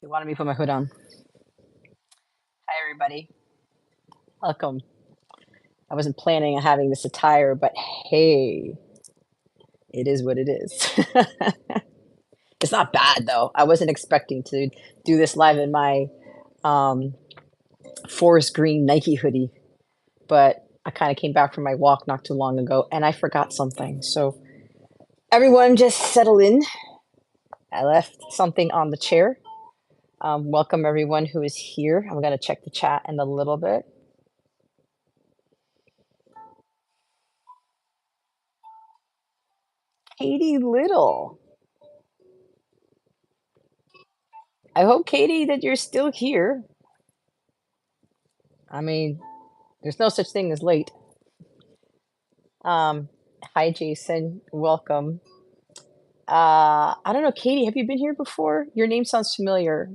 You wanted me to put my hood on. Hi, everybody. Welcome. I wasn't planning on having this attire, but hey, it is what it is. It's not bad, though. I wasn't expecting to do this live in my um, forest green Nike hoodie, but I kind of came back from my walk not too long ago and I forgot something. So, everyone just settle in. I left something on the chair. Welcome, everyone who is here. I'm going to check the chat in a little bit. Katie Little. I hope, Katie, that you're still here. I mean, there's no such thing as late. Um, Hi, Jason. Welcome. I don't know, Katie, have you been here before? Your name sounds familiar.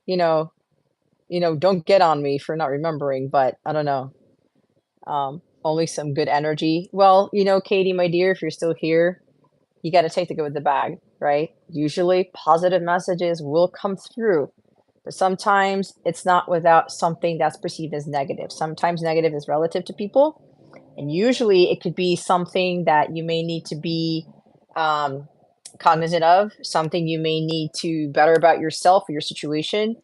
You know, don't get on me for not remembering, but I don't know. Only some good energy. Well, Katie, my dear, if you're still here, you got to take the good with the bad, right? Usually positive messages will come through, but sometimes it's not without something that's perceived as negative. Sometimes negative is relative to people, and usually it could be something that you may need to be um, cognizant of, something you may need to better about yourself or your situation.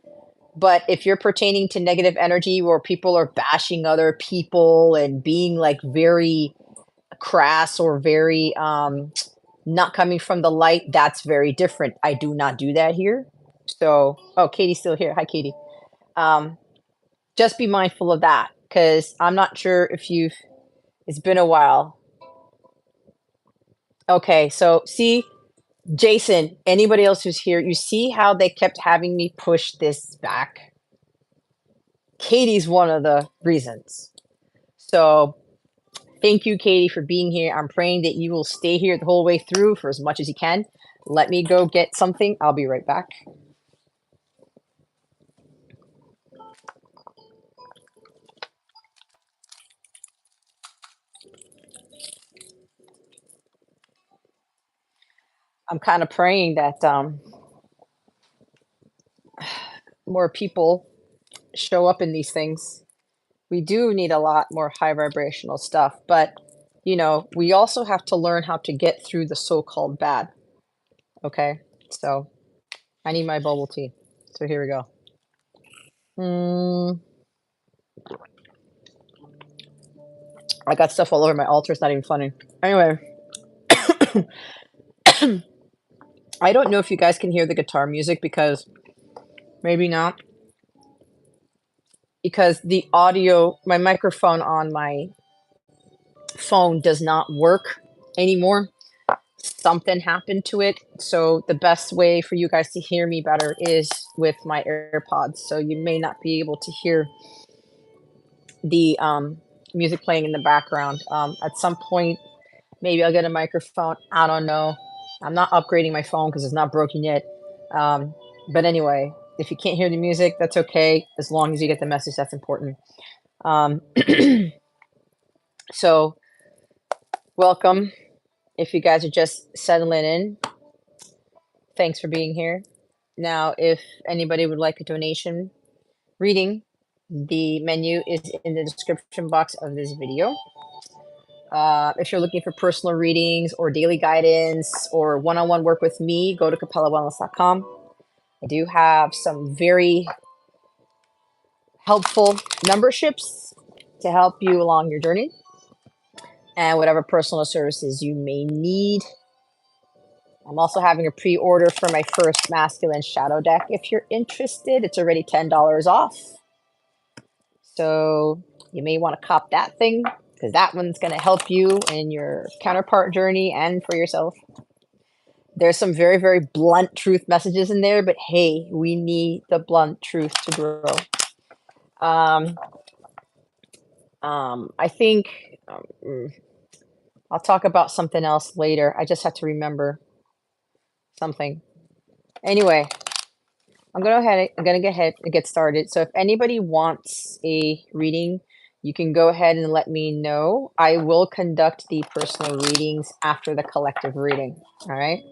But if you're pertaining to negative energy where people are bashing other people and being like very crass or very not coming from the light, that's very different. I do not do that here. So, oh, Katie's still here. Hi, Katie. Um, just be mindful of that because I'm not sure if it's been a while. Okay, so see, Jason, anybody else who's here, you see how they kept having me push this back? Katie's one of the reasons. So thank you, Katie, for being here. I'm praying that you will stay here the whole way through for as much as you can. Let me go get something. I'll be right back. I'm kind of praying that more people show up in these things. We do need a lot more high vibrational stuff, but we also have to learn how to get through the so-called bad. Okay, so I need my bubble tea. So here we go. I got stuff all over my altar. It's not even funny. Anyway, I don't know if you guys can hear the guitar music because maybe not. Because the audio, my microphone on my phone does not work anymore. Something happened to it. So the best way for you guys to hear me better is with my AirPods. So you may not be able to hear the music playing in the background. At some point, maybe I'll get a microphone. I don't know. I'm not upgrading my phone because it's not broken yet. But anyway, if you can't hear the music, that's okay. As long as you get the message, that's important. Um, so welcome. If you guys are just settling in, thanks for being here. Now, if anybody would like a donation reading, the menu is in the description box of this video. If you're looking for personal readings or daily guidance or one-on-one work with me, go to capellawellness.com. I do have some very helpful memberships to help you along your journey and whatever personal services you may need. I'm also having a pre-order for my first masculine shadow deck. If you're interested, it's already $10 off. So you may want to cop that thing because that one's going to help you in your counterpart journey and for yourself. There's some very, very blunt truth messages in there, but hey, we need the blunt truth to grow. I think I'll talk about something else later. I just have to remember something. Anyway, I'm gonna go ahead and get started. So if anybody wants a reading, you can go ahead and let me know. I will conduct the personal readings after the collective reading. All right.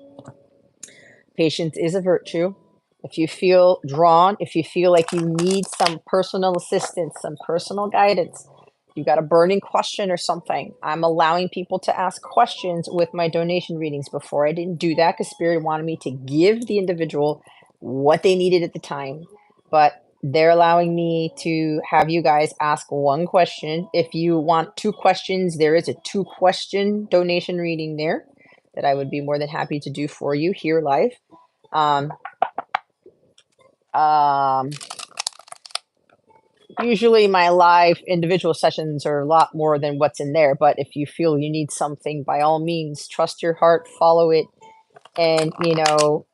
Patience is a virtue. If you feel drawn, if you feel like you need some personal assistance, some personal guidance, you got a burning question or something, I'm allowing people to ask questions with my donation readings. Before, I didn't do that because Spirit wanted me to give the individual what they needed at the time. But they're allowing me to have you guys ask one question. If you want two questions, there is a two-question donation reading there that I would be more than happy to do for you here live. Um, um, Usually my live individual sessions are a lot more than what's in there, but if you feel you need something, by all means, trust your heart, follow it. And,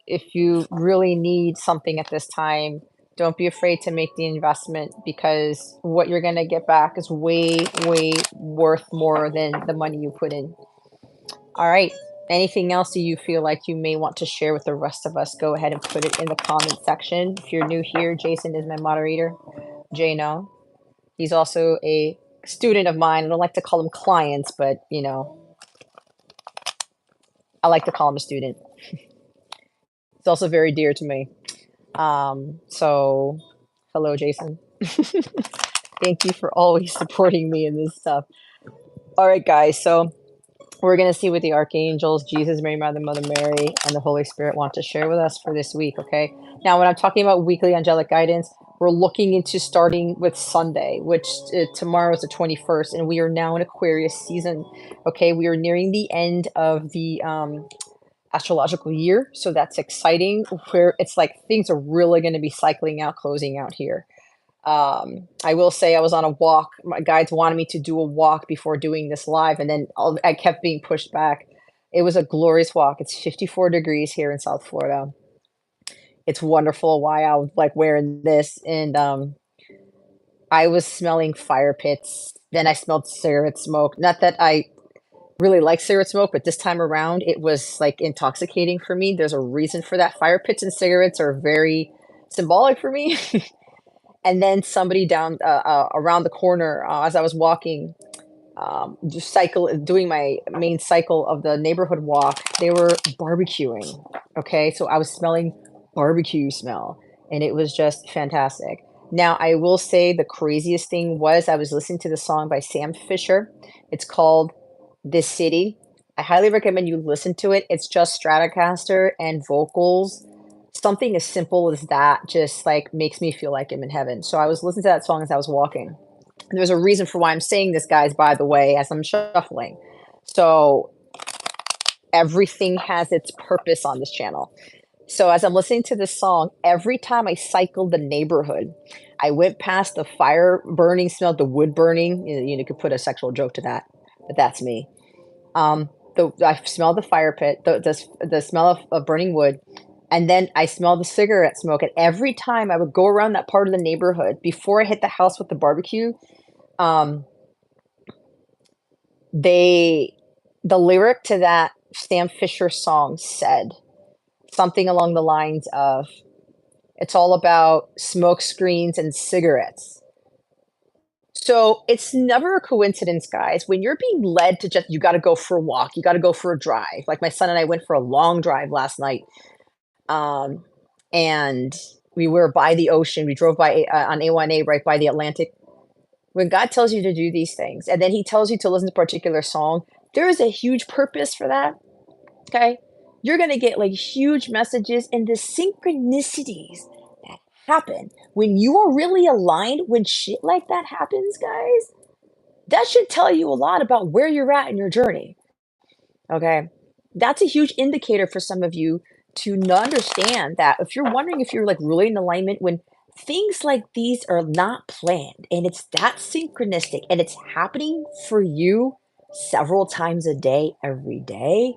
if you really need something at this time, don't be afraid to make the investment because what you're going to get back is way, way worth more than the money you put in. All right. Anything else that you feel like you may want to share with the rest of us, go ahead and put it in the comment section. If you're new here, Jason is my moderator. Jay, no. He's also a student of mine. I don't like to call him clients, but I like to call him a student. It's also very dear to me. So hello, Jason. Thank you for always supporting me in this stuff. All right, guys. So we're going to see what the archangels, Jesus, Mary, Mother Mary, and the Holy Spirit want to share with us for this week. Okay. Now, when I'm talking about weekly angelic guidance, we're looking into starting with Sunday, which tomorrow is the 21st, and we are now in Aquarius season. Okay. We are nearing the end of the astrological year. So that's exciting, where it's like things are really going to be cycling out, closing out here. I will say I was on a walk. My guides wanted me to do a walk before doing this live, and then I kept being pushed back. It was a glorious walk. It's 54 degrees here in South Florida. It's wonderful. Why I was like wearing this, and I was smelling fire pits. Then I smelled cigarette smoke. Not that I really like cigarette smoke, but this time around it was like intoxicating for me. There's a reason for that. Fire pits and cigarettes are very symbolic for me. And then somebody down around the corner as I was walking, just doing my main cycle of the neighborhood walk, they were barbecuing. Okay, so I was smelling barbecue smell, and it was just fantastic. Now, I will say the craziest thing was I was listening to the song by Sam Fisher. It's called "This City." I highly recommend you listen to it. It's just Stratocaster and vocals. Something as simple as that just like makes me feel like I'm in heaven. So I was listening to that song as I was walking. There's a reason for why I'm saying this, guys, by the way, as I'm shuffling. So everything has its purpose on this channel. So as I'm listening to this song, every time I cycled the neighborhood, I went past the fire burning smell, the wood burning. You could put a sexual joke to that, but that's me. I smelled the fire pit, the smell of burning wood, and then I smelled the cigarette smoke. And every time I would go around that part of the neighborhood before I hit the house with the barbecue, um, they the lyric to that Sam Fisher song said something along the lines of, "It's all about smoke screens and cigarettes." So it's never a coincidence, guys. When you're being led to just, you got to go for a walk, you got to go for a drive. Like my son and I went for a long drive last night, um, and we were by the ocean. We drove by on A1A right by the Atlantic. When God tells you to do these things, and then He tells you to listen to a particular song, there is a huge purpose for that. Okay, you're gonna get like huge messages and the synchronicities that happen when you are really aligned. When shit like that happens, guys, that should tell you a lot about where you're at in your journey. Okay. That's a huge indicator for some of you to understand that if you're wondering if you're like really in alignment when things like these are not planned and it's that synchronistic and it's happening for you several times a day, every day,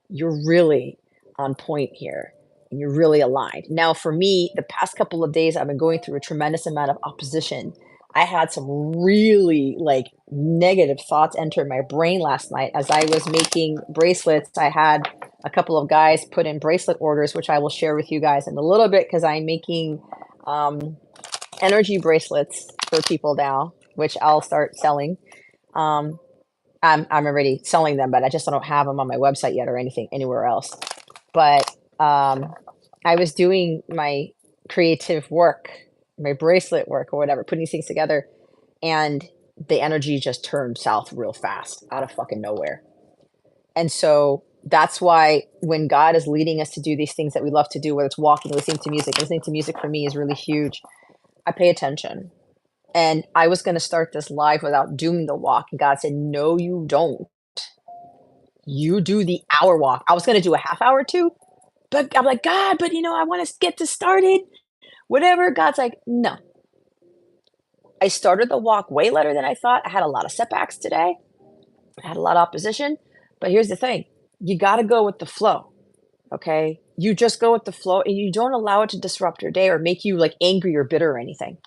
you're really on point here and you're really aligned. Now, for me, the past couple of days, I've been going through a tremendous amount of opposition. I had some really like negative thoughts enter my brain last night as I was making bracelets. I had a couple of guys put in bracelet orders, which I will share with you guys in a little bit because I'm making um, energy bracelets for people now, which I'll start selling. Um, I'm already selling them, but I just don't have them on my website yet or anything anywhere else. But I was doing my creative work, my bracelet work or whatever, putting these things together, and the energy just turned south real fast out of fucking nowhere. And so that's why when God is leading us to do these things that we love to do, whether it's walking, listening to music for me is really huge. I pay attention. And I was going to start this live without doing the walk. And God said, no, you don't. You do the hour walk. I was going to do a half hour too, but I'm like, God, but I want to get this started, whatever. God's like, no. I started the walk way later than I thought. I had a lot of setbacks today. I had a lot of opposition. But here's the thing, you got to go with the flow. Okay. You just go with the flow and you don't allow it to disrupt your day or make you like angry or bitter or anything.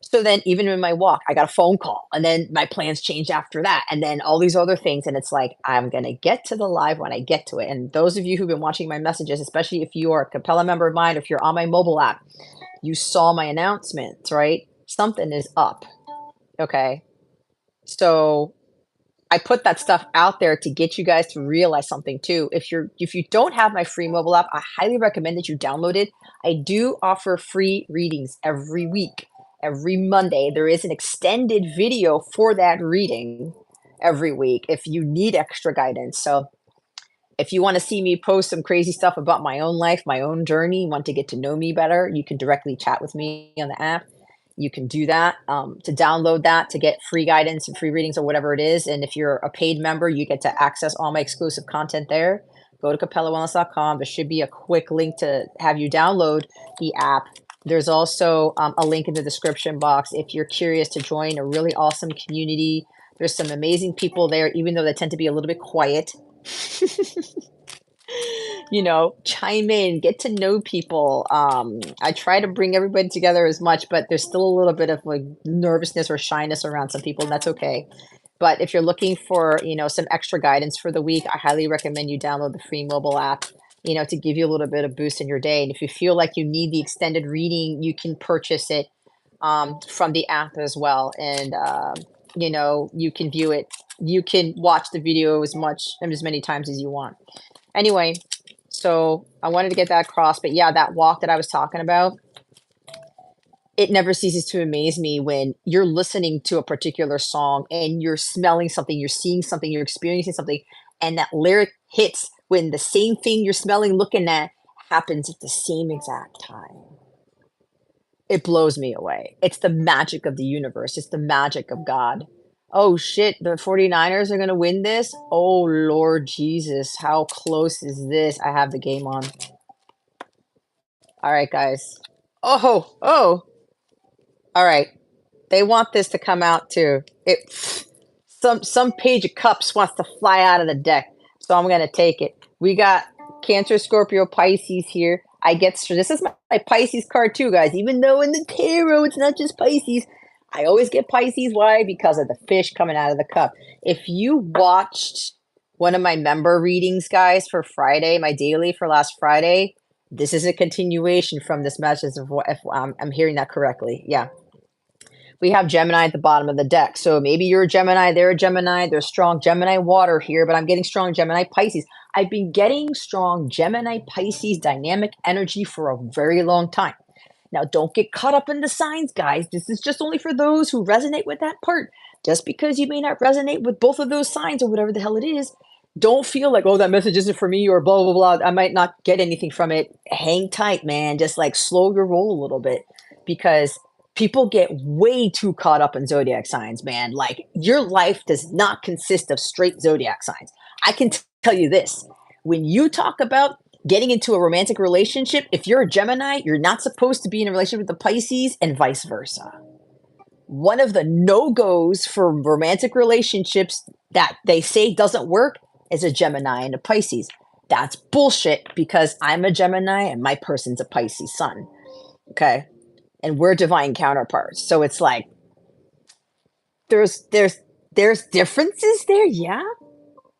So then even in my walk, I got a phone call and then my plans changed after that. And then all these other things. And it's like, I'm going to get to the live when I get to it. And those of you who've been watching my messages, especially if you are a Capella member of mine, if you're on my mobile app, you saw my announcements, right? Something is up. Okay. So I put that stuff out there to get you guys to realize something too. If you don't have my free mobile app, I highly recommend that you download it. I do offer free readings every week. Every Monday, there is an extended video for that reading every week if you need extra guidance. So if you want to see me post some crazy stuff about my own life, my own journey, want to get to know me better, you can directly chat with me on the app. You can do that to download that to get free guidance and free readings or whatever it is. And if you're a paid member, you get to access all my exclusive content there. Go to capellawellness.com. There should be a quick link to have you download the app. There's also a link in the description box if you're curious to join a really awesome community. There's some amazing people there, even though they tend to be a little bit quiet. Chime in, get to know people. I try to bring everybody together as much, but there's still a little bit of like nervousness or shyness around some people, and that's okay. But if you're looking for, some extra guidance for the week, I highly recommend you download the free mobile app, to give you a little bit of boost in your day. And if you feel like you need the extended reading, you can purchase it from the app as well. And, you can view it. You can watch the video as many times as you want. Anyway, so I wanted to get that across, but yeah, that walk that I was talking about, it never ceases to amaze me when you're listening to a particular song and you're smelling something, you're seeing something, you're experiencing something, and that lyric hits when the same thing you're smelling, looking at happens at the same exact time. It blows me away. It's the magic of the universe. It's the magic of God. Oh shit, the 49ers are going to win this? Oh Lord Jesus, how close is this? I have the game on. All right, guys. Oh. All right. They want this to come out too. Some page of cups wants to fly out of the deck. So I'm going to take it. We got Cancer, Scorpio, Pisces here. This is my Pisces card too, guys. Even though in the tarot it's not just Pisces, I always get Pisces. Why? Because of the fish coming out of the cup. If you watched one of my member readings, guys, for Friday, my daily for last Friday, this is a continuation from this message of what, if I'm hearing that correctly. Yeah. We have Gemini at the bottom of the deck. So maybe you're a Gemini, they're a Gemini, there's strong Gemini water here, but I'm getting strong Gemini Pisces. I've been getting strong Gemini Pisces dynamic energy for a very long time. Now, don't get caught up in the signs, guys. This is just only for those who resonate with that part. Just because you may not resonate with both of those signs or whatever the hell it is, don't feel like, oh, that message isn't for me or blah, blah, blah. I might not get anything from it. Hang tight, man. Just like slow your roll a little bit because people get way too caught up in zodiac signs, man. Like your life does not consist of straight zodiac signs. I can tell you this. When you talk about getting into a romantic relationship, if you're a Gemini, you're not supposed to be in a relationship with the Pisces and vice versa. One of the no-goes for romantic relationships that they say doesn't work is a Gemini and a Pisces. That's bullshit because I'm a Gemini and my person's a Pisces sun. Okay? And we're divine counterparts. So it's like there's differences there, yeah.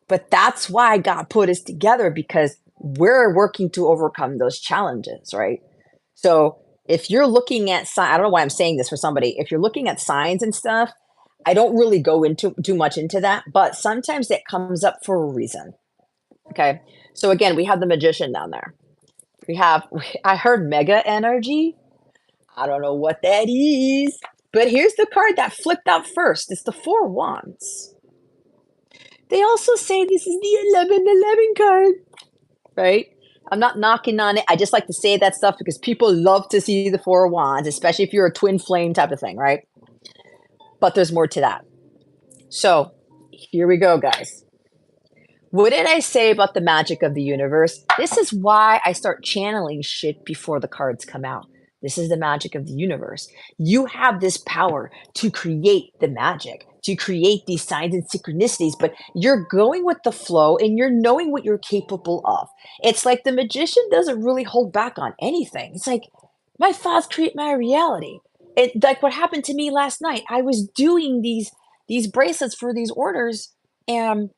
But that's why God put us together because we're working to overcome those challenges, right? So if you're looking at I don't know why I'm saying this for somebody. If you're looking at signs and stuff, I don't really go into too much into that, but sometimes it comes up for a reason. Okay. So again, we have the magician down there. I heard mega energy. I don't know what that is, but here's the card that flipped out first. It's the Four Wands. They also say this is the 1111 card, right? I'm not knocking on it. I just like to say that stuff because people love to see the Four Wands, especially if you're a twin flame type of thing, right? But there's more to that. So here we go, guys. What did I say about the magic of the universe? This is why I start channeling shit before the cards come out. This is the magic of the universe. You have this power to create the magic, to create these signs and synchronicities, but you're going with the flow and you're knowing what you're capable of. It's like the magician doesn't really hold back on anything. It's like my thoughts create my reality. It like what happened to me last night. I was doing these bracelets for these orders, and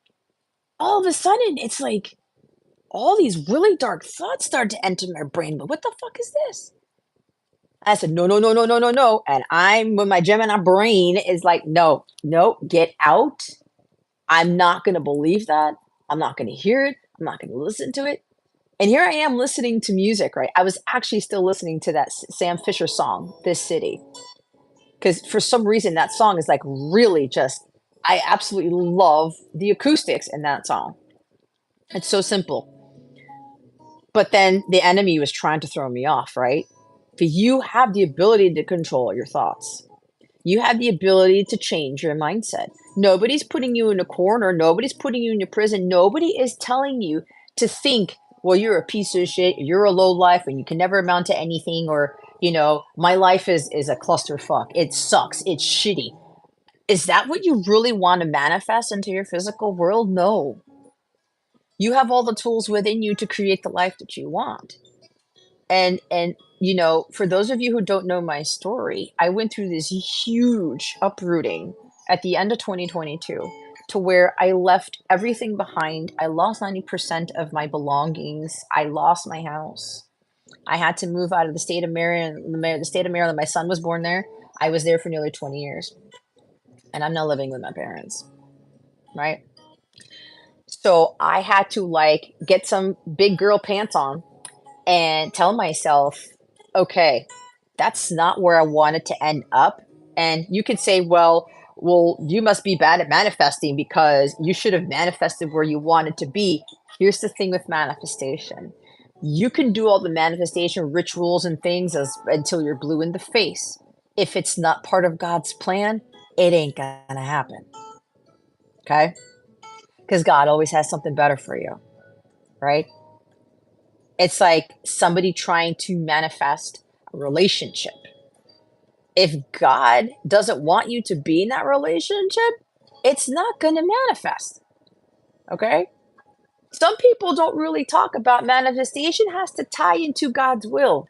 all of a sudden, it's like all these really dark thoughts start to enter my brain. But what the fuck is this? I said, no, no, no, no, no, no, no. And I'm when my Gemini brain is like, no, no, get out. I'm not going to believe that. I'm not going to hear it. I'm not going to listen to it. And here I am listening to music, right? I was actually still listening to that Sam Fisher song, This City. Because for some reason, that song is like really just, I absolutely love the acoustics in that song. It's so simple. But then the enemy was trying to throw me off, right? But you have the ability to control your thoughts. You have the ability to change your mindset. Nobody's putting you in a corner. Nobody's putting you in a prison. Nobody is telling you to think, well, you're a piece of shit. You're a low life and you can never amount to anything. Or, my life is a clusterfuck. It sucks. It's shitty. Is that what you really want to manifest into your physical world? No. You have all the tools within you to create the life that you want. And for those of you who don't know my story, I went through this huge uprooting at the end of 2022 to where I left everything behind. I lost 90% of my belongings. I lost my house. I had to move out of the state of Maryland. The state of Maryland. My son was born there. I was there for nearly 20 years, and I'm now living with my parents. Right. So I had to like get some big girl pants on and tell myself, okay, that's not where I wanted to end up. And you could say, well, you must be bad at manifesting because you should have manifested where you wanted to be. Here's the thing with manifestation. You can do all the manifestation rituals and things until you're blue in the face. If it's not part of God's plan, it ain't gonna happen. Okay? Because God always has something better for you, right? It's like somebody trying to manifest a relationship. If God doesn't want you to be in that relationship, it's not going to manifest. Okay? Some people don't really talk about manifestation has to tie into God's will.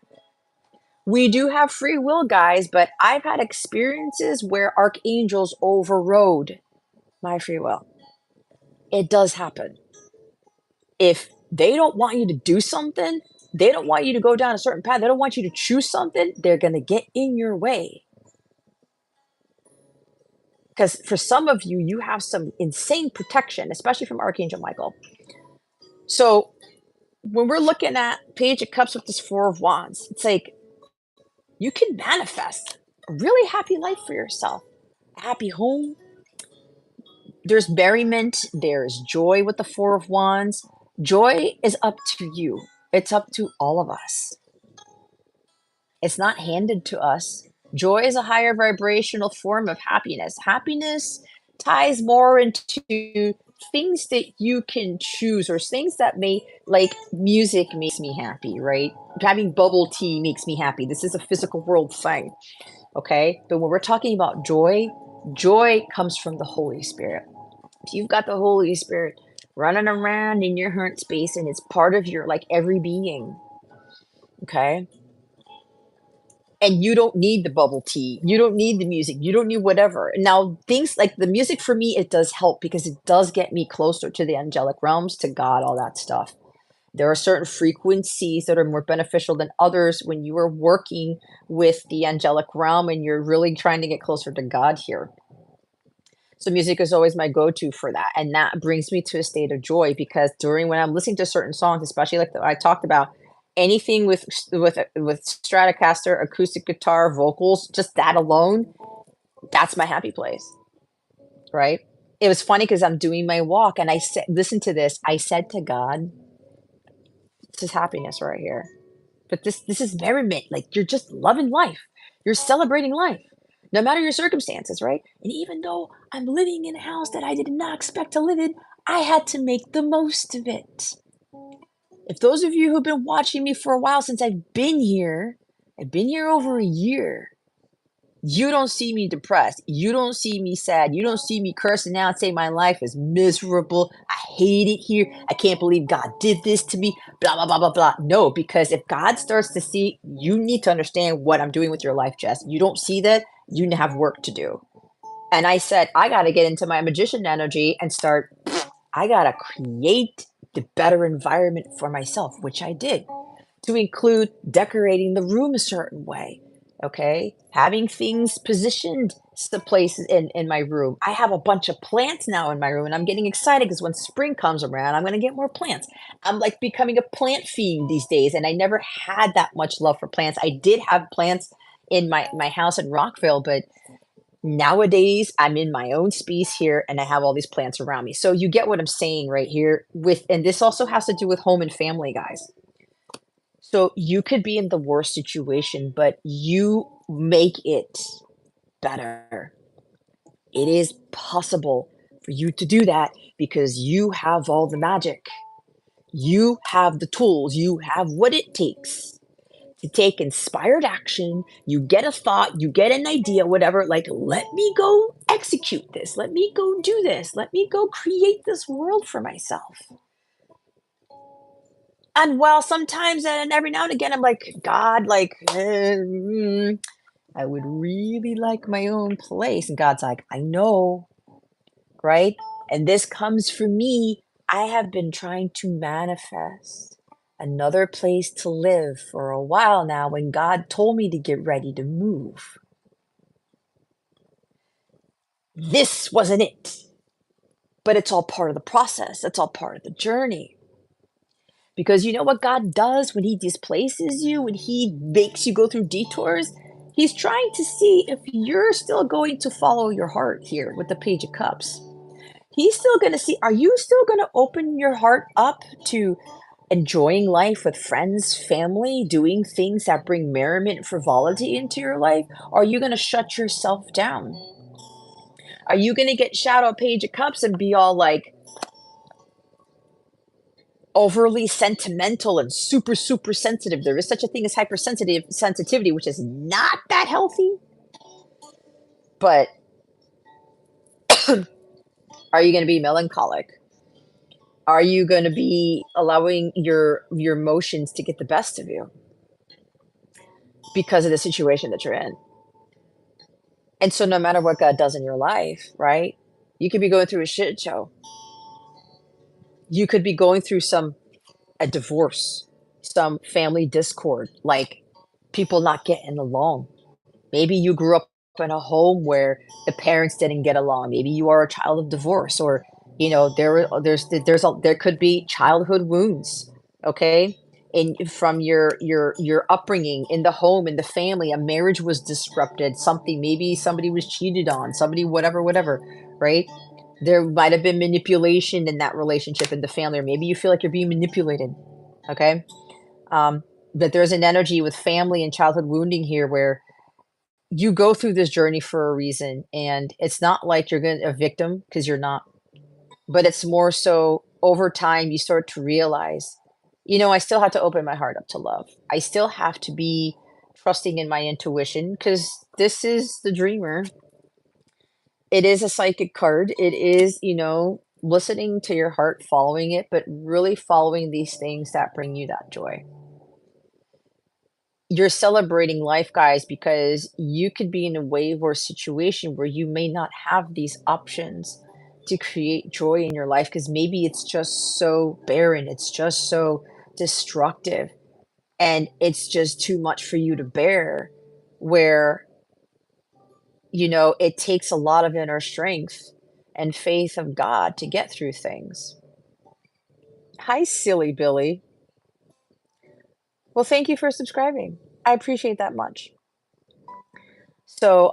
We do have free will, guys, but I've had experiences where archangels overrode my free will. It does happen. If they don't want you to do something, they don't want you to go down a certain path, they don't want you to choose something, they're going to get in your way. Because for some of you, you have some insane protection, especially from Archangel Michael. So when we're looking at Page of Cups with this Four of Wands, it's like you can manifest a really happy life for yourself, a happy home. There's merriment, there's joy with the Four of Wands. Joy is up to you, it's up to all of us. It's not handed to us. Joy is a higher vibrational form of happiness. Happiness ties more into things that you can choose or things that like music makes me happy, right? Having bubble tea makes me happy. This is a physical world thing, okay? But when we're talking about joy, joy comes from the Holy Spirit. If you've got the Holy Spirit running around in your heart space and it's part of your like every being, okay? And you don't need the bubble tea. You don't need the music. You don't need whatever. Now, things like the music for me, it does help because it does get me closer to the angelic realms, to God, all that stuff. There are certain frequencies that are more beneficial than others when you are working with the angelic realm and you're really trying to get closer to God here. So music is always my go-to for that. And that brings me to a state of joy because during when I'm listening to certain songs, especially like I talked about, Anything with Stratocaster, acoustic guitar, vocals, just that alone, that's my happy place, right? It was funny because 'cause I'm doing my walk and I said, listen to this, I said to God, "This is happiness right here. But this is merriment, like, you're just loving life. You're celebrating life, no matter your circumstances, right? And even though I'm living in a house that I did not expect to live in, I had to make the most of it." If those of you who've been watching me for a while since I've been here over a year, you don't see me depressed. You don't see me sad. You don't see me cursing out, saying my life is miserable. I hate it here. I can't believe God did this to me. Blah, blah, blah, blah, blah. No, because if God starts to see, you need to understand what I'm doing with your life, Jess. You don't see that, you have work to do. And I said, I got to get into my magician energy and start, I got to create the better environment for myself, which I did, to include decorating the room a certain way. Okay, having things positioned the places in my room. I have a bunch of plants now in my room, and I'm getting excited because when spring comes around, I'm going to get more plants. I'm like becoming a plant fiend these days, and I never had that much love for plants. I did have plants in my house in Rockville, but nowadays I'm in my own space here, and I have all these plants around me. So you get what I'm saying right here. And this also has to do with home and family, guys. So you could be in the worst situation, but you make it better. It is possible for you to do that because you have all the magic. You have the tools. You have what it takes to take inspired action. You get a thought, you get an idea, whatever, like, let me go execute this. Let me go do this. Let me go create this world for myself. And while sometimes and every now and again, I'm like, God, like, I would really like my own place. And God's like, I know, right? And this comes from me. I have been trying to manifest another place to live for a while now when God told me to get ready to move. This wasn't it, but it's all part of the process. It's all part of the journey. Because you know what God does when He displaces you, when He makes you go through detours? He's trying to see if you're still going to follow your heart here with the Page of Cups. He's still going to see, are you still going to open your heart up to enjoying life with friends, family, doing things that bring merriment, frivolity into your life? Or are you going to shut yourself down? Are you going to get Shadow Page of Cups and be all like, overly sentimental and super, super sensitive? There is such a thing as hypersensitive sensitivity, which is not that healthy. But are you going to be melancholic? Are you going to be allowing your emotions to get the best of you because of the situation that you're in? And so no matter what God does in your life, right? You could be going through a shit show. You could be going through a divorce, some family discord, like people not getting along. Maybe you grew up in a home where the parents didn't get along. Maybe you are a child of divorce, or there could be childhood wounds, okay? And from your upbringing in the home, in the family, a marriage was disrupted, something, maybe somebody was cheated on, somebody, whatever, right? There might have been manipulation in that relationship in the family, or maybe you feel like you're being manipulated, okay? Um, but there's an energy with family and childhood wounding here where you go through this journey for a reason, and it's not like you're gonna a victim, because 'cause you're not, but it's more so over time you start to realize, I still have to open my heart up to love. I still have to be trusting in my intuition, because this is the dreamer. It is a psychic card. It is, listening to your heart, following it, but really following these things that bring you that joy. You're celebrating life, guys, because you could be in a wave or situation where you may not have these options to create joy in your life because maybe it's just so barren, it's just so destructive, and it's just too much for you to bear. Where, it takes a lot of inner strength and faith of God to get through things. Hi, silly Billy. Well, thank you for subscribing. I appreciate that much. So,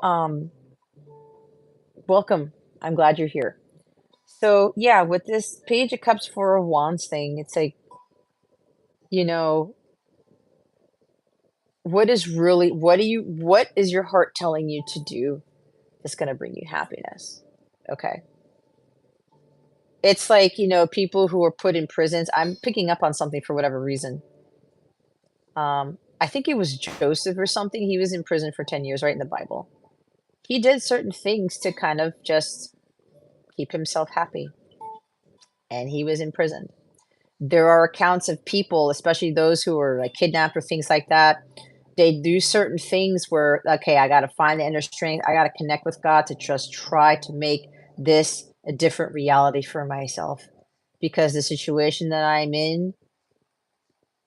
welcome. I'm glad you're here. So, yeah, with this Page of Cups, Four of Wands thing, it's like, you know, what is your heart telling you to do that's going to bring you happiness? Okay. It's like, people who are put in prisons. I'm picking up on something for whatever reason. I think it was Joseph or something. He was in prison for 10 years, right in the Bible. He did certain things to kind of just keep himself happy, and he was in prison. There are accounts of people, especially those who are like kidnapped or things like that. They do certain things where, okay, I got to find the inner strength. I got to connect with God to just try to make this a different reality for myself. Because the situation that I'm in,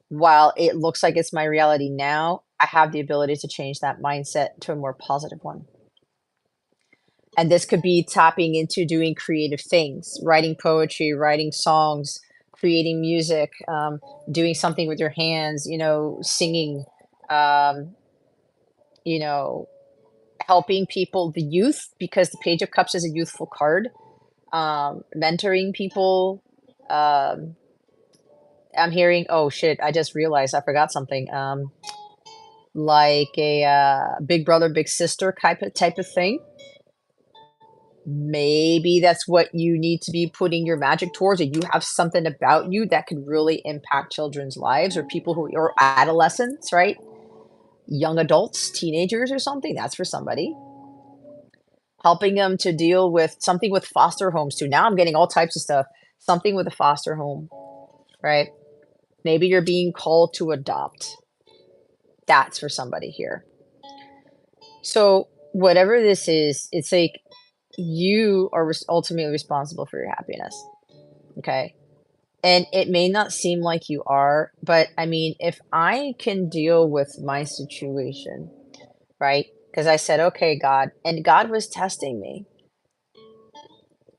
while it looks like it's my reality now, I have the ability to change that mindset to a more positive one. And this could be tapping into doing creative things, writing poetry, writing songs, creating music, doing something with your hands, singing, um, you know, helping people, the youth, because the Page of Cups is a youthful card, mentoring people. Um, I'm hearing, oh shit, I just realized I forgot something. Like a big brother, big sister type of thing. Maybe that's what you need to be putting your magic towards, and you have something about you that could really impact children's lives or people who are adolescents, right? Young adults, teenagers or something, that's for somebody. Helping them to deal with something with foster homes too. Now I'm getting all types of stuff. Something with a foster home, right? Maybe you're being called to adopt. That's for somebody here. So, whatever this is, it's like you are ultimately responsible for your happiness. Okay. And it may not seem like you are, but I mean, if I can deal with my situation, right? Because I said, okay, God, and God was testing me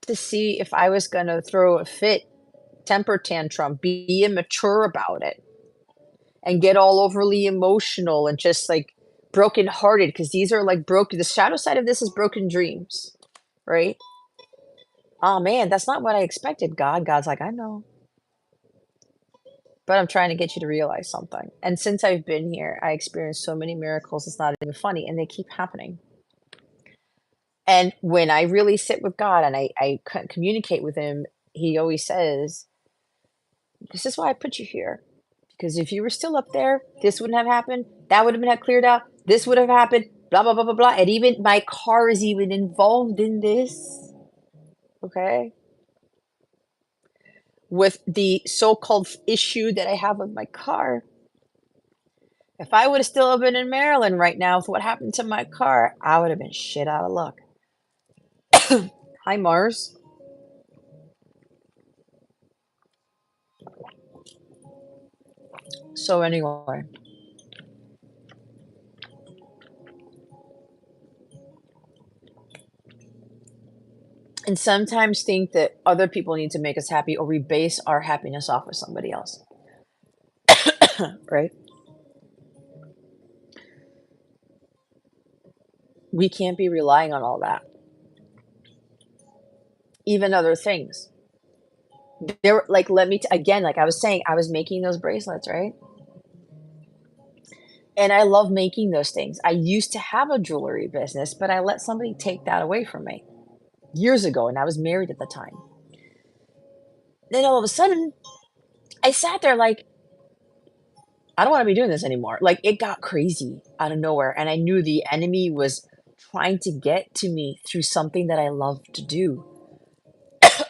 to see if I was going to throw a fit, temper tantrum, be immature about it, and get all overly emotional and just like brokenhearted. Because these are like broken, the shadow side of this is broken dreams, right? Oh man, that's not what I expected, God. God's like, I know. But I'm trying to get you to realize something. And since I've been here, I experienced so many miracles, it's not even funny, and they keep happening. And when I really sit with God and I communicate with Him, He always says, this is why I put you here. Because if you were still up there, this wouldn't have happened. That would have been cleared out. This would have happened. Blah, blah, blah, blah, blah. And even my car is even involved in this. Okay. With the so-called issue that I have with my car, if I would have still been in Maryland right now with what happened to my car, I would have been shit out of luck. Hi, Mars. So anyway, and sometimes think that other people need to make us happy, or we base our happiness off of somebody else, right? We can't be relying on all that. Even other things. There, like, again, like I was saying, I was making those bracelets, right? And I love making those things. I used to have a jewelry business, but I let somebody take that away from me years ago, and I was married at the time. Then all of a sudden, I sat there like, I don't want to be doing this anymore. Like, it got crazy out of nowhere, and I knew the enemy was trying to get to me through something that I love to do.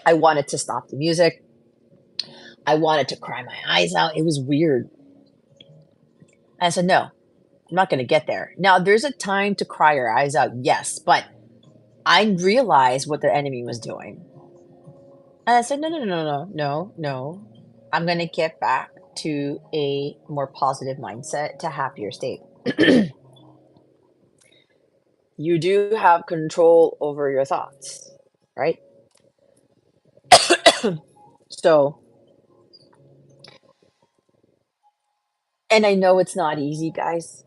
I wanted to stop the music. I wanted to cry my eyes out. It was weird. And I said, no, I'm not going to get there. Now, there's a time to cry your eyes out, yes, but I realized what the enemy was doing. And I said, no, no, no, no, no, no, no. I'm going to get back to a more positive mindset, to happier state. You do have control over your thoughts, right? So, And I know it's not easy, guys.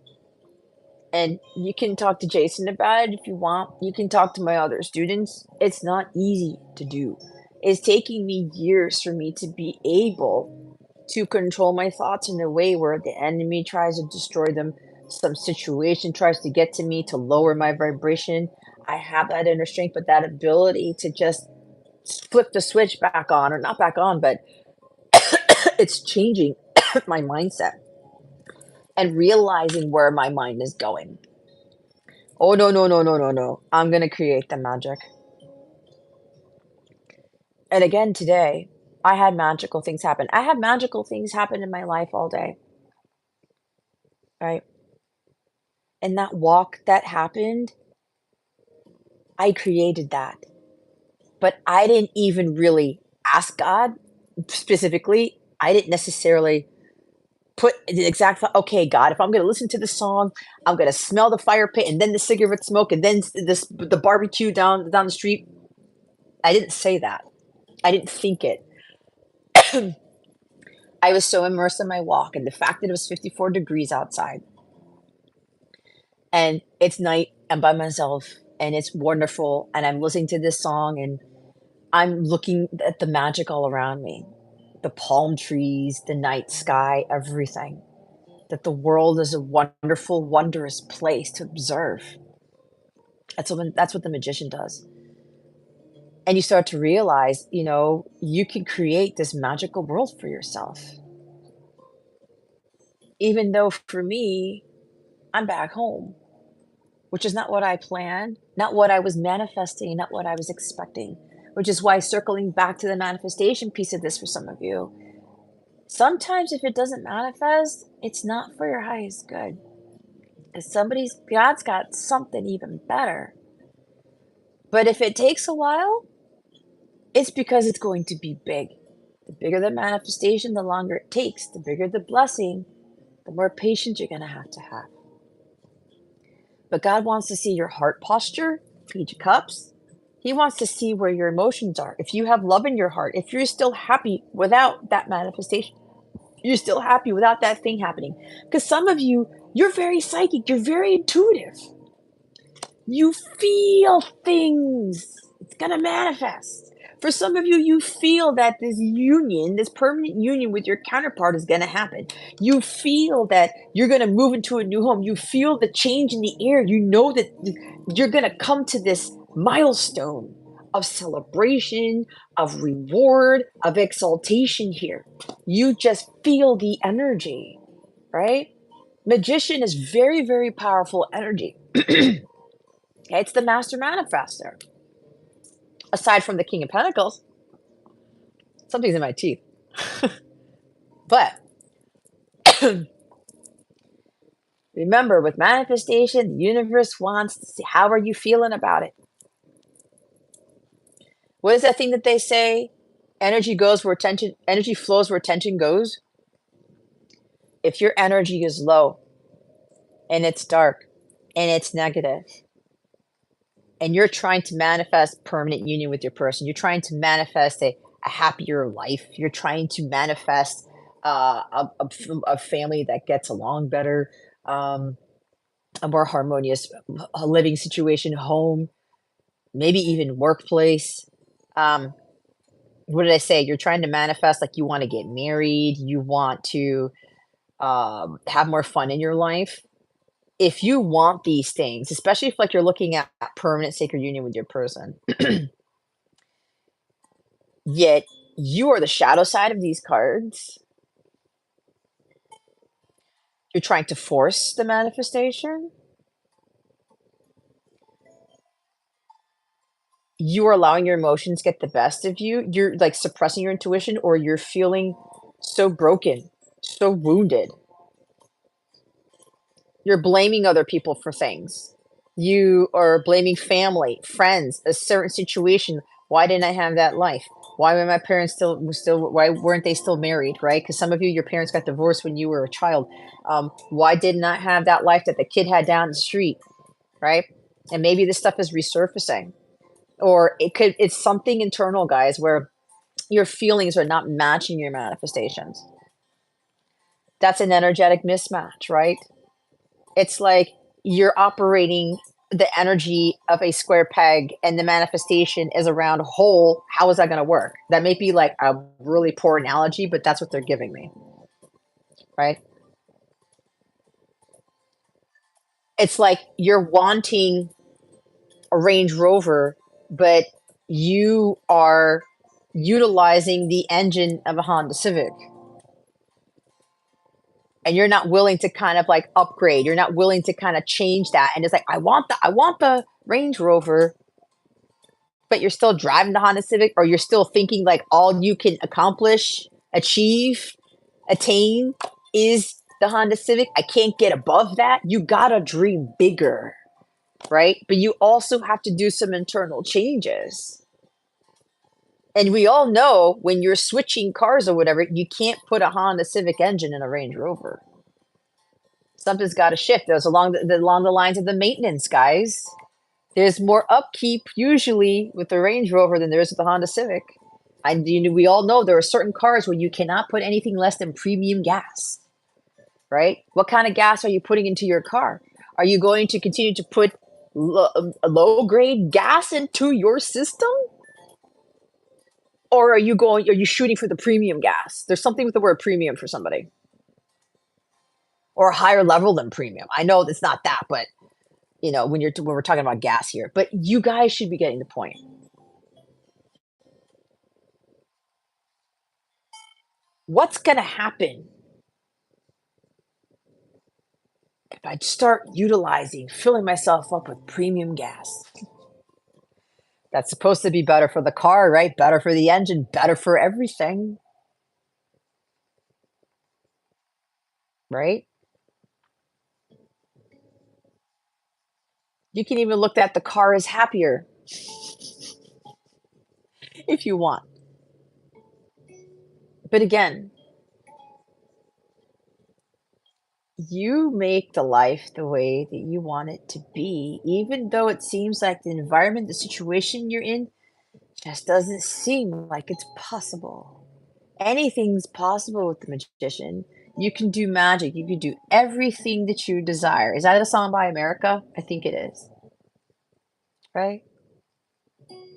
And you can talk to Jason about it if you want. You can talk to my other students. It's not easy to do. It's taking me years for me to be able to control my thoughts in a way where the enemy tries to destroy them, some situation tries to get to me to lower my vibration. I have that inner strength, but that ability to just flip the switch back on, or not back on, but it's changing my mindset and realizing where my mind is going. Oh, no, no, no, no, no, no. I'm gonna create the magic. And again, today, I had magical things happen. I had magical things happen in my life all day, right? And that walk that happened, I created that. But I didn't even really ask God specifically. I didn't necessarily put the exact, okay, God, if I'm gonna listen to the song, I'm gonna smell the fire pit and then the cigarette smoke and then the barbecue down the street. I didn't say that. I didn't think it. I was so immersed in my walk and the fact that it was 54 degrees outside and it's night, I'm by myself and it's wonderful and I'm listening to this song and I'm looking at the magic all around me. The palm trees, the night sky, everything. That the world is a wonderful, wondrous place to observe. That's what the magician does. And you start to realize, you can create this magical world for yourself. Even though for me, I'm back home, which is not what I planned, not what I was manifesting, not what I was expecting, which is why circling back to the manifestation piece of this for some of you, sometimes if it doesn't manifest, it's not for your highest good. Because God's got something even better. But if it takes a while, it's because it's going to be big. The bigger the manifestation, the longer it takes. The bigger the blessing, the more patience you're going to have to have. But God wants to see your heart posture, Page of Cups. He wants to see where your emotions are. If you have love in your heart, if you're still happy without that manifestation, you're still happy without that thing happening. Because some of you, you're very psychic, you're very intuitive. You feel things. It's going to manifest. For some of you, you feel that this union, this permanent union with your counterpart is going to happen. You feel that you're going to move into a new home. You feel the change in the air. You know that you're going to come to this milestone of celebration, of reward, of exaltation here. You just feel the energy, right? Magician is very, very powerful energy. It's the master manifester. Aside from the King of Pentacles, something's in my teeth. But remember, with manifestation, the universe wants to see how are you feeling about it. What is that thing that they say? Energy flows where tension goes. If your energy is low and it's dark and it's negative, and you're trying to manifest permanent union with your person, you're trying to manifest a happier life, you're trying to manifest a family that gets along better, a more harmonious living situation, home, maybe even workplace. Um, what did I say? You're trying to manifest like you want to get married, you want to have more fun in your life. If you want these things, especially if like you're looking at permanent sacred union with your person, yet you are the shadow side of these cards. You're trying to force the manifestation. You are allowing your emotions get the best of you. You're like suppressing your intuition, or you're feeling so broken, so wounded. You're blaming other people for things. You are blaming family, friends, a certain situation. Why didn't I have that life? Why were my parents still why weren't they still married, right? Because some of you, your parents got divorced when you were a child. Why did not have that life that the kid had down the street, right? And maybe this stuff is resurfacing. Or it's something internal, guys, where your feelings are not matching your manifestations. That's an energetic mismatch, right? It's like you're operating the energy of a square peg and the manifestation is a round hole. How is that going to work? That may be like a really poor analogy, but that's what they're giving me, right? It's like you're wanting a Range Rover, but you are utilizing the engine of a Honda Civic and you're not willing to kind of like upgrade. You're not willing to kind of change that. And it's like, I want the Range Rover, but you're still driving the Honda Civic, or you're still thinking like all you can accomplish, achieve, attain is the Honda Civic. I can't get above that. You gotta dream bigger, right? But you also have to do some internal changes. And we all know when you're switching cars or whatever, you can't put a Honda Civic engine in a Range Rover. Something's got to shift. Those along the lines of the maintenance, guys. There's more upkeep usually with the Range Rover than there is with the Honda Civic. We all know there are certain cars where you cannot put anything less than premium gas, right? What kind of gas are you putting into your car? Are you going to continue to put low grade gas into your system? Or are you shooting for the premium gas? There's something with the word premium for somebody, or a higher level than premium. I know it's not that, but when we're talking about gas here, but you guys should be getting the point. What's going to happen if I start utilizing, filling myself up with premium gas? That's supposed to be better for the car, right? Better for the engine, better for everything, right? You can even look at the car as happier if you want. But again, you make the life the way that you want it to be, even though it seems like the environment, the situation you're in just doesn't seem like it's possible. Anything's possible with the magician. You can do magic. You can do everything that you desire. Is that a song by America? I think it is, right?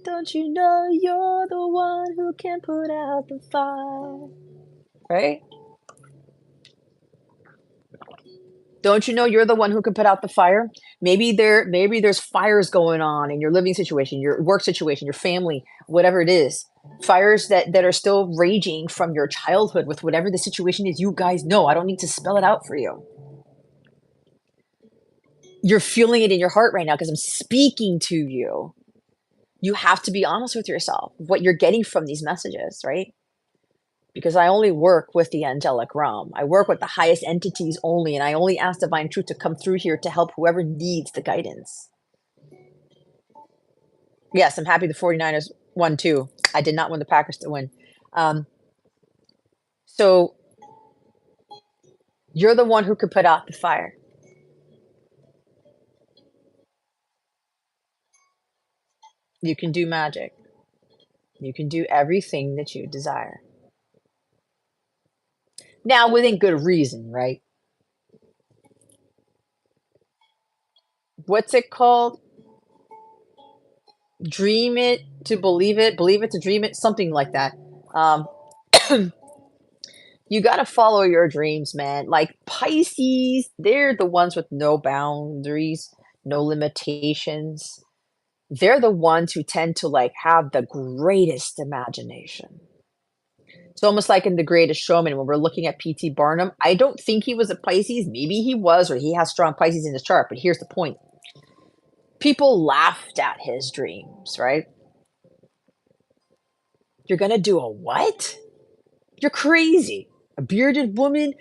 Don't you know you're the one who can put out the fire? Right? Don't you know you're the one who can put out the fire? Maybe there's fires going on in your living situation, your work situation, your family, whatever it is. Fires that are still raging from your childhood with whatever the situation is. You guys know. I don't need to spell it out for you. You're feeling it in your heart right now because I'm speaking to you. You have to be honest with yourself, what you're getting from these messages, right? Because I only work with the angelic realm. I work with the highest entities only, and I only ask divine truth to come through here to help whoever needs the guidance. Yes, I'm happy the 49ers won too. I did not want the Packers to win. Um, so you're the one who could put out the fire. You can do magic. You can do everything that you desire. Now, within good reason, right? What's it called? Dream it to believe it to dream it, something like that. Um, you got to follow your dreams, man. Like Pisces, they're the ones with no boundaries, no limitations. They're the ones who tend to like have the greatest imagination. It's almost like in The Greatest Showman when we're looking at P.T. Barnum. I don't think he was a Pisces. Maybe he was, or he has strong Pisces in his chart. But here's the point: people laughed at his dreams, right? You're gonna do a what? You're crazy. A bearded woman,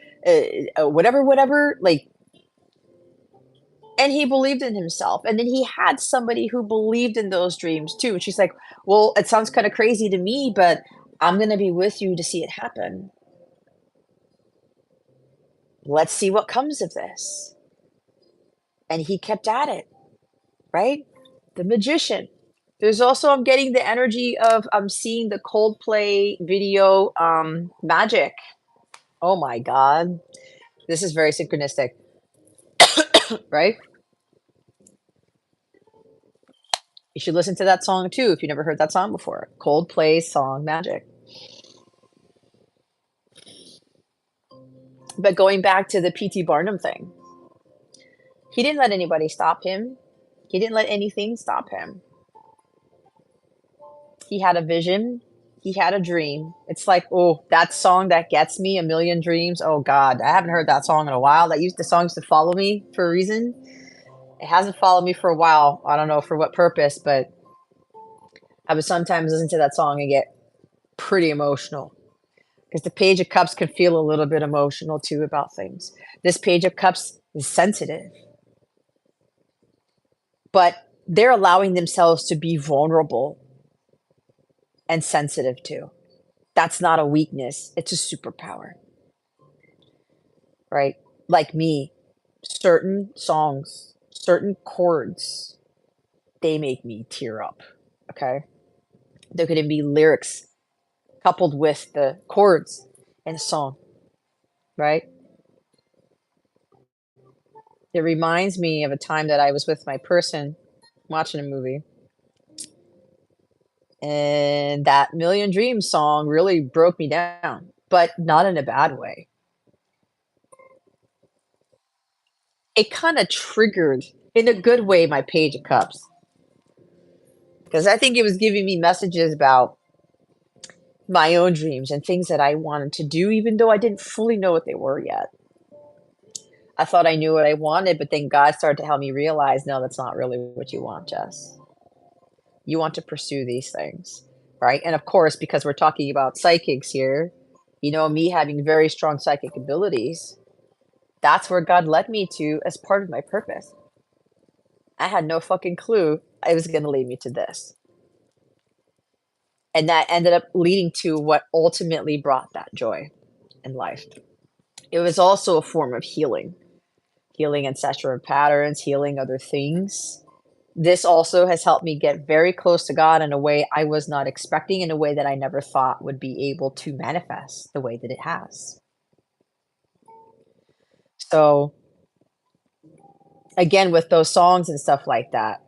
whatever, whatever. Like, and he believed in himself. And then he had somebody who believed in those dreams too. And she's like, well, it sounds kind of crazy to me, but I'm going to be with you to see it happen. Let's see what comes of this. And he kept at it, right? The magician. There's also, I'm getting the energy of, I'm seeing the Coldplay video, Magic. Oh my god. This is very synchronistic, right? You should listen to that song too if you never heard that song before. Coldplay's song Magic. But going back to the P.T. Barnum thing, he didn't let anybody stop him. He didn't let anything stop him. He had a vision. He had a dream. It's like, oh, that song that gets me, A Million Dreams. Oh God, I haven't heard that song in a while. The song used to follow me for a reason. It hasn't followed me for a while. I don't know for what purpose, but I would sometimes listen to that song and get pretty emotional because the Page of Cups can feel a little bit emotional too about things. This Page of Cups is sensitive, but they're allowing themselves to be vulnerable and sensitive too. That's not a weakness, it's a superpower, right? Like me, certain songs, certain chords, they make me tear up. Okay. There could be lyrics coupled with the chords in a song, right? It reminds me of a time that I was with my person watching a movie, and that Million Dreams song really broke me down, but not in a bad way. It kind of triggered, in a good way, my Page of Cups because I think it was giving me messages about my own dreams and things that I wanted to do, even though I didn't fully know what they were yet. I thought I knew what I wanted, but then God started to help me realize, no, that's not really what you want, Jess. You want to pursue these things, right? And of course, because we're talking about psychics here, me having very strong psychic abilities, that's where God led me to as part of my purpose. I had no fucking clue it was going to lead me to this. And that ended up leading to what ultimately brought that joy in life. It was also a form of healing, healing ancestral patterns, healing other things. This also has helped me get very close to God in a way I was not expecting, in a way that I never thought would be able to manifest the way that it has. So, again, with those songs and stuff like that,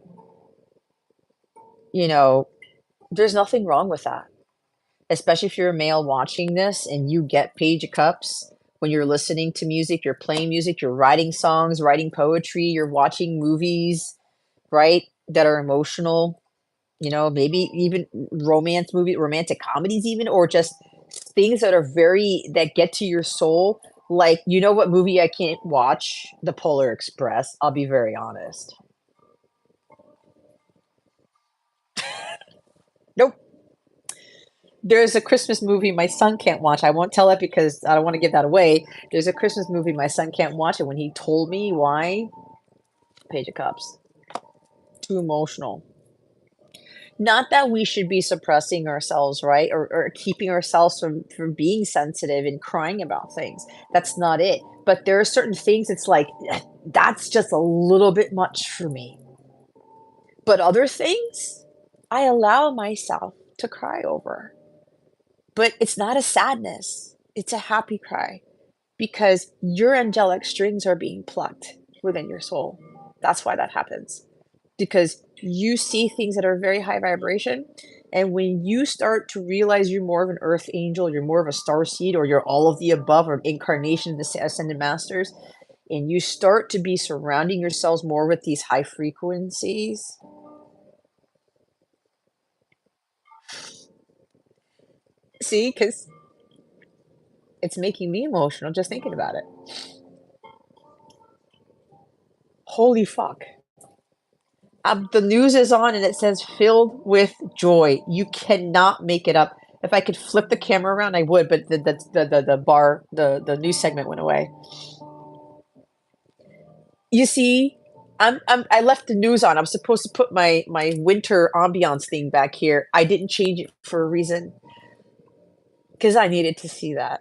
you know, there's nothing wrong with that, especially if you're a male watching this and you get Page of Cups when you're listening to music, you're playing music, you're writing songs, writing poetry, you're watching movies, right, that are emotional, maybe even romantic comedies even, or just things that are that get to your soul. Like, you know what movie I can't watch? The Polar Express. I'll be very honest. Nope. There's a Christmas movie my son can't watch. I won't tell it because I don't want to give that away. There's a Christmas movie my son can't watch, and when he told me why, Page of Cups. Too emotional. Not that we should be suppressing ourselves, right? Or keeping ourselves from being sensitive and crying about things. That's not it. But there are certain things it's like, that's just a little bit much for me. But other things, I allow myself to cry over. But it's not a sadness, it's a happy cry because your angelic strings are being plucked within your soul. That's why that happens. Because you see things that are very high vibration. And when you start to realize you're more of an earth angel, you're more of a star seed, or you're all of the above, or an incarnation of the ascended masters, and you start to be surrounding yourselves more with these high frequencies. See, because it's making me emotional just thinking about it. Holy fuck. The news is on and it says filled with joy. You cannot make it up. If I could flip the camera around, I would, but the news segment went away. You see, I left the news on. I was supposed to put my winter ambiance thing back here. I didn't change it for a reason because I needed to see that.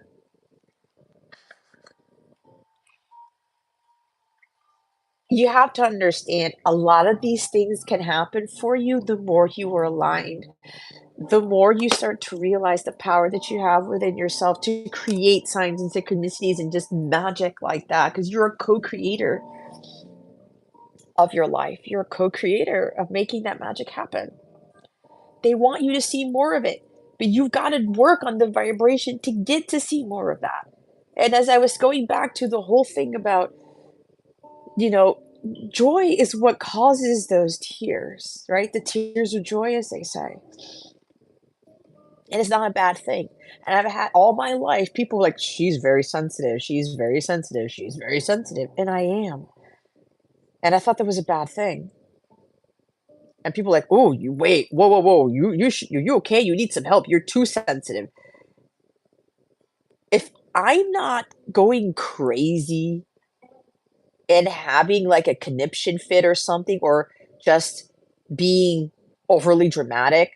You have to understand a lot of these things can happen for you the more you are aligned. the more you start to realize the power that you have within yourself to create signs and synchronicities and just magic like that, because you're a co-creator of your life. You're a co-creator of making that magic happen. They want you to see more of it, but you've got to work on the vibration to get to see more of that. And as I was going back to the whole thing about, you know, joy is what causes those tears, right? The tears of joy, as they say. And it's not a bad thing. And I've had all my life people like, she's very sensitive, she's very sensitive, she's very sensitive. And I am. And I thought that was a bad thing. And people like, oh, you wait, whoa, whoa, whoa, you okay? You need some help. You're too sensitive. If I'm not going crazy and having like a conniption fit or something, or just being overly dramatic,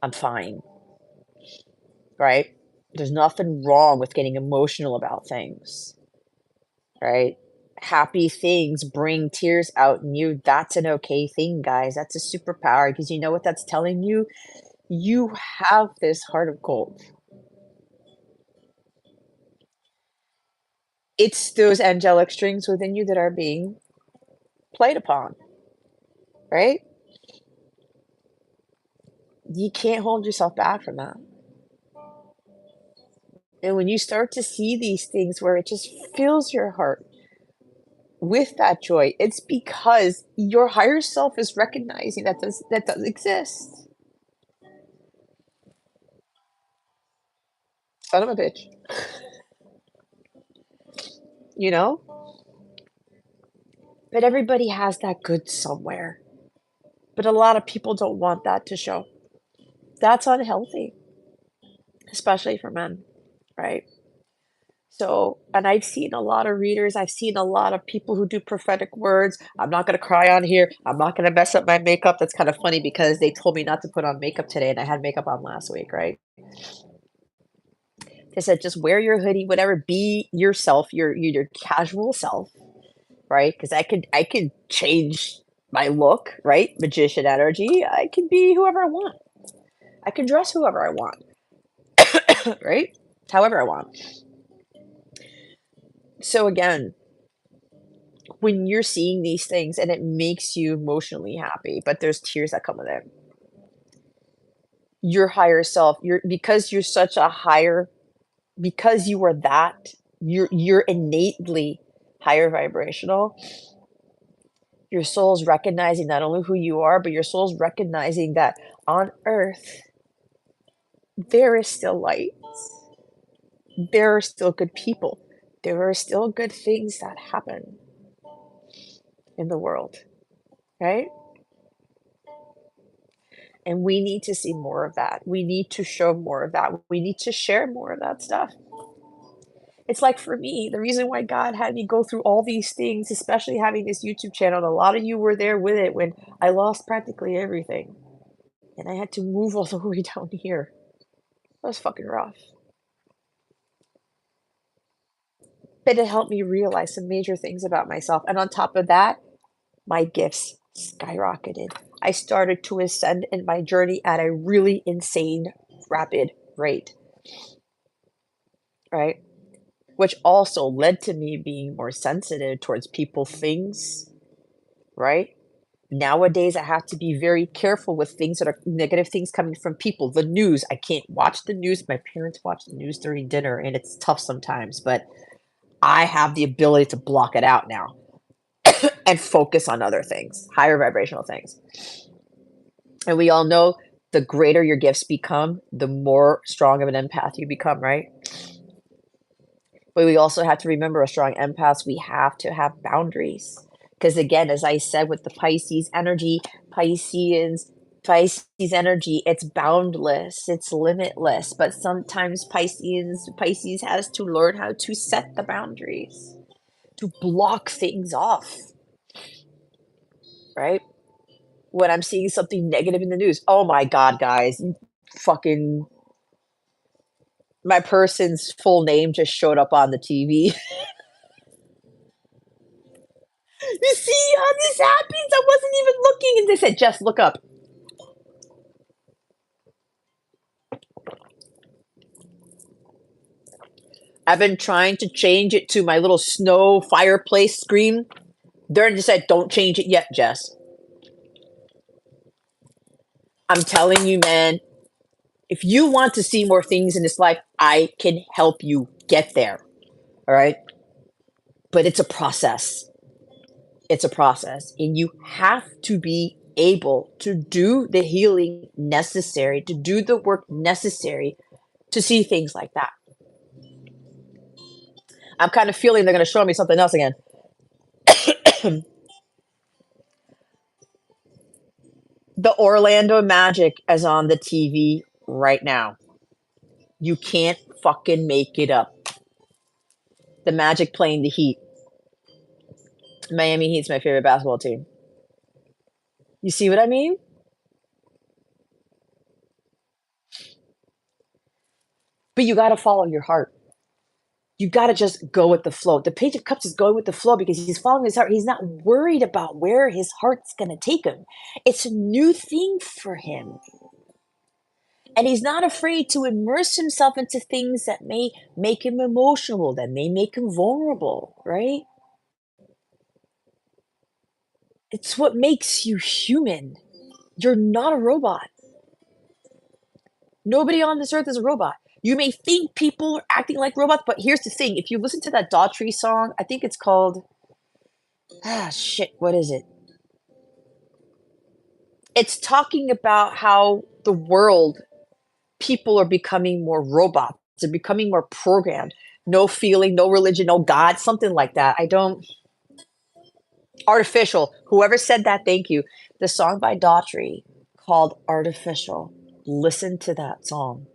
I'm fine, right? There's nothing wrong with getting emotional about things, right? Happy things bring tears out in you. That's an okay thing, guys. That's a superpower because you know what that's telling you? You have this heart of gold. It's those angelic strings within you that are being played upon, right? You can't hold yourself back from that. And when you start to see these things where it just fills your heart with that joy, it's because your higher self is recognizing that does exist. Son of a bitch, you know? But everybody has that good somewhere. But a lot of people don't want that to show. That's unhealthy, especially for men, right? So, and I've seen a lot of readers, I've seen a lot of people who do prophetic words. I'm not gonna cry on here. I'm not gonna mess up my makeup. That's kind of funny because they told me not to put on makeup today and I had makeup on last week, right? They said just wear your hoodie, whatever, be yourself, your casual self, right? Because I could change my look, right? Magician energy. I can be whoever I want. I can dress whoever I want, right? However I want. So again, when you're seeing these things and it makes you emotionally happy, but there's tears that come with it. Your higher self, you're because you're such a higher because you are that, you're innately higher vibrational. Your soul's recognizing not only who you are, but your soul's recognizing that on earth there is still light. There are still good people. There are still good things that happen in the world, right? And we need to see more of that. We need to show more of that. We need to share more of that stuff. It's like for me, the reason why God had me go through all these things, especially having this YouTube channel, and a lot of you were there with it when I lost practically everything. And I had to move all the way down here. That was fucking rough. But it helped me realize some major things about myself. And on top of that, my gifts skyrocketed. I started to ascend in my journey at a really insane, rapid rate, right? Which also led to me being more sensitive towards people, things, right? Nowadays, I have to be very careful with things that are negative things coming from people. The news, I can't watch the news. My parents watch the news during dinner, and it's tough sometimes, but I have the ability to block it out now and focus on other things, higher vibrational things. And we all know the greater your gifts become, the more strong of an empath you become, right? But we also have to remember as strong empaths, we have to have boundaries. Because again, as I said with the Pisces energy, Pisces energy, it's boundless, it's limitless. But sometimes Pisces has to learn how to set the boundaries, to block things off, right? When I'm seeing something negative in the news, oh my God, guys, fucking my person's full name just showed up on the TV. You see how this happens? I wasn't even looking, and they said, "Just look up." I've been trying to change it to my little snow fireplace screen. They just said, "Don't change it yet, Jess." I'm telling you, man, if you want to see more things in this life, I can help you get there. All right. But it's a process. It's a process. And you have to be able to do the healing necessary, to do the work necessary to see things like that. I'm kind of feeling they're going to show me something else again. The Orlando Magic is on the TV right now. You can't fucking make it up. The Magic playing the Heat. Miami Heat's my favorite basketball team. You see what I mean? But you got to follow your heart. You got to just go with the flow. The Page of Cups is going with the flow because he's following his heart. He's not worried about where his heart's going to take him. It's a new thing for him. And he's not afraid to immerse himself into things that may make him emotional, that may make him vulnerable, right? It's what makes you human. You're not a robot. Nobody on this earth is a robot. You may think people are acting like robots, but here's the thing. If you listen to that Daughtry song, I think it's called, shit, what is it? It's talking about how the world, people are becoming more robots. They're becoming more programmed. No feeling, no religion, no God, something like that. I don't, artificial. Whoever said that, thank you. The song by Daughtry called Artificial. Listen to that song.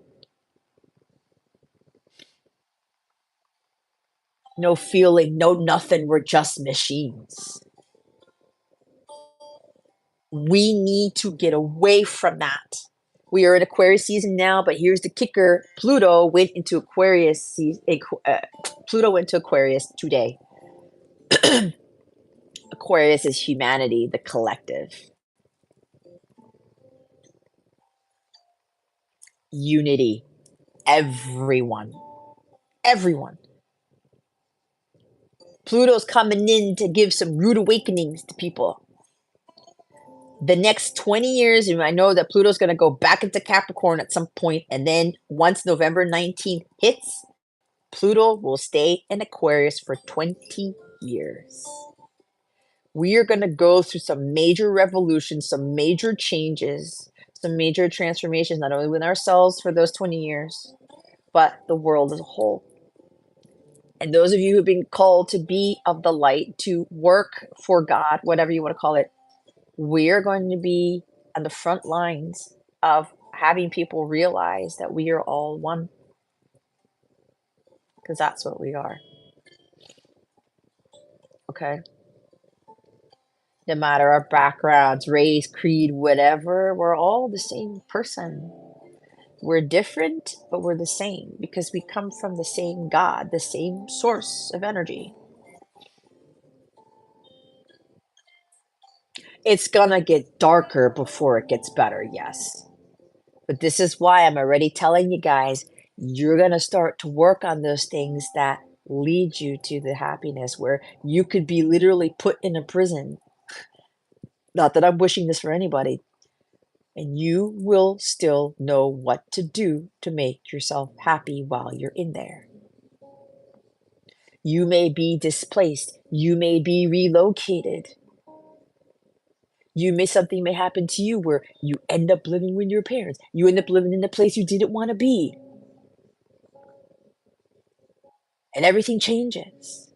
No feeling, no nothing. We're just machines. We need to get away from that. We are in Aquarius season now, but here's the kicker: Pluto went into Aquarius. Pluto went to Aquarius today. Aquarius is humanity, the collective, unity, everyone, everyone. Pluto's coming in to give some rude awakenings to people. The next 20 years, and I know that Pluto's going to go back into Capricorn at some point, and then once November 19th hits, Pluto will stay in Aquarius for 20 years. We are going to go through some major revolutions, some major changes, some major transformations, not only with ourselves for those 20 years, but the world as a whole. And those of you who've been called to be of the light, to work for God, whatever you want to call it, we are going to be on the front lines of having people realize that we are all one, because that's what we are. Okay. No matter our backgrounds, race, creed, whatever, we're all the same person. We're different, but we're the same because we come from the same God, the same source of energy. It's gonna get darker before it gets better, yes. But this is why I'm already telling you guys, you're gonna start to work on those things that lead you to the happiness where you could be literally put in a prison. Not that I'm wishing this for anybody, and you will still know what to do to make yourself happy while you're in there. You may be displaced, you may be relocated. Something may happen to you where you end up living with your parents. You end up living in a place you didn't want to be. And everything changes.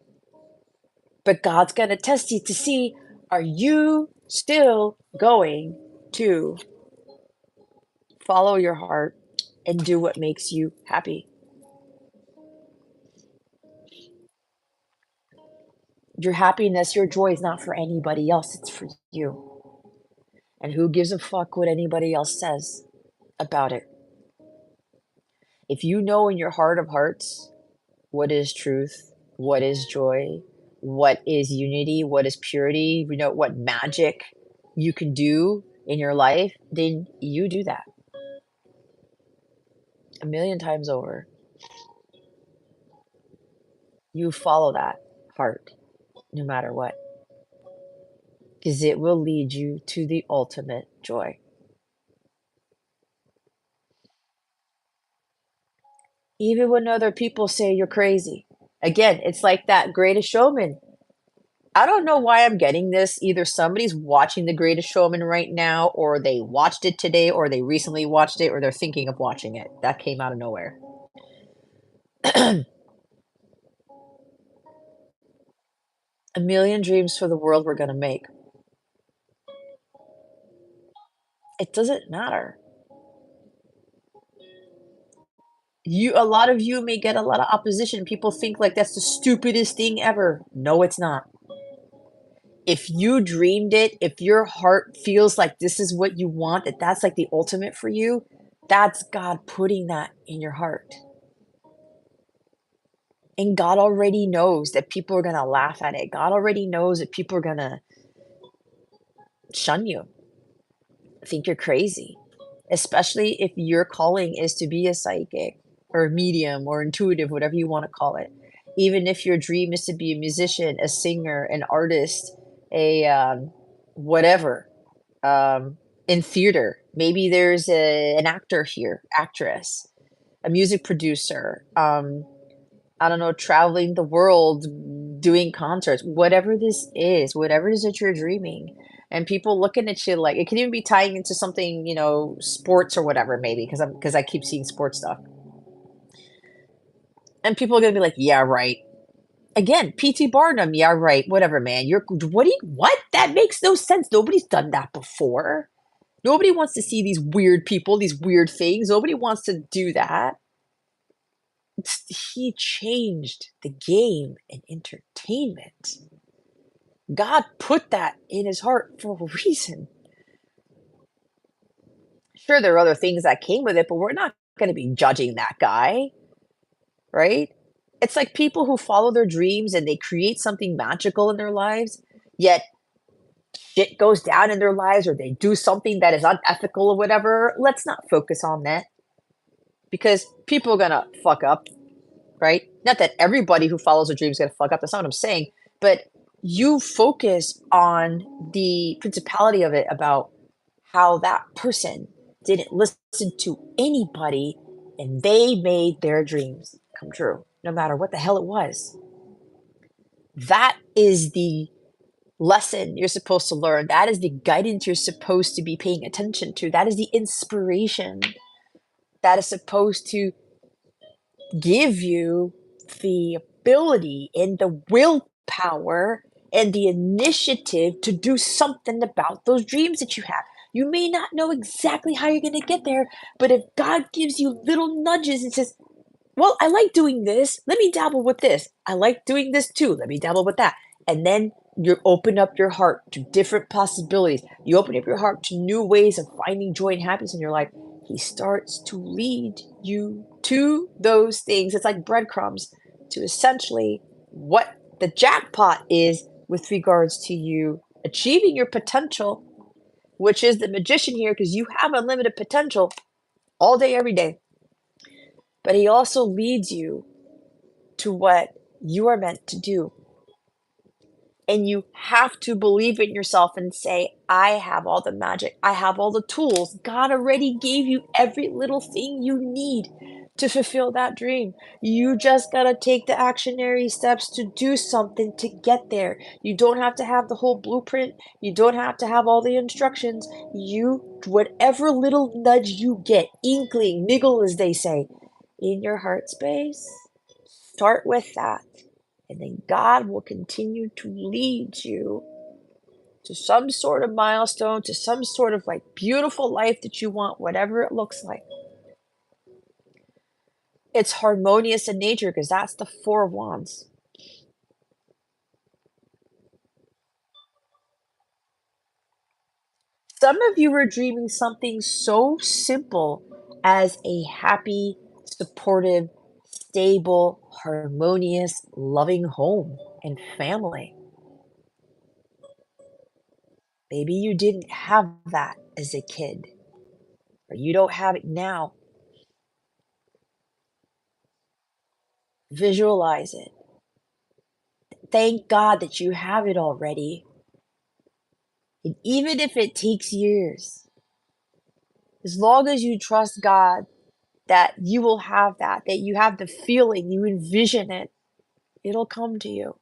But God's going to test you to see, are you still going to follow your heart and do what makes you happy? Your happiness, your joy is not for anybody else, it's for you. And who gives a fuck what anybody else says about it? If you know in your heart of hearts what is truth, what is joy, what is unity, what is purity, you know, what magic you can do in your life, then you do that a million times over. You follow that heart no matter what, because it will lead you to the ultimate joy. Even when other people say you're crazy. Again, it's like that Greatest Showman. I don't know why I'm getting this. Either somebody's watching The Greatest Showman right now, or they watched it today, or they recently watched it, or they're thinking of watching it. That came out of nowhere. A million dreams for the world we're gonna make. It doesn't matter. A lot of you may get a lot of opposition. People think like that's the stupidest thing ever. No, it's not. If you dreamed it, if your heart feels like this is what you want, that that's like the ultimate for you, that's God putting that in your heart. And God already knows that people are gonna laugh at it. God already knows that people are gonna shun you, think you're crazy, especially if your calling is to be a psychic or a medium or intuitive, whatever you want to call it. Even if your dream is to be a musician, a singer, an artist, a whatever, um, in theater, maybe there's an actor here, actress, a music producer, I don't know, traveling the world, doing concerts, whatever this is, whatever it is that you're dreaming, and people looking at you like it can even be tying into something, sports or whatever, maybe because I keep seeing sports stuff, and people are gonna be like, "Yeah, right." Again, P.T. Barnum, "Yeah, right." Whatever, man. What? That makes no sense. Nobody's done that before. Nobody wants to see these weird people, these weird things. Nobody wants to do that. He changed the game in entertainment. God put that in his heart for a reason. Sure, there are other things that came with it, but we're not going to be judging that guy, right? It's like people who follow their dreams and they create something magical in their lives, yet shit goes down in their lives or they do something that is unethical or whatever. Let's not focus on that because people are going to fuck up, right? Not that everybody who follows their dreams is going to fuck up. That's not what I'm saying. But you focus on the principality of it about how that person didn't listen to anybody and they made their dreams come true, no matter what the hell it was. That is the lesson you're supposed to learn. That is the guidance you're supposed to be paying attention to. That is the inspiration that is supposed to give you the ability and the willpower and the initiative to do something about those dreams that you have. You may not know exactly how you're going to get there, but if God gives you little nudges and says, well, I like doing this. Let me dabble with this. I like doing this too. Let me dabble with that. And then you open up your heart to different possibilities. You open up your heart to new ways of finding joy and happiness in your life. He starts to lead you to those things. It's like breadcrumbs to essentially what the jackpot is with regards to you achieving your potential, which is the magician here because you have unlimited potential all day, every day. But he also leads you to what you are meant to do. And you have to believe in yourself and say, I have all the magic. I have all the tools. God already gave you every little thing you need to fulfill that dream. You just got to take the actionary steps to do something to get there. You don't have to have the whole blueprint. You don't have to have all the instructions. Whatever little nudge you get, inkling, niggle, as they say, in your heart space, start with that. And then God will continue to lead you to some sort of milestone, to some sort of like beautiful life that you want, whatever it looks like. It's harmonious in nature because that's the Four of Wands. Some of you are dreaming something so simple as a happy, supportive, stable, harmonious, loving home and family. Maybe you didn't have that as a kid, or you don't have it now. Visualize it. Thank God that you have it already. And even if it takes years, as long as you trust God that you will have that you have the feeling, you envision it, it'll come to you.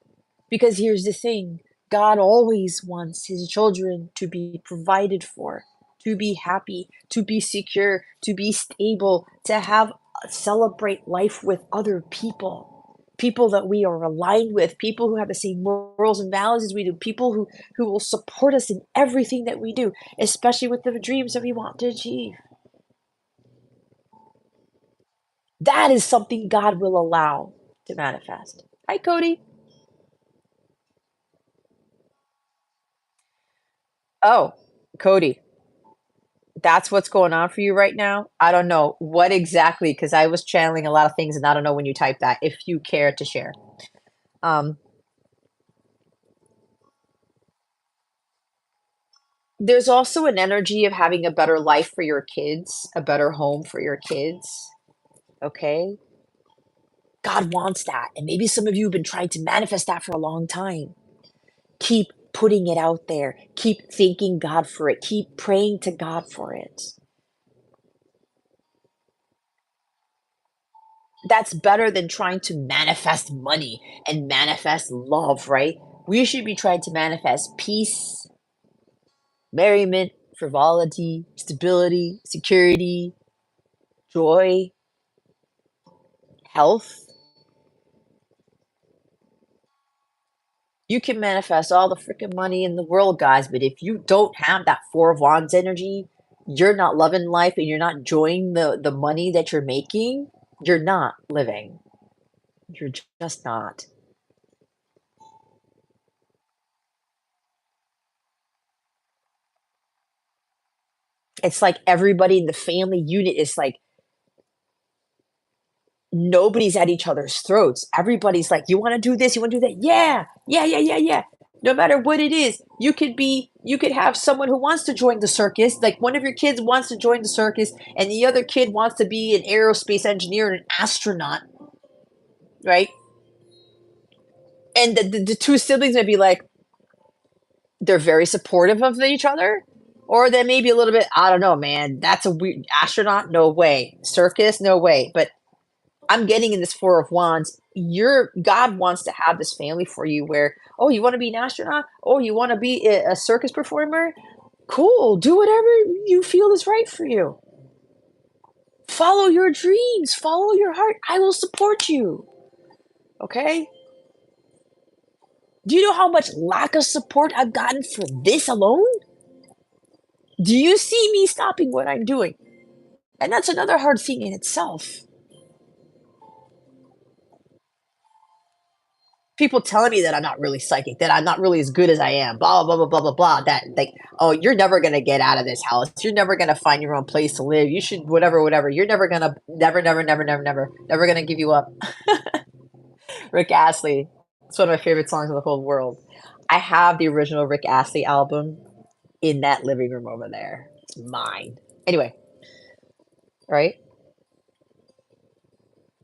Because here's the thing, God always wants his children to be provided for, to be happy, to be secure, to be stable, to have celebrate life with other people. People that we are aligned with, people who have the same morals and values as we do, people who will support us in everything that we do, especially with the dreams that we want to achieve. That is something God will allow to manifest. Hi, Cody. Oh, Cody, that's what's going on for you right now? I don't know what exactly, because I was channeling a lot of things and I don't know when you typed that, if you care to share. Um, there's also an energy of having a better life for your kids, a better home for your kids. Okay. God wants that. And maybe some of you have been trying to manifest that for a long time. Keep putting it out there. Keep thanking God for it. Keep praying to God for it. That's better than trying to manifest money and manifest love, right? We should be trying to manifest peace, merriment, frivolity, stability, security, joy, health. You can manifest all the freaking money in the world, guys, but if you don't have that Four of Wands energy, you're not loving life and you're not enjoying the money that you're making, you're not living. You're just not. It's like everybody in the family unit is like nobody's at each other's throats. Everybody's like, "You wanna do this? You wanna do that?" "Yeah. Yeah, yeah, yeah, yeah." No matter what it is, you could have someone who wants to join the circus, like, one of your kids wants to join the circus, and the other kid wants to be an aerospace engineer and an astronaut, right? And the 2 siblings may be like they're very supportive of each other, or they may be a little bit, "I don't know, man. That's a weird astronaut? No way. Circus? No way." But I'm getting in this Four of Wands. Your God wants to have this family for you where, oh, you want to be an astronaut? Oh, you want to be a circus performer? Cool. Do whatever you feel is right for you. Follow your dreams. Follow your heart. I will support you. Okay? Do you know how much lack of support I've gotten for this alone? Do you see me stopping what I'm doing? And that's another hard thing in itself. People telling me that I'm not really psychic, that I'm not really as good as I am, blah blah blah blah blah blah. That like, oh, you're never gonna get out of this house. You're never gonna find your own place to live. You should whatever whatever. You're never gonna never gonna give you up. Rick Astley. It's one of my favorite songs in the whole world. I have the original Rick Astley album in that living room over there. It's mine. Anyway, right?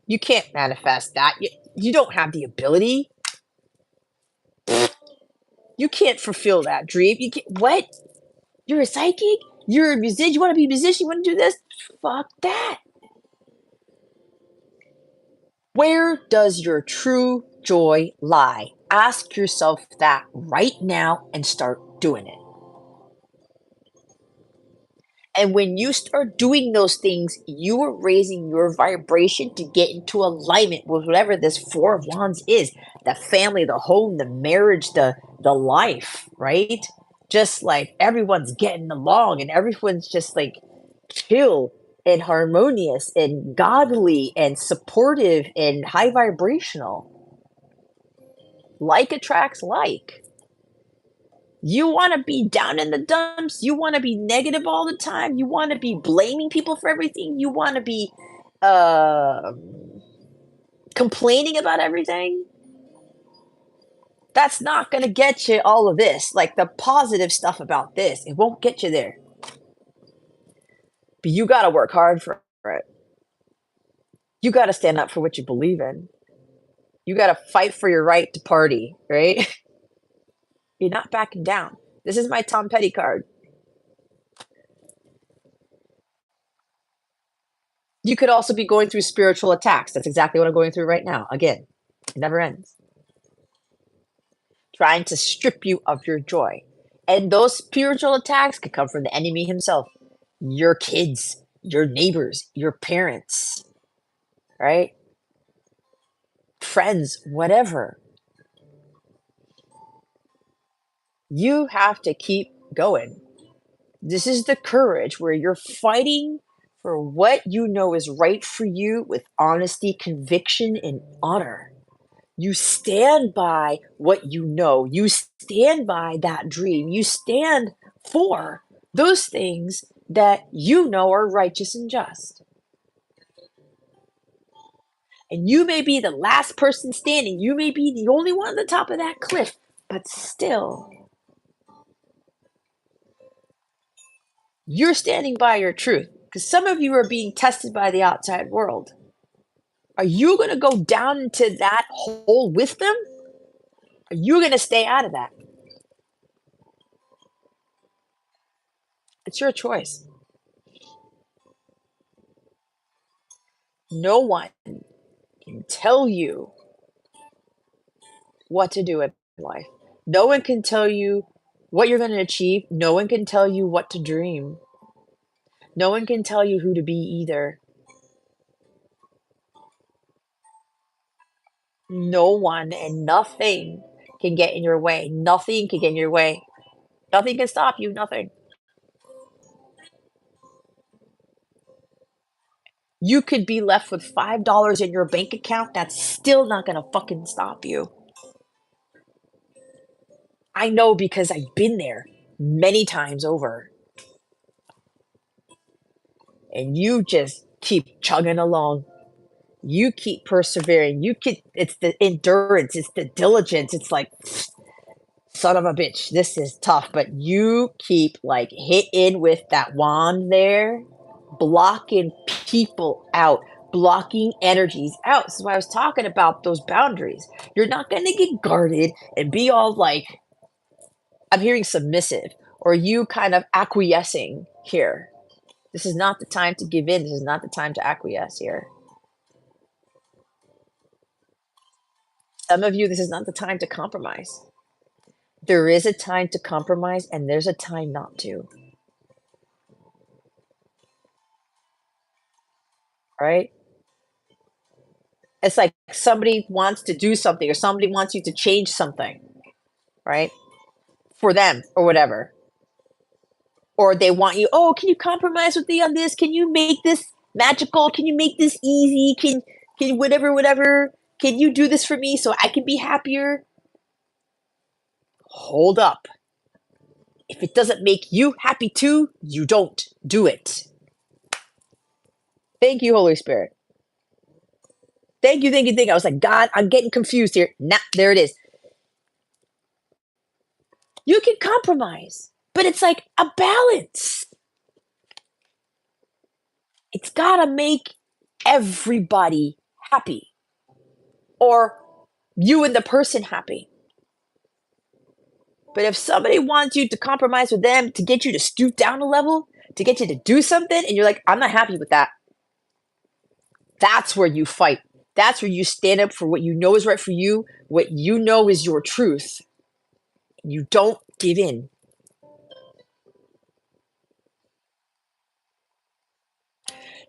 You can't manifest that. You don't have the ability. You can't fulfill that dream. You can't. What? You're a psychic? You're a musician? You wanna be a musician? You wanna do this? Fuck that. Where does your true joy lie? Ask yourself that right now and start doing it. And when you start doing those things, you are raising your vibration to get into alignment with whatever this Four of Wands is, the family, the home, the marriage, the life, right? Just like everyone's getting along and everyone's just like chill and harmonious and godly and supportive and high vibrational. Like attracts like. You want to be down in the dumps. You want to be negative all the time. You want to be blaming people for everything. You want to be uh, complaining about everything. That's not going to get you all of this. Like the positive stuff about this, it won't get you there. But you got to work hard for it. You got to stand up for what you believe in. You gotta fight for your right to party, right? You're not backing down. This is my Tom Petty card. You could also be going through spiritual attacks. That's exactly what I'm going through right now. Again, it never ends. Trying to strip you of your joy. And those spiritual attacks could come from the enemy himself, your kids, your neighbors, your parents, right? Friends, whatever. You have to keep going. This is the courage where you're fighting for what you know is right for you with honesty, conviction, and honor. You stand by what you know. You stand by that dream. You stand for those things that you know are righteous and just. And you may be the last person standing. You may be the only one on the top of that cliff, but still, you're standing by your truth. Because some of you are being tested by the outside world. Are you going to go down into that hole with them? Are you going to stay out of that? It's your choice. No one can tell you what to do in life. No one can tell you what you're going to achieve. No one can tell you what to dream. No one can tell you who to be either. No one and nothing can get in your way. Nothing can get in your way. Nothing can stop you. Nothing. You could be left with $5 in your bank account. That's still not going to fucking stop you. I know because I've been there many times over. And you just keep chugging along. You keep persevering. It's the endurance, it's the diligence. It's like, son of a bitch, this is tough, but you keep like hitting with that wand there, blocking people out, blocking energies out. This is why I was talking about those boundaries. You're not going to get guarded and be all like, I'm hearing submissive or you kind of acquiescing here. This is not the time to give in. This is not the time to acquiesce here. Some of you, this is not the time to compromise. There is a time to compromise and there's a time not to, right? It's like somebody wants to do something or somebody wants you to change something, right? For them or whatever. Or they want you, oh, can you compromise with me on this? Can you make this magical? Can you make this easy? Can whatever, whatever? Can you do this for me so I can be happier? Hold up. If it doesn't make you happy too, you don't do it. Thank you, Holy Spirit. Thank you, thank you, thank you. I was like, God, I'm getting confused here. Nah, there it is. You can compromise, but it's like a balance. It's got to make everybody happy or you and the person happy. But if somebody wants you to compromise with them to get you to stoop down a level, to get you to do something, and you're like, I'm not happy with that, that's where you fight. That's where you stand up for what you know is right for you, what you know is your truth. You don't give in.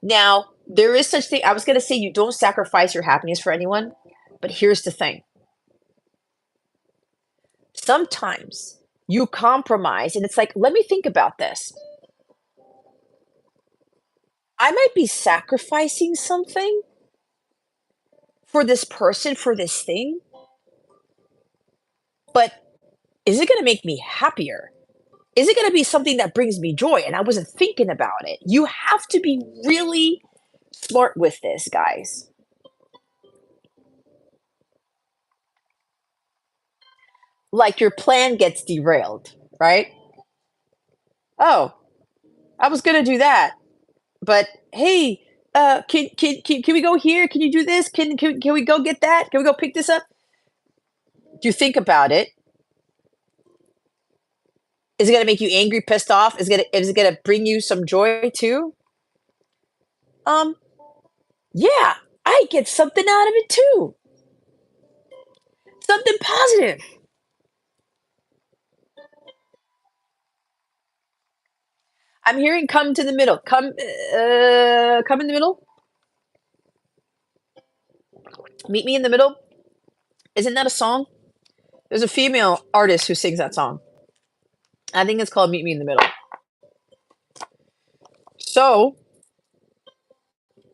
Now, there is such thing. I was going to say you don't sacrifice your happiness for anyone, but here's the thing. Sometimes you compromise and it's like, let me think about this. I might be sacrificing something for this person, for this thing, but is it going to make me happier? Is it going to be something that brings me joy? And I wasn't thinking about it. You have to be really smart with this, guys. Like your plan gets derailed, right? Oh, I was going to do that. But hey, can we go here? Can you do this? Can we go get that? Can we go pick this up? Do you think about it? Is it gonna make you angry, pissed off? Is it gonna bring you some joy too? Um, yeah, I get something out of it too. Something positive. I'm hearing come to the middle. Come in the middle. Meet me in the middle. Isn't that a song? There's a female artist who sings that song. I think it's called Meet Me in the Middle. So,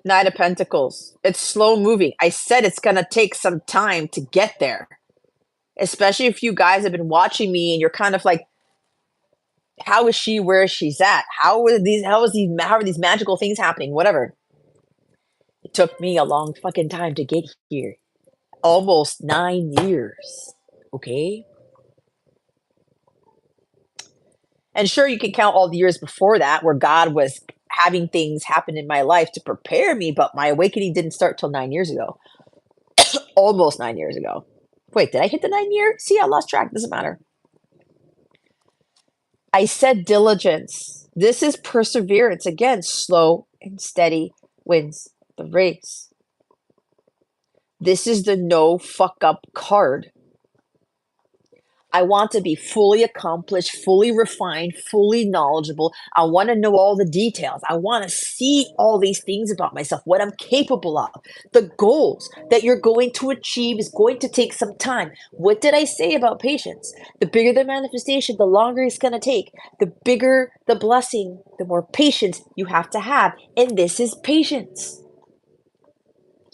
Knight of Pentacles. It's slow moving. I said it's going to take some time to get there. Especially if you guys have been watching me and you're kind of like, how is she where she's at? How are these magical things happening? Whatever. It took me a long fucking time to get here. Almost 9 years. Okay? And sure, you can count all the years before that where God was having things happen in my life to prepare me, but my awakening didn't start till 9 years ago. Almost 9 years ago. Wait, did I hit the 9 year? See, I lost track. Doesn't matter. I said diligence. This is perseverance. Again, slow and steady wins the race. This is the no fuck up card. I want to be fully accomplished, fully refined, fully knowledgeable. I want to know all the details. I want to see all these things about myself, what I'm capable of. The goals that you're going to achieve is going to take some time. What did I say about patience? The bigger the manifestation, the longer it's going to take. The bigger the blessing, the more patience you have to have. And this is patience.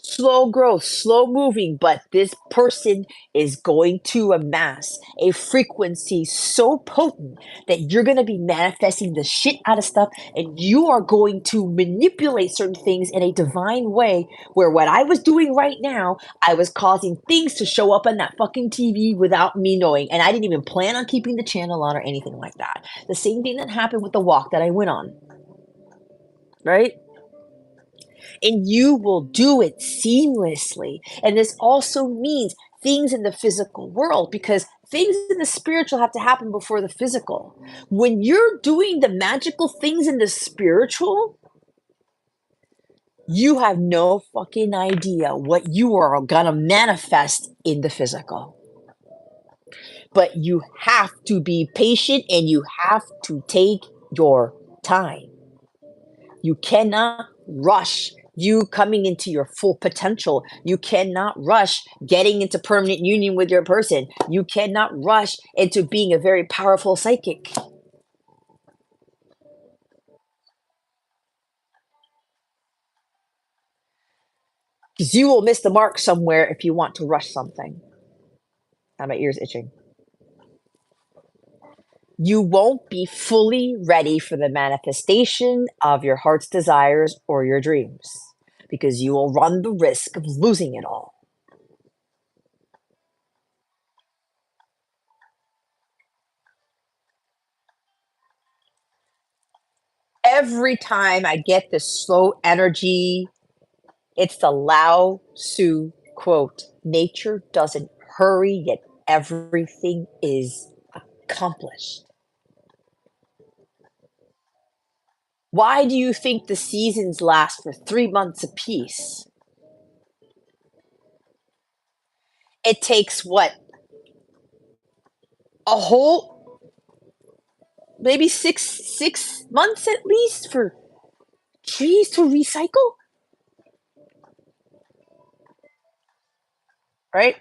Slow growth, slow moving, but this person is going to amass a frequency so potent that you're going to be manifesting the shit out of stuff and you are going to manipulate certain things in a divine way where what I was doing right now, I was causing things to show up on that fucking TV without me knowing. And I didn't even plan on keeping the channel on or anything like that. The same thing that happened with the walk that I went on, right? And you will do it seamlessly. And this also means things in the physical world because things in the spiritual have to happen before the physical. When you're doing the magical things in the spiritual, you have no fucking idea what you are gonna manifest in the physical. But you have to be patient and you have to take your time. You cannot rush you coming into your full potential. You cannot rush getting into permanent union with your person. You cannot rush into being a very powerful psychic. Because you will miss the mark somewhere if you want to rush something. Now my ear's itching. You won't be fully ready for the manifestation of your heart's desires or your dreams because you will run the risk of losing it all. Every time I get this slow energy, it's the Lao Tzu quote: nature doesn't hurry, yet everything is accomplished. Why do you think the seasons last for 3 months apiece? It takes what? A whole, maybe six months at least for trees to recycle, right?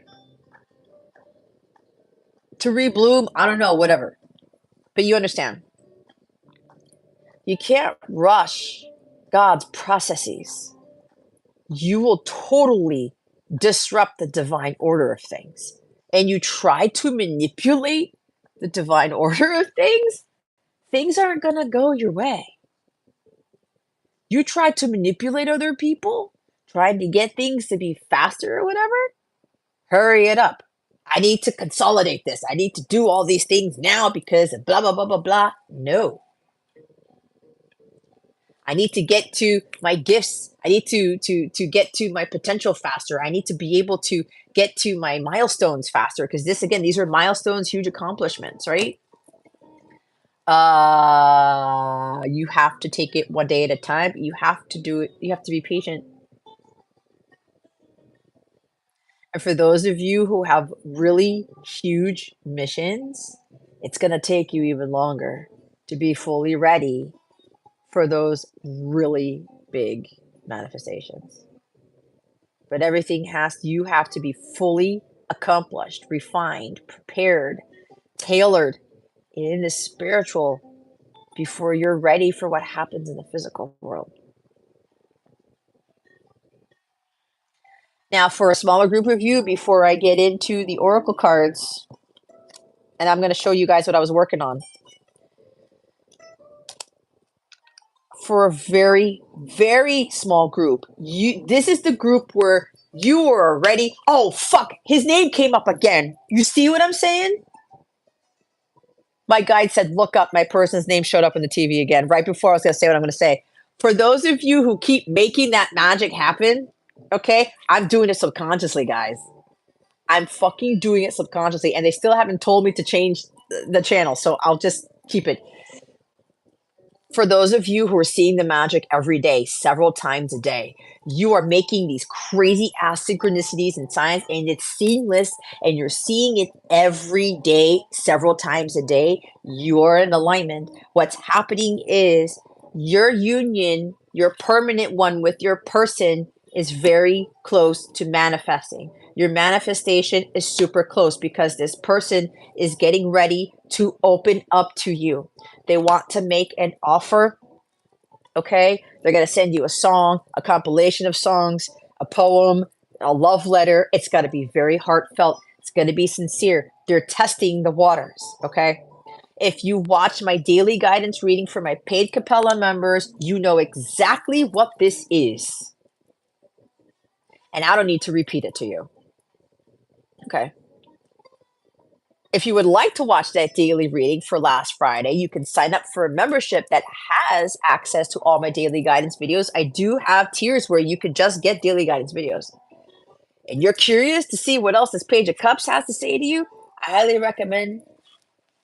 To rebloom, I don't know, whatever. But you understand. You can't rush God's processes. You will totally disrupt the divine order of things. And you try to manipulate the divine order of things aren't going to go your way. You try to manipulate other people, trying to get things to be faster or whatever, hurry it up. I need to consolidate this. I need to do all these things now because blah, blah, blah, blah, blah. No. I need to get to my gifts. I need to get to my potential faster. I need to be able to get to my milestones faster because this again, these are milestones, huge accomplishments, right? You have to take it one day at a time. You have to do it. You have to be patient. And for those of you who have really huge missions, it's going to take you even longer to be fully ready for those really big manifestations. But you have to be fully accomplished, refined, prepared, tailored in the spiritual before you're ready for what happens in the physical world. Now, for a smaller group of you, before I get into the oracle cards, and I'm going to show you guys what I was working on. For a very, very small group, this is the group where you are already. Oh fuck! His name came up again. You see what I'm saying? My guide said, "Look up." My person's name showed up on the TV again right before I was going to say what I'm going to say. For those of you who keep making that magic happen, okay, I'm doing it subconsciously, guys. I'm fucking doing it subconsciously, and they still haven't told me to change the channel, so I'll just keep it. For those of you who are seeing the magic every day, several times a day, you are making these crazy ass synchronicities in science, and it's seamless, and you're seeing it every day, several times a day. You're in alignment. What's happening is your union, your permanent one with your person, is very close to manifesting. Your manifestation is super close because this person is getting ready to open up to you. They want to make an offer, okay? They're going to send you a song, a compilation of songs, a poem, a love letter. It's got to be very heartfelt. It's going to be sincere. They're testing the waters, okay? If you watch my daily guidance reading for my paid Capella members, you know exactly what this is. And I don't need to repeat it to you. Okay. If you would like to watch that daily reading for last Friday, you can sign up for a membership that has access to all my daily guidance videos. I do have tiers where you could just get daily guidance videos. And you're curious to see what else this Page of Cups has to say to you, I highly recommend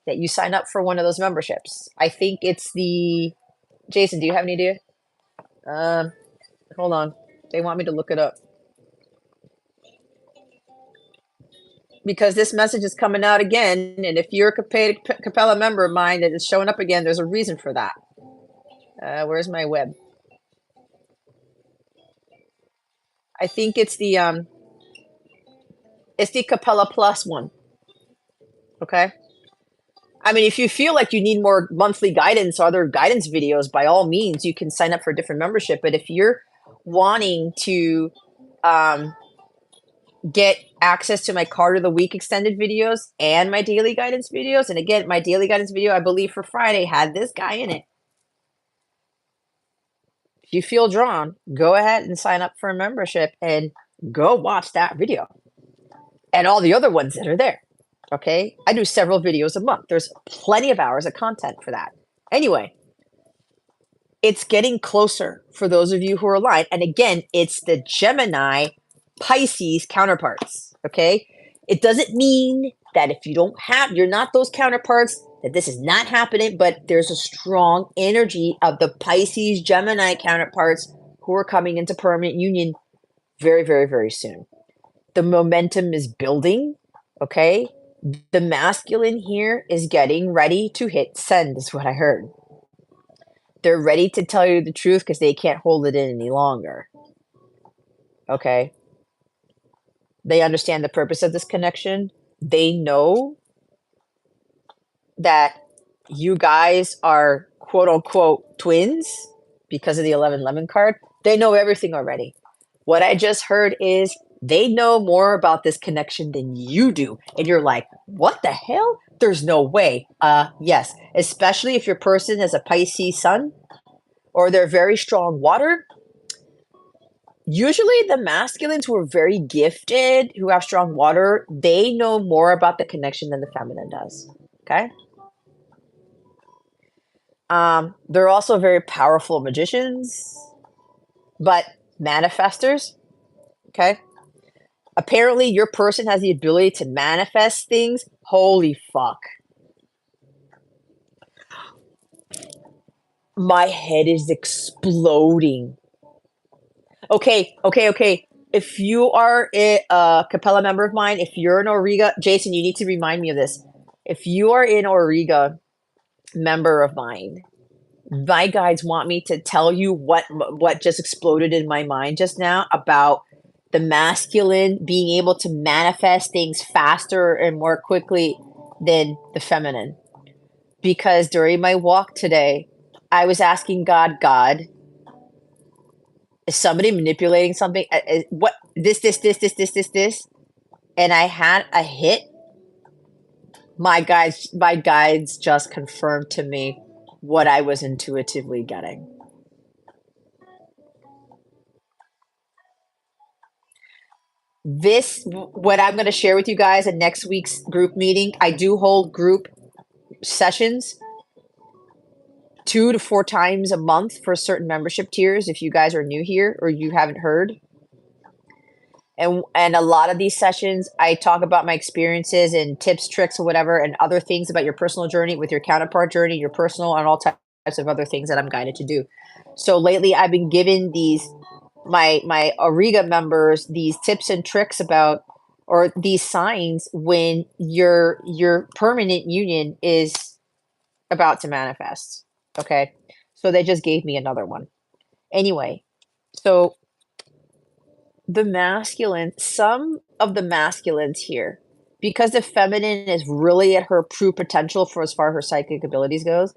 that you sign up for one of those memberships. I think it's the... Jason, do you have any idea? Hold on. They want me to look it up. Because this message is coming out again, and if you're a Capella member of mine that is showing up again, there's a reason for that. Where's my web? I think it's the Capella Plus one. Okay. I mean, if you feel like you need more monthly guidance or other guidance videos, by all means, you can sign up for a different membership. But if you're wanting to get access to my card of the week extended videos and my daily guidance videos, and again, my daily guidance video, I believe for Friday, had this guy in it. If you feel drawn, go ahead and sign up for a membership and go watch that video and all the other ones that are there. Okay. I do several videos a month. There's plenty of hours of content for that. Anyway, it's getting closer for those of you who are aligned. And again, it's the Gemini Pisces counterparts. Okay. It doesn't mean that if you don't have, you're not those counterparts, that this is not happening, but there's a strong energy of the Pisces Gemini counterparts who are coming into permanent union very, very, very soon. The momentum is building. Okay. The masculine here is getting ready to hit send, is what I heard. They're ready to tell you the truth because they can't hold it in any longer. Okay. They understand the purpose of this connection. They know that you guys are quote unquote twins because of the 1111 card. They know everything already. What I just heard is they know more about this connection than you do. And you're like, what the hell? There's no way. Yes. Especially if your person has a Pisces sun or they're very strong water. Usually the masculines who are very gifted, who have strong water, they know more about the connection than the feminine does. Okay. They're also very powerful magicians, but manifestors. Okay. Apparently, your person has the ability to manifest things. Holy fuck. My head is exploding. Okay, okay, okay. If you are a Capella member of mine, if you're an Auriga, Jason, you need to remind me of this. If you are an Auriga member of mine, my guides want me to tell you what just exploded in my mind just now about the masculine being able to manifest things faster and more quickly than the feminine. Because during my walk today, I was asking God, is somebody manipulating something? What this? And I had a hit. My guides just confirmed to me what I was intuitively getting. What I'm going to share with you guys in next week's group meeting. I do hold group sessions 2 to 4 times a month for certain membership tiers. If you guys are new here or you haven't heard, and a lot of these sessions, I talk about my experiences and tips, tricks, or whatever, and other things about your personal journey with your counterpart journey, your personal, and all types of other things that I'm guided to do. So lately, I've been given these my Auriga members these tips and tricks about or these signs when your permanent union is about to manifest. Okay, so they just gave me another one. Anyway, so some of the masculines here, because the feminine is really at her true potential for as far as her psychic abilities goes,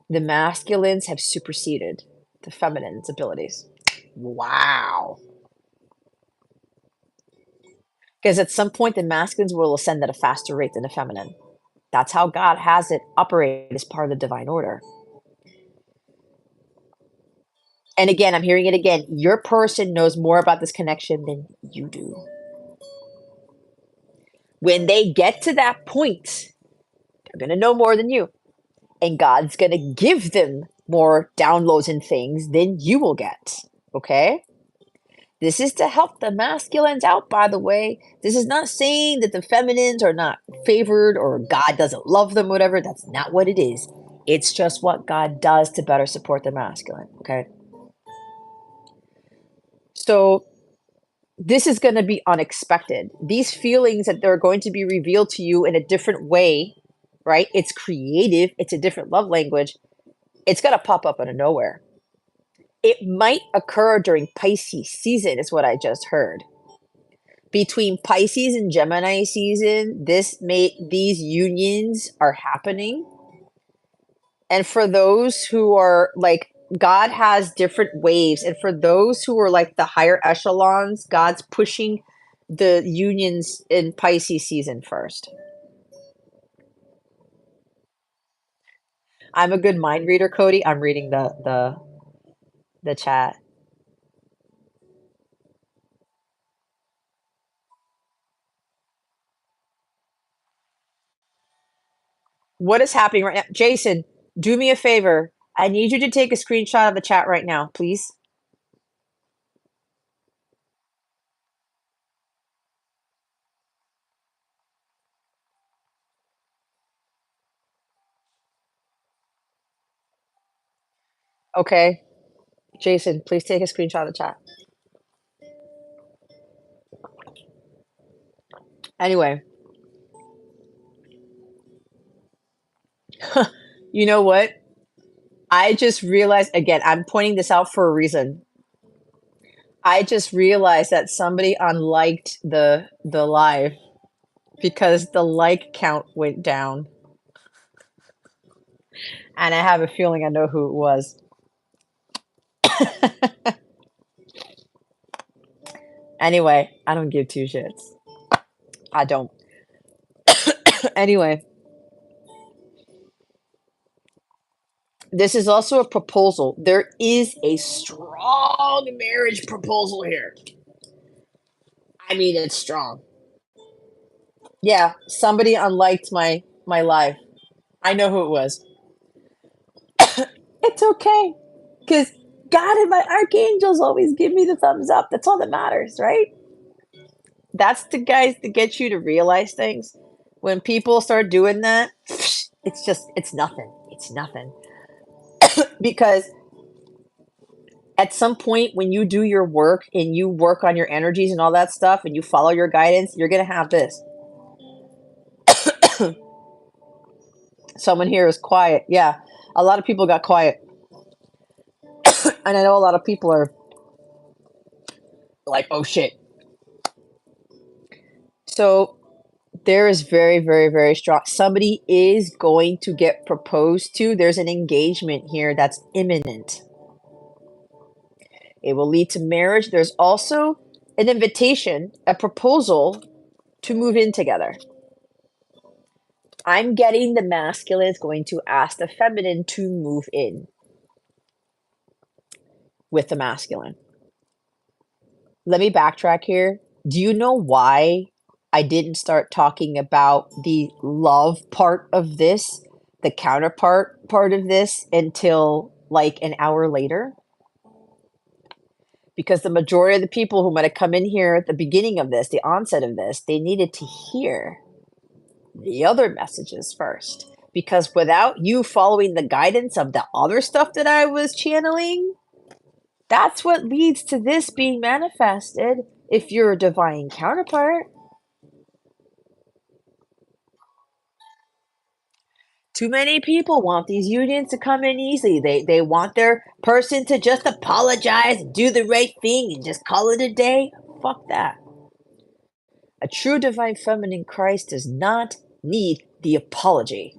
the masculines have superseded the feminine's abilities. Wow. Because at some point, the masculines will ascend at a faster rate than the feminine. That's how God has it operate as part of the divine order. And again, I'm hearing it again. Your person knows more about this connection than you do. When they get to that point, they're going to know more than you. And God's going to give them more downloads and things than you will get. Okay? This is to help the masculines out, by the way. This is not saying that the feminines are not favored or God doesn't love them, whatever. That's not what it is. It's just what God does to better support the masculine. Okay? So this is going to be unexpected. These feelings that they're going to be revealed to you in a different way, right? It's creative, it's a different love language. It's going to pop up out of nowhere. It might occur during Pisces season, is what I just heard. Between Pisces and Gemini season, these unions are happening. And for those who are like, God has different waves. And for those who are like the higher echelons, God's pushing the unions in Pisces season first. I'm a good mind reader, Cody. I'm reading the chat. What is happening right now? Jason, do me a favor. I need you to take a screenshot of the chat right now, please. Okay. Jason, please take a screenshot of the chat. Anyway, you know what? I just realized again, I'm pointing this out for a reason. I just realized that somebody unliked the live because the like count went down. And I have a feeling I know who it was. Anyway, I don't give two shits. I don't. Anyway, this is also a proposal. There is a strong marriage proposal here. I mean, it's strong. Yeah, somebody unliked my live. I know who it was. It's okay. Because God and my archangels always give me the thumbs up. That's all that matters, right? That's the guys that get you to realize things. When people start doing that, it's nothing. It's nothing. Because at some point when you do your work and you work on your energies and all that stuff and you follow your guidance, you're going to have this. Someone here is quiet. Yeah. A lot of people got quiet. And I know a lot of people are like, oh shit. So there is very, very, very strong. Somebody is going to get proposed to. There's an engagement here that's imminent. It will lead to marriage. There's also an invitation, a proposal to move in together. I'm getting the masculine is going to ask the feminine to move in with the masculine. Let me backtrack here. Do you know why I didn't start talking about the love part of this, the counterpart part of this, until like an hour later? Because the majority of the people who might have come in here at the beginning of this, the onset of this, they needed to hear the other messages first. Because without you following the guidance of the other stuff that I was channeling, that's what leads to this being manifested if you're a divine counterpart. Too many people want these unions to come in easily. They want their person to just apologize, do the right thing, and just call it a day. Fuck that. A true divine feminine Christ does not need the apology.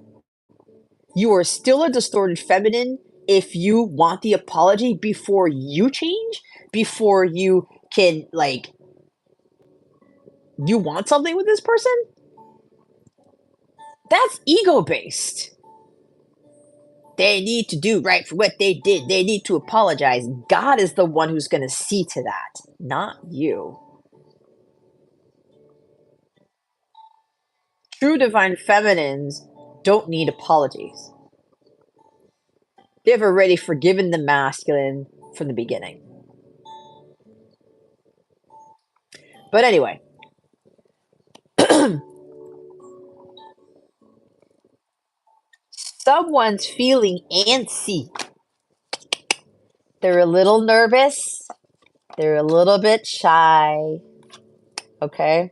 You are still a distorted feminine if you want the apology before you change, before you can, like, you want something with this person? That's ego based. They need to do right for what they did. They need to apologize. God is the one who's going to see to that, not you. True divine feminines don't need apologies. They've already forgiven the masculine from the beginning. But anyway, someone's feeling antsy. They're a little nervous. They're a little bit shy. Okay?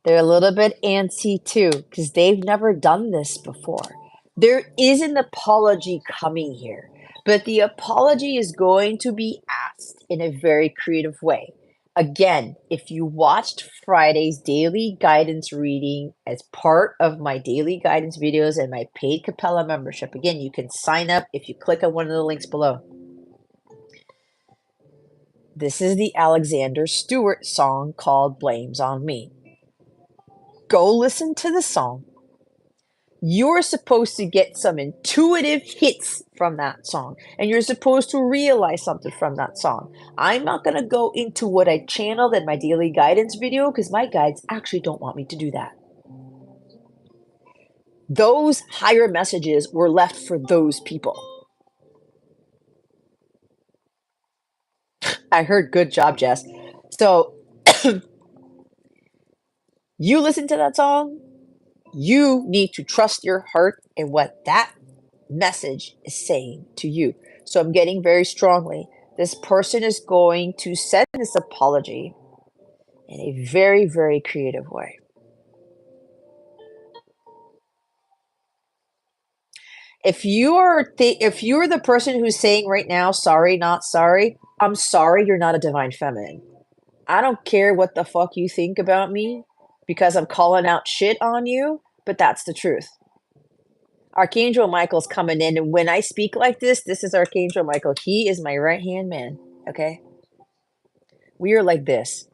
They're a little bit antsy too because they've never done this before. There is an apology coming here, but the apology is going to be asked in a very creative way. Again, if you watched Friday's daily guidance reading as part of my daily guidance videos and my paid Capella membership, again, you can sign up if you click on one of the links below. This is the Alexander Stewart song called Blames on Me. Go listen to the song. You're supposed to get some intuitive hits from that song, and you're supposed to realize something from that song. I'm not going to go into what I channeled in my daily guidance video because my guides actually don't want me to do that. Those higher messages were left for those people. I heard good job, Jess. So you listen to that song, you need to trust your heart and what that message is saying to you. So I'm getting very strongly. This person is going to send this apology in a very, very creative way. If you're the person who's saying right now, sorry, not sorry, I'm sorry you're not a divine feminine. I don't care what the fuck you think about me because I'm calling out shit on you, but that's the truth. Archangel Michael's coming in, and when I speak like this is Archangel Michael. He is my right-hand man, okay? We are like this.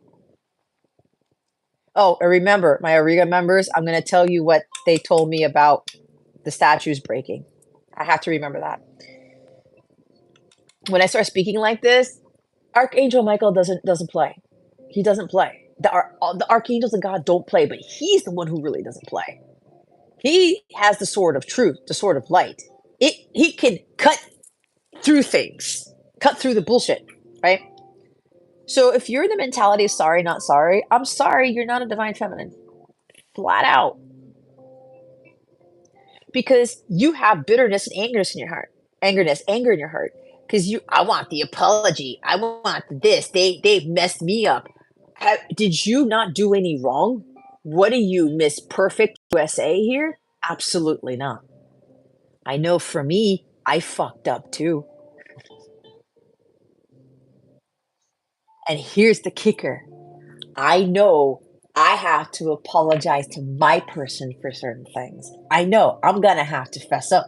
Oh, and remember, my Auriga members, I'm going to tell you what they told me about the statues breaking. I have to remember that. When I start speaking like this, Archangel Michael doesn't play. He doesn't play. The archangels and God don't play, but he's the one who really doesn't play. He has the sword of truth, the sword of light. He can cut through things, cut through the bullshit, right? So if you're in the mentality of sorry, not sorry, I'm sorry, you're not a divine feminine. Flat out. Because you have bitterness and angerness in your heart. Anger in your heart. Because I want the apology. I want this. They've messed me up. Did you not do any wrong? What are you, Miss Perfect USA here? Absolutely not. I know for me, I fucked up too. And here's the kicker. I know I have to apologize to my person for certain things. I know I'm gonna have to fess up.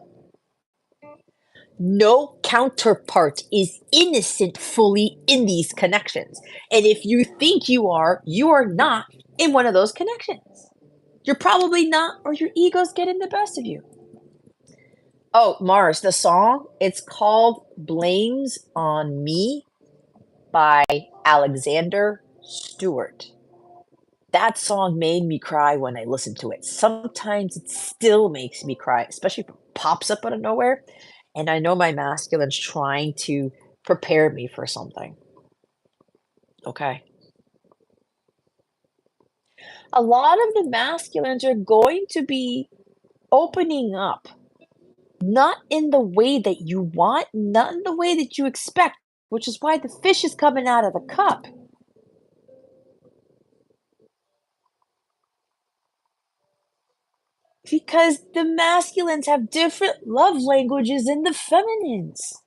No counterpart is innocent fully in these connections. And if you think you are not in one of those connections. You're probably not, or your ego's getting the best of you. Oh, Mars, the song, it's called Blames on Me by Alexander Stewart. That song made me cry when I listened to it. Sometimes it still makes me cry, especially if it pops up out of nowhere. And I know my masculine's trying to prepare me for something. Okay. A lot of the masculines are going to be opening up, not in the way that you want, not in the way that you expect, which is why the fish is coming out of the cup. Because the masculines have different love languages than the feminines.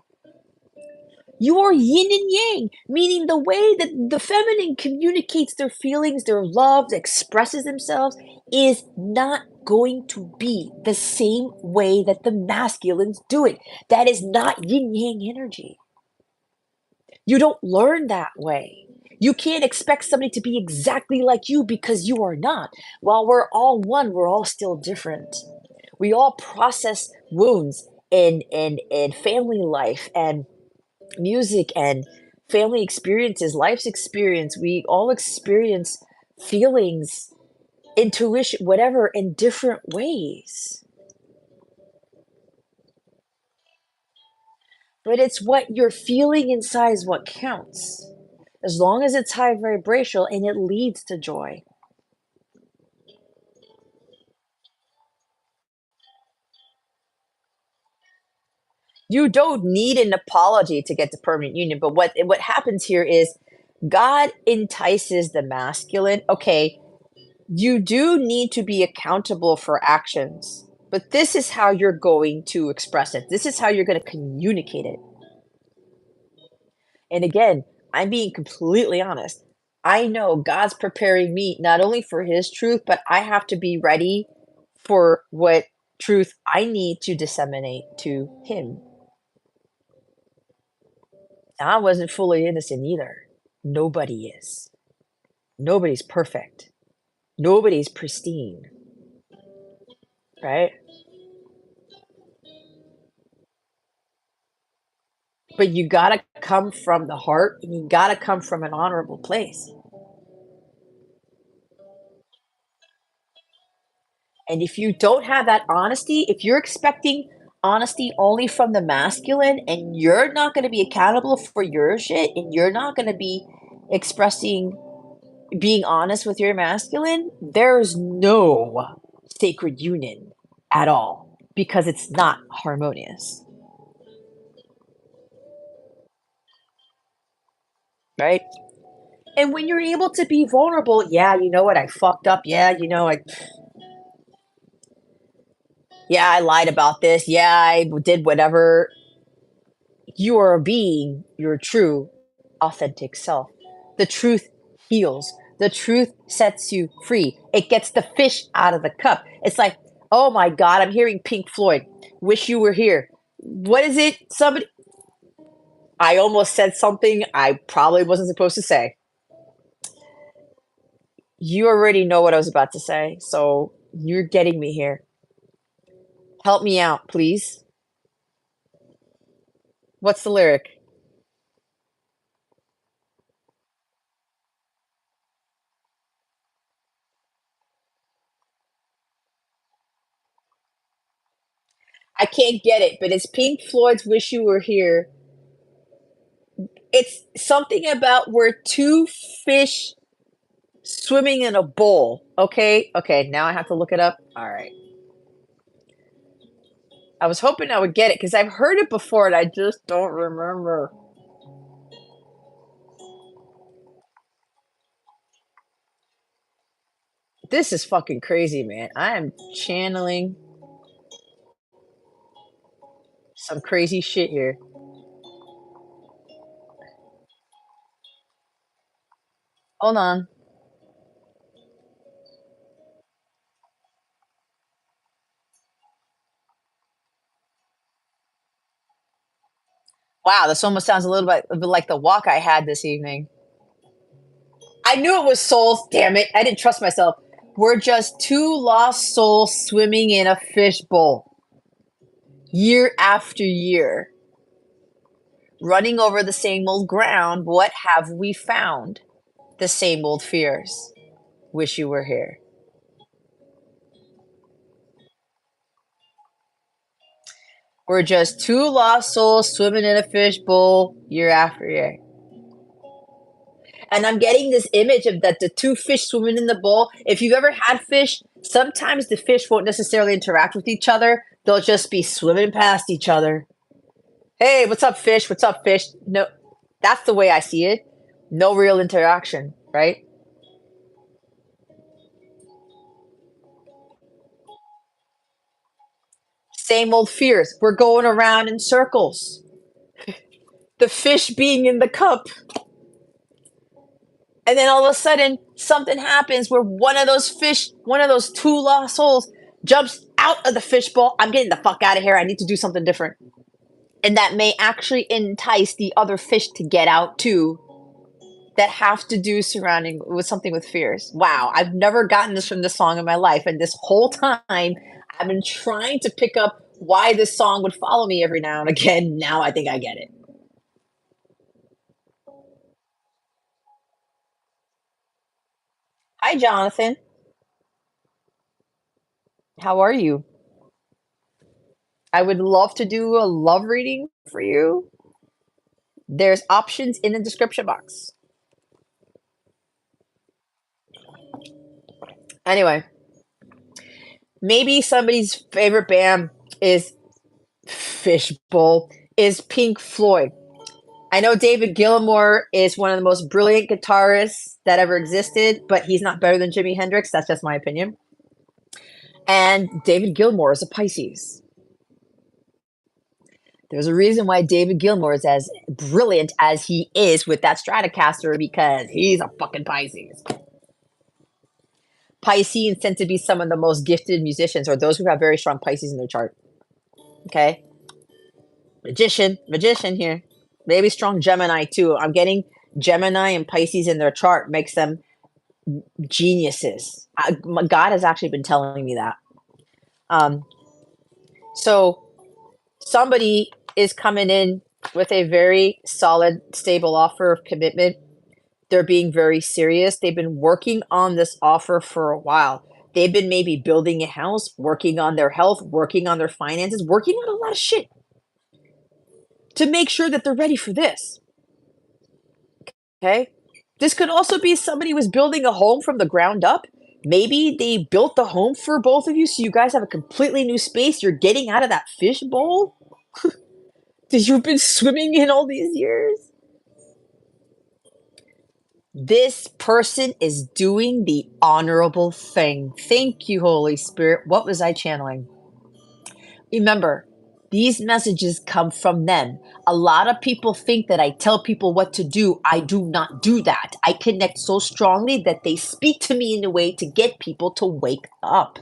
You are yin and yang, meaning the way that the feminine communicates their feelings, their love, expresses themselves is not going to be the same way that the masculines do it. That is not yin yang energy. You don't learn that way. You can't expect somebody to be exactly like you because you are not. While we're all one, we're all still different. We all process wounds and family life and music and family experiences, life's experience. We all experience feelings, intuition, whatever, in different ways. But it's what you're feeling inside is what counts. As long as it's high vibrational and it leads to joy. You don't need an apology to get to permanent union, but what happens here is God entices the masculine. Okay, you do need to be accountable for actions, but this is how you're going to express it. This is how you're going to communicate it. And again, I'm being completely honest. I know God's preparing me not only for his truth, but I have to be ready for what truth I need to disseminate to him. I wasn't fully innocent either. Nobody is. Nobody's perfect. Nobody's pristine, right? But you gotta come from the heart and you gotta come from an honorable place. And if you don't have that honesty, if you're expecting honesty only from the masculine and you're not gonna be accountable for your shit and you're not gonna be expressing being honest with your masculine, there's no sacred union at all because it's not harmonious, right? And when you're able to be vulnerable, yeah, you know what, I fucked up. Yeah, I lied about this. Yeah, I did whatever. You are being your true, authentic self. The truth heals. The truth sets you free. It gets the fish out of the cup. It's like, oh my God, I'm hearing Pink Floyd. Wish you were here. What is it? Somebody, I almost said something I probably wasn't supposed to say. You already know what I was about to say, so you're getting me here. Help me out, please. What's the lyric? I can't get it, but it's Pink Floyd's "Wish You Were Here." It's something about where two fish swimming in a bowl. Okay, okay, now I have to look it up. All right. I was hoping I would get it because I've heard it before and I just don't remember. This is fucking crazy, man. I am channeling some crazy shit here. Hold on. Wow, this almost sounds a bit like the walk I had this evening. I knew it was souls. Damn it. I didn't trust myself. We're just two lost souls swimming in a fishbowl year after year, running over the same old ground. What have we found? The same old fears. Wish you were here. We're just two lost souls swimming in a fishbowl year after year. And I'm getting this image of that the two fish swimming in the bowl. If you've ever had fish, sometimes the fish won't necessarily interact with each other. They'll just be swimming past each other. Hey, what's up, fish? What's up, fish? No, that's the way I see it. No real interaction, right? Same old fears. We're going around in circles. The fish being in the cup. And then all of a sudden, something happens where one of those fish, one of those two lost souls, jumps out of the fishbowl. I'm getting the fuck out of here. I need to do something different. And that may actually entice the other fish to get out too, that have to do surrounding with something with fears. Wow, I've never gotten this from this song in my life. And this whole time, I've been trying to pick up why this song would follow me every now and again. Now I think I get it. Hi, Jonathan. How are you? I would love to do a love reading for you. There's options in the description box. Anyway, maybe somebody's favorite band is Fishbowl, is Pink Floyd. I know David Gilmour is one of the most brilliant guitarists that ever existed, but he's not better than Jimi Hendrix. That's just my opinion. And David Gilmour is a Pisces. There's a reason why David Gilmour is as brilliant as he is with that Stratocaster because he's a fucking Pisces. Pisces tend to be some of the most gifted musicians or those who have very strong Pisces in their chart. Okay. Magician here. Maybe strong Gemini too. I'm getting Gemini and Pisces in their chart makes them geniuses. God has actually been telling me that. Um, so somebody is coming in with a very solid, stable offer of commitment. They're being very serious. They've been working on this offer for a while. They've been maybe building a house, working on their health, working on their finances, working on a lot of shit to make sure that they're ready for this. Okay. This could also be somebody who was building a home from the ground up. Maybe they built the home for both of you so you guys have a completely new space. You're getting out of that fish bowl that you've been swimming in all these years. This person is doing the honorable thing. Thank you, Holy Spirit. What was I channeling? Remember, these messages come from them. A lot of people think that I tell people what to do. I do not do that. I connect so strongly that they speak to me in a way to get people to wake up.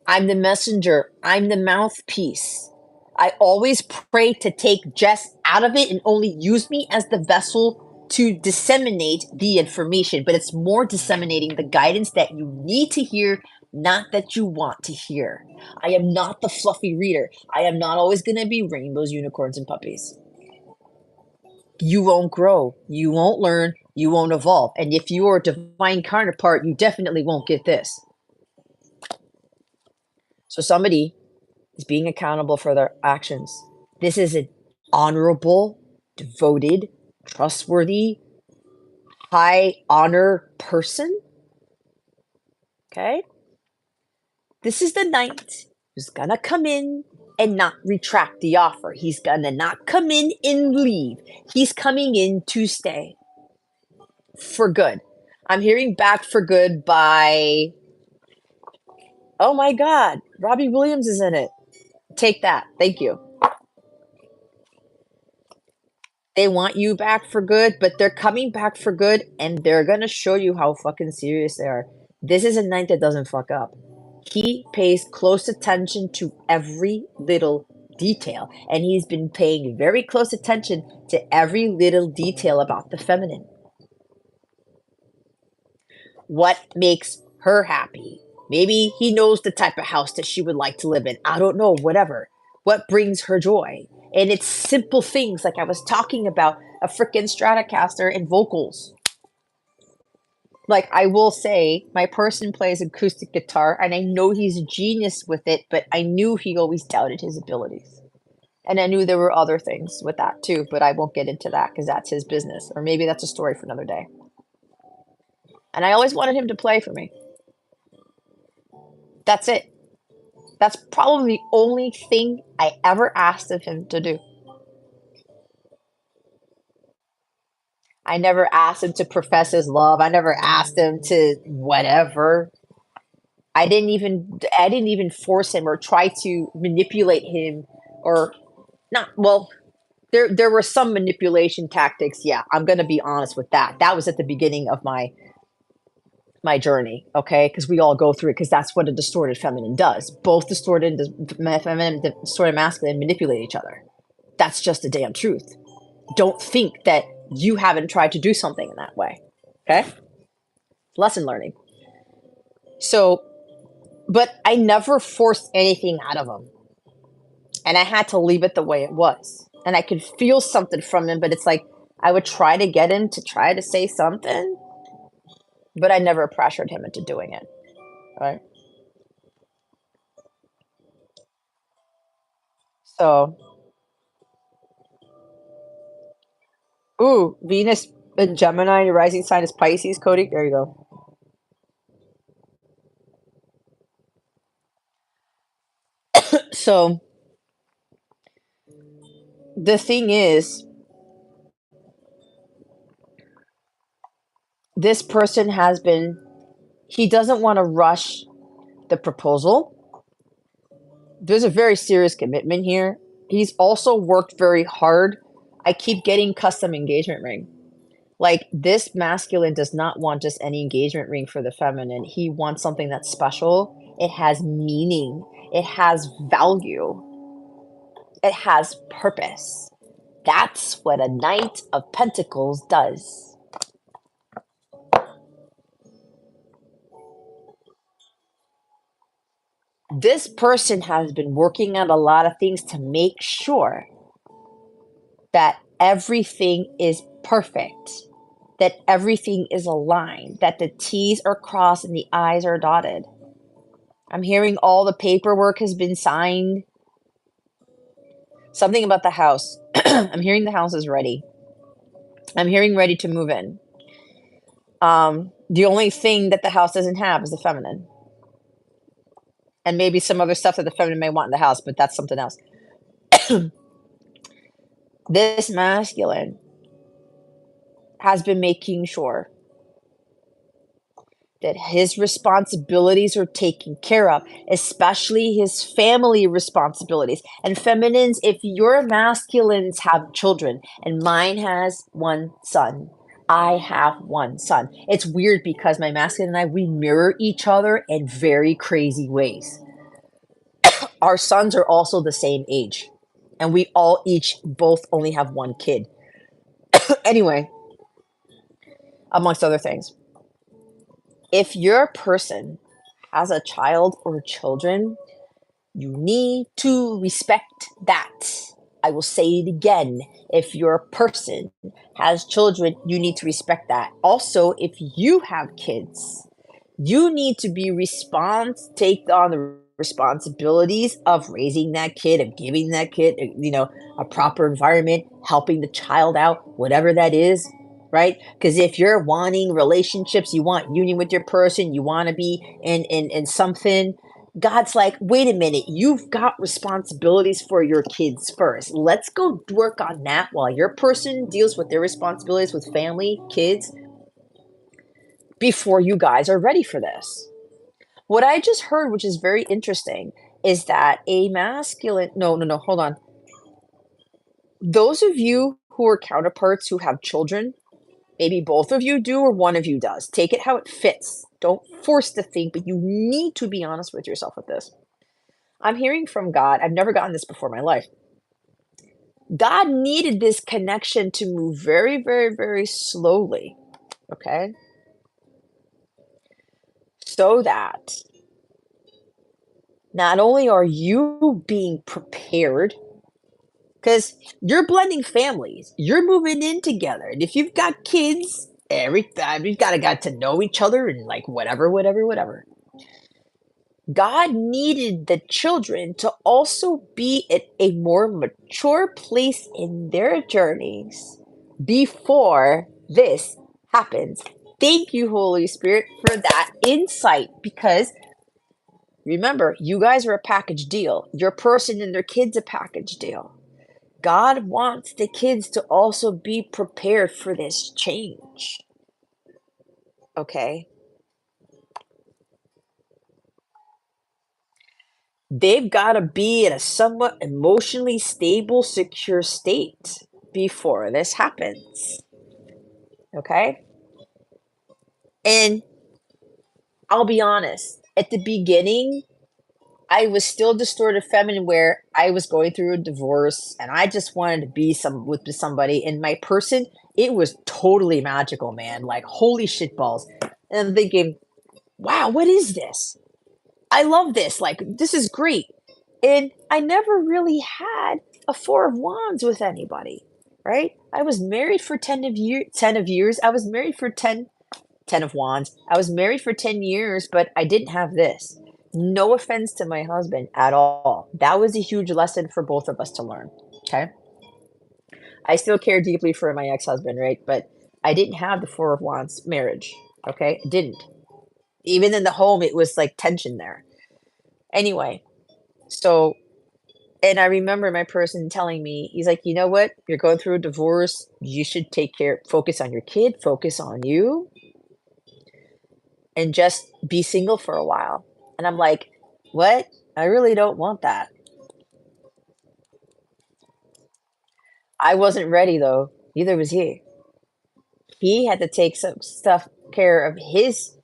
I'm the messenger. I'm the mouthpiece. I always pray to take Jess out of it and only use me as the vessel to disseminate the information, but it's more disseminating the guidance that you need to hear, not that you want to hear. I am not the fluffy reader. I am not always going to be rainbows, unicorns, and puppies. You won't grow. You won't learn. You won't evolve. And if you are a divine counterpart, you definitely won't get this. So somebody is being accountable for their actions. This is an honorable devoted, trustworthy, high honor person. Okay? This is the knight who's gonna come in and not retract the offer. He's gonna not come in and leave. He's coming in to stay for good. I'm hearing back for good by, oh my God, Robbie Williams is in it. Take that. Thank you. They want you back for good, but they're coming back for good and they're gonna show you how fucking serious they are. This is a knight that doesn't fuck up. He pays close attention to every little detail, and he's been paying very close attention to every little detail about the feminine. What makes her happy? Maybe he knows the type of house that she would like to live in. I don't know, whatever. What brings her joy? And it's simple things like I was talking about a freaking Stratocaster and vocals. Like I will say, my person plays acoustic guitar and I know he's a genius with it, but I knew he always doubted his abilities. And I knew there were other things with that too, but I won't get into that because that's his business. Or maybe that's a story for another day. And I always wanted him to play for me. That's it. That's probably the only thing I ever asked of him to do. I never asked him to profess his love. I never asked him to whatever. I didn't even force him or try to manipulate him or not. Well, there were some manipulation tactics. Yeah, I'm going to be honest with that. That was at the beginning of my journey, okay? Because we all go through it because that's what a distorted feminine does. Both distorted feminine, distorted masculine manipulate each other. That's just the damn truth. Don't think that you haven't tried to do something in that way, okay? Lesson learning. So, but I never forced anything out of him. And I had to leave it the way it was. And I could feel something from him, but it's like I would try to get him to try to say something, but I never pressured him into doing it, right? So, ooh, Venus and Gemini, your rising sign is Pisces, Cody. There you go. So, the thing is, this person has been, he doesn't want to rush the proposal. There's a very serious commitment here. He's also worked very hard. I keep getting custom engagement ring. Like this masculine does not want just any engagement ring for the feminine. He wants something that's special. It has meaning. It has value. It has purpose. That's what a Knight of Pentacles does. This person has been working on a lot of things to make sure that everything is perfect, that everything is aligned, that the T's are crossed and the I's are dotted. I'm hearing all the paperwork has been signed. Something about the house. I'm hearing the house is ready. I'm hearing ready to move in. The only thing that the house doesn't have is the feminine. And maybe some other stuff that the feminine may want in the house, but that's something else. This masculine has been making sure that his responsibilities are taken care of, especially his family responsibilities. And feminines, if your masculines have children, and mine has one son, I have one son. It's weird because my masculine and I, we mirror each other in very crazy ways. Our sons are also the same age, and we all each both only have one kid. Anyway, amongst other things. If your person has a child or children, you need to respect that. I will say it again. If your person has children, you need to respect that. Also, if you have kids, you need to be take on the responsibilities of raising that kid, of giving that kid, a proper environment, helping the child out, whatever that is, right? Because if you're wanting relationships, you want union with your person, you want to be in something, God's like, wait a minute, you've got responsibilities for your kids first. Let's go work on that while your person deals with their responsibilities with family, kids, before you guys are ready for this. What I just heard, which is very interesting, is that a masculine no, hold on. Those of you who are counterparts who have children, maybe both of you do or one of you does. Take it how it fits. Don't force the thing, but you need to be honest with yourself with this. I'm hearing from God. I've never gotten this before in my life. God needed this connection to move very, very, very slowly, okay? So that not only are you being prepared, because you're blending families, you're moving in together, and if you've got kids, every time you've got to got to know each other and like whatever, whatever, whatever. God needed the children to also be at a more mature place in their journeys before this happens. Thank you, Holy Spirit, for that insight because remember, you guys are a package deal. Your person and their kids a package deal. God wants the kids to also be prepared for this change. Okay? They've got to be in a somewhat emotionally stable, secure state before this happens. Okay? And I'll be honest, at the beginning, I was still distorted feminine where I was going through a divorce and I just wanted to be with somebody. And my person, it was totally magical, man. Like, holy shit balls. And I'm thinking, wow, what is this? I love this. Like, this is great. And I never really had a Four of Wands with anybody, right? I was married for 10 of years. I was married for 10 of Wands. I was married for 10 years, but I didn't have this. No offense to my husband at all. That was a huge lesson for both of us to learn. Okay. I still care deeply for my ex-husband, right? But I didn't have the Four of Wands marriage. Okay. I didn't. Even in the home, it was like tension there. Anyway, so, and I remember my person telling me, he's like, you know what? You're going through a divorce. You should focus on your kid, focus on you, and just be single for a while. And I'm like, what? I really don't want that. I wasn't ready though. Neither was he. He had to take some stuff care of his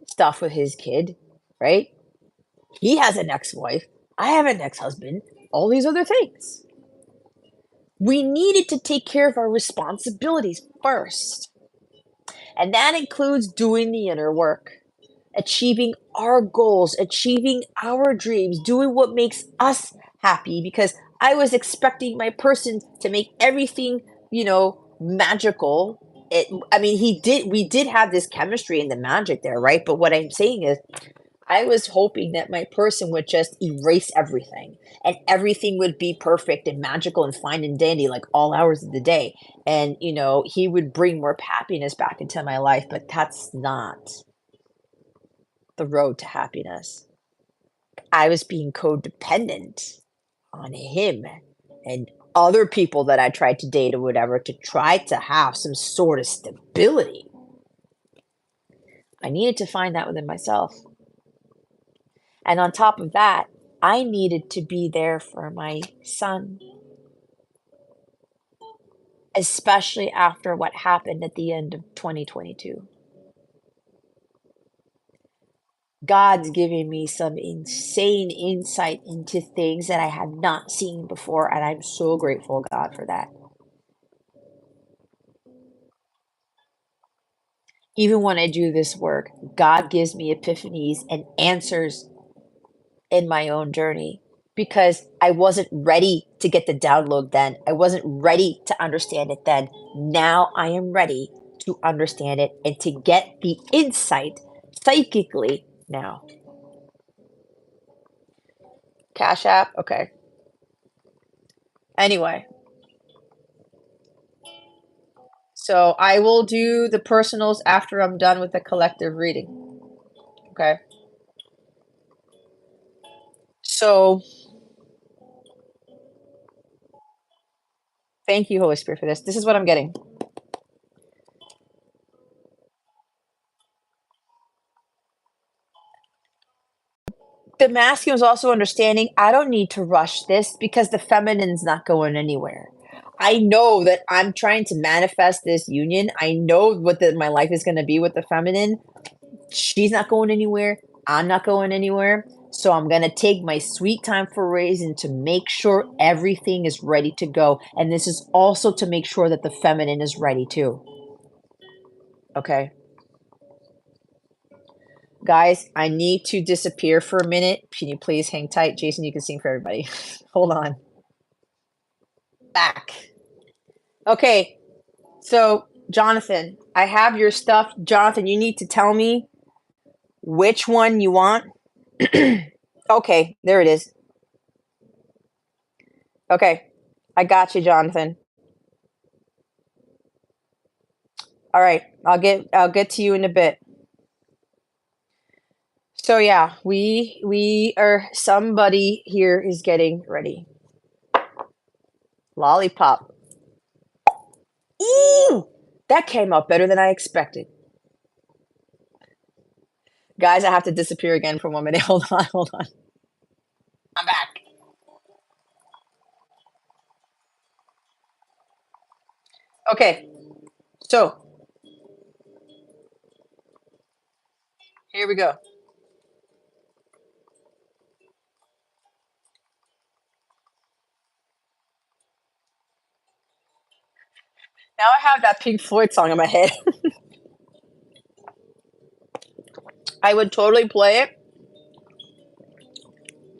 stuff with his kid, right? He has an ex-wife. I have an ex-husband. All these other things. We needed to take care of our responsibilities first. And that includes doing the inner work, achieving our goals, achieving our dreams, doing what makes us happy because I was expecting my person to make everything, magical. I mean, we did have this chemistry and the magic there, right? But what I'm saying is, I was hoping that my person would just erase everything and everything would be perfect and magical and fine and dandy like all hours of the day. And, he would bring more happiness back into my life, but that's not the road to happiness. I was being codependent on him and other people that I tried to date or whatever to try to have some sort of stability. I needed to find that within myself. And on top of that, I needed to be there for my son, especially after what happened at the end of 2022. God's giving me some insane insight into things that I had not seen before, and I'm so grateful, God, for that. Even when I do this work, God gives me epiphanies and answers in my own journey because I wasn't ready to get the download then. I wasn't ready to understand it then. Now I am ready to understand it and to get the insight psychically now. Cash App? Okay. Anyway, so I will do the personals after I'm done with the collective reading. Okay. So thank you, Holy Spirit, for this. This is what I'm getting. The masculine is also understanding I don't need to rush this because the feminine's not going anywhere. I know that I'm trying to manifest this union. I know what my life is going to be with the feminine. She's not going anywhere. I'm not going anywhere. So I'm going to take my sweet time for a reason to make sure everything is ready to go. And this is also to make sure that the feminine is ready too. Okay. Guys, I need to disappear for a minute. Can you please hang tight? Jason, you can sing for everybody. Hold on. Back. Okay. So, Jonathan, I have your stuff. Jonathan, you need to tell me which one you want. Okay, there it is. Okay. I got you, Jonathan. All right. I'll get to you in a bit. So yeah, we are somebody here is getting ready. Lollipop. Ooh! That came out better than I expected. Guys, I have to disappear again for 1 minute. Hold on, hold on. I'm back. Okay. So, here we go. Now I have that Pink Floyd song in my head. I would totally play it,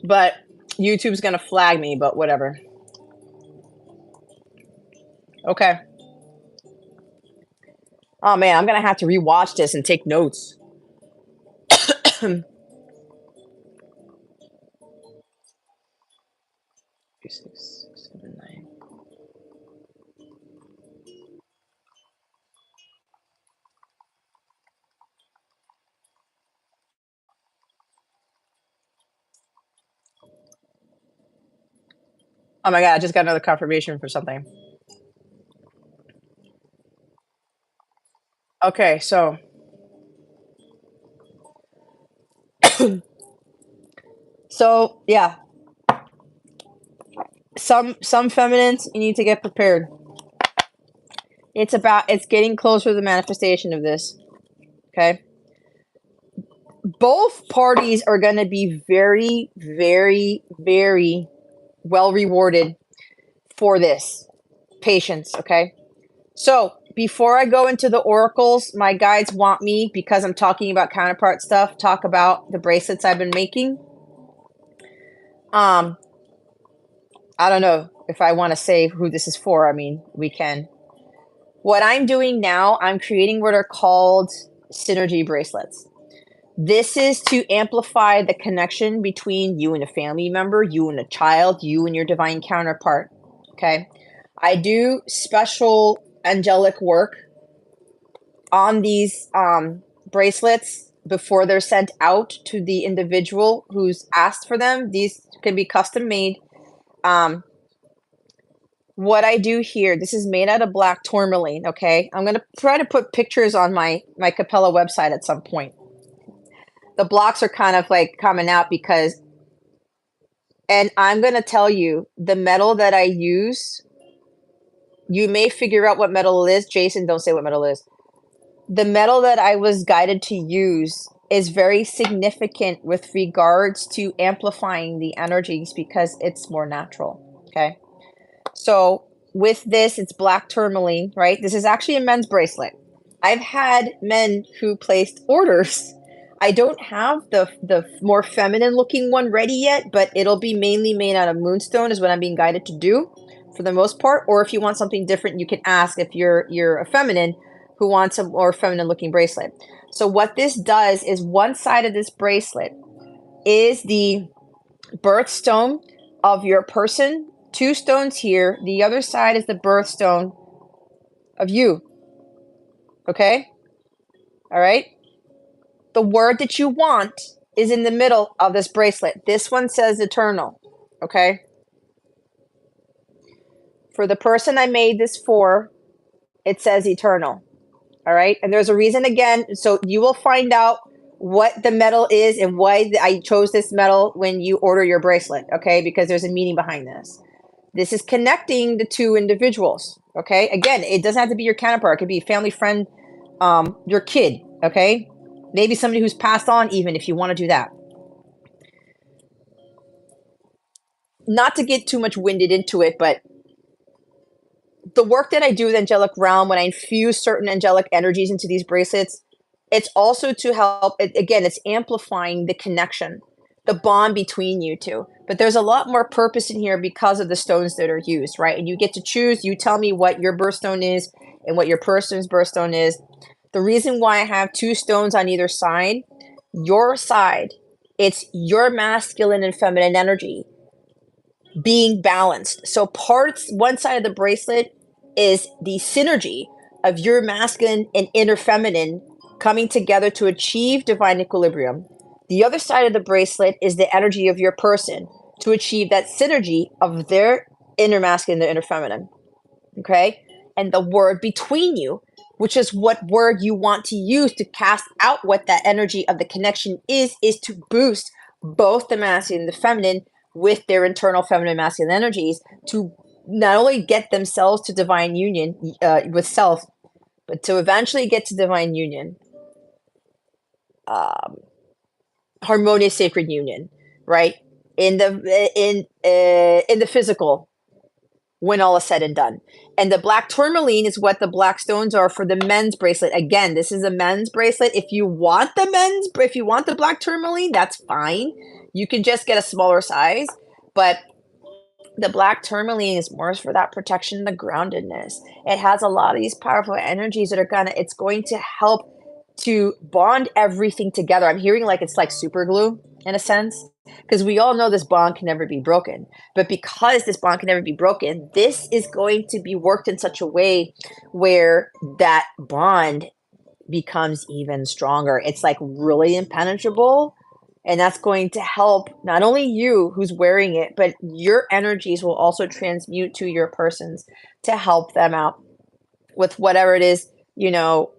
but YouTube's gonna flag me, but whatever. Okay. Oh man, I'm gonna have to rewatch this and take notes. 6, 7, 9. Oh my god, I just got another confirmation for something. Okay, so yeah, some feminines you need to get prepared. It's getting closer to the manifestation of this. Okay, both parties are going to be very, very, very well rewarded for this patience. Okay, so before I go into the oracles, my guides want me, because I'm talking about counterpart stuff, talk about the bracelets I've been making. I don't know if I want to say who this is for. I mean, we can. What I'm doing now, I'm creating what are called synergy bracelets. This is to amplify the connection between you and a family member, you and a child, you and your divine counterpart. Okay. I do special angelic work on these bracelets before they're sent out to the individual who's asked for them. These can be custom made. What I do here, this is made out of black tourmaline, okay? I'm going to try to put pictures on my Capella website at some point. The blocks are kind of like coming out because, and I'm going to tell you, the metal that I use, you may figure out what metal it is. Jason, don't say what metal it is. The metal that I was guided to use is very significant with regards to amplifying the energies because it's more natural, okay? So with this, it's black tourmaline, right? This is actually a men's bracelet. I've had men who placed orders. I don't have the more feminine looking one ready yet, but it'll be mainly made out of moonstone is what I'm being guided to do for the most part. Or if you want something different, you can ask if you're a feminine who wants a more feminine looking bracelet. So what this does is one side of this bracelet is the birthstone of your person, 2 stones here. The other side is the birthstone of you. Okay? All right? The word that you want is in the middle of this bracelet. This one says eternal. Okay? For the person I made this for, it says eternal. All right? And there's a reason again. So you will find out what the metal is and why I chose this metal when you order your bracelet. Okay? Because there's a meaning behind this. This is connecting the two individuals. Okay? Again, it doesn't have to be your counterpart. It could be a family friend, your kid. Okay? Maybe somebody who's passed on, even if you want to do that. Not to get too much winded into it, but the work that I do with Angelic Realm, when I infuse certain angelic energies into these bracelets, it's also to help. Again, it's amplifying the connection, the bond between you two. But there's a lot more purpose in here because of the stones that are used, right? And you get to choose. You tell me what your birthstone is and what your person's birthstone is. The reason why I have 2 stones on either side, your side, it's your masculine and feminine energy being balanced. So one side of the bracelet is the synergy of your masculine and inner feminine coming together to achieve divine equilibrium. The other side of the bracelet is the energy of your person to achieve that synergy of their inner masculine and their inner feminine. Okay? And the word between you, which is what word you want to use to cast out what that energy of the connection is to boost both the masculine and the feminine with their internal feminine and masculine energies to not only get themselves to divine union with self, but to eventually get to divine union, harmonious sacred union, right? In the physical, when all is said and done. And the black tourmaline is what the black stones are for the men's bracelet. Again, this is a men's bracelet. If you want the black tourmaline, that's fine. You can just get a smaller size, but the black tourmaline is more for that protection, the groundedness. It has a lot of these powerful energies that it's going to help to bond everything together. I'm hearing like it's like super glue in a sense, because we all know this bond can never be broken. But because this bond can never be broken, this is going to be worked in such a way where that bond becomes even stronger. It's like really impenetrable. And that's going to help not only you who's wearing it, but your energies will also transmute to your persons to help them out with whatever it is,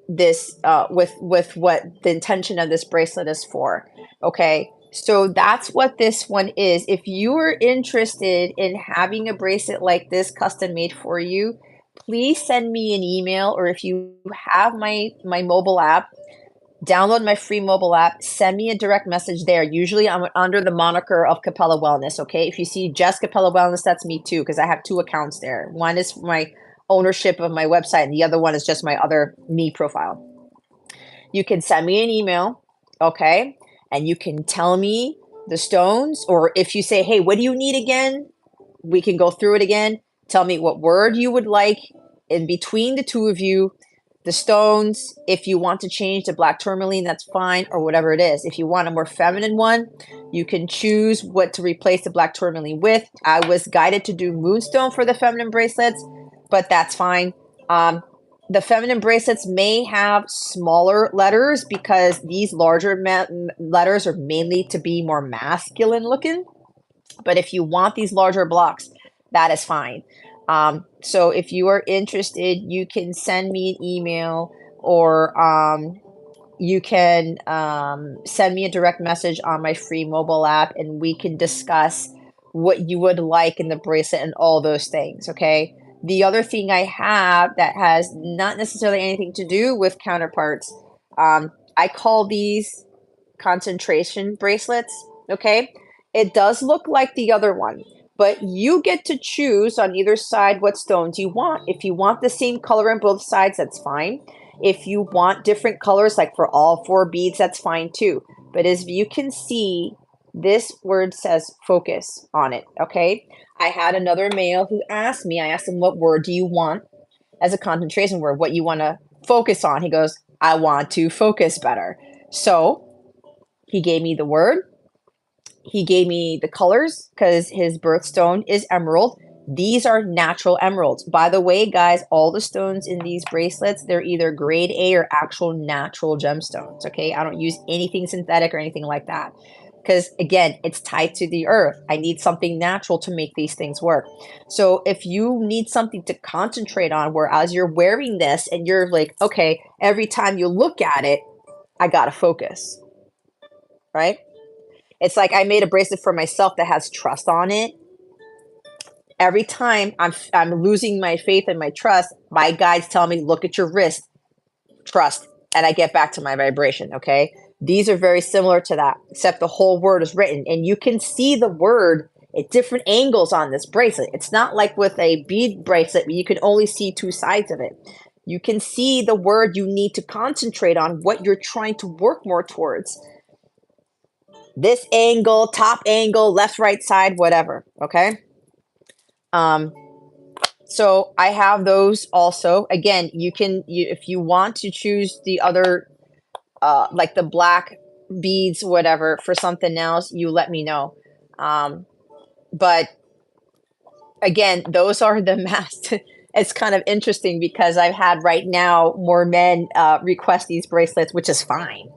this with what the intention of this bracelet is for. Okay. So that's what this one is. If you are interested in having a bracelet like this custom made for you, please send me an email, or if you have my mobile app, download my free mobile app, send me a direct message there. Usually I'm under the moniker of Capella Wellness, okay? If you see just Capella Wellness, that's me too, because I have 2 accounts there. One is my ownership of my website, and the other one is just my other me profile. You can send me an email, okay? And you can tell me the stones, or if you say, hey, what do you need again? We can go through it again. Tell me what word you would like in between the two of you, the stones. If you want to change to black tourmaline, that's fine, or whatever it is. If you want a more feminine one, you can choose what to replace the black tourmaline with. I was guided to do moonstone for the feminine bracelets, but that's fine. The feminine bracelets may have smaller letters because these larger letters are mainly to be more masculine looking. But if you want these larger blocks, that is fine. So if you are interested, you can send me an email, or you can send me a direct message on my free mobile app, and we can discuss what you would like in the bracelet and all those things. Okay. The other thing I have that has not necessarily anything to do with counterparts, I call these concentration bracelets. Okay. It does look like the other one, but you get to choose on either side what stones you want. If you want the same color on both sides, that's fine. If you want different colors, like for all 4 beads, that's fine too. But as you can see, this word says focus on it. Okay. I had another male who asked me, I asked him, what word do you want as a concentration word? What you want to focus on? He goes, I want to focus better. So he gave me the word he gave me the colors because his birthstone is emerald. These are natural emeralds. By the way, guys, all the stones in these bracelets, they're either grade A or actual natural gemstones, okay? I don't use anything synthetic or anything like that. Because again, it's tied to the earth. I need something natural to make these things work. So if you need something to concentrate on, whereas you're wearing this and you're like, okay, every time you look at it, I gotta focus, right? It's like I made a bracelet for myself that has trust on it. Every time I'm losing my faith and my trust, my guides tell me, look at your wrist, trust, and I get back to my vibration, okay? These are very similar to that, except the whole word is written, and you can see the word at different angles on this bracelet. It's not like with a bead bracelet where you can only see two sides of it. You can see the word you need to concentrate on, what you're trying to work more towards. This angle, top angle, left, right side, whatever, okay? Um, so I have those also. Again, if you want to choose the other, like the black beads, whatever, for something else, you let me know. But again, those are the mass. It's kind of interesting because I've had right now more men request these bracelets, which is fine,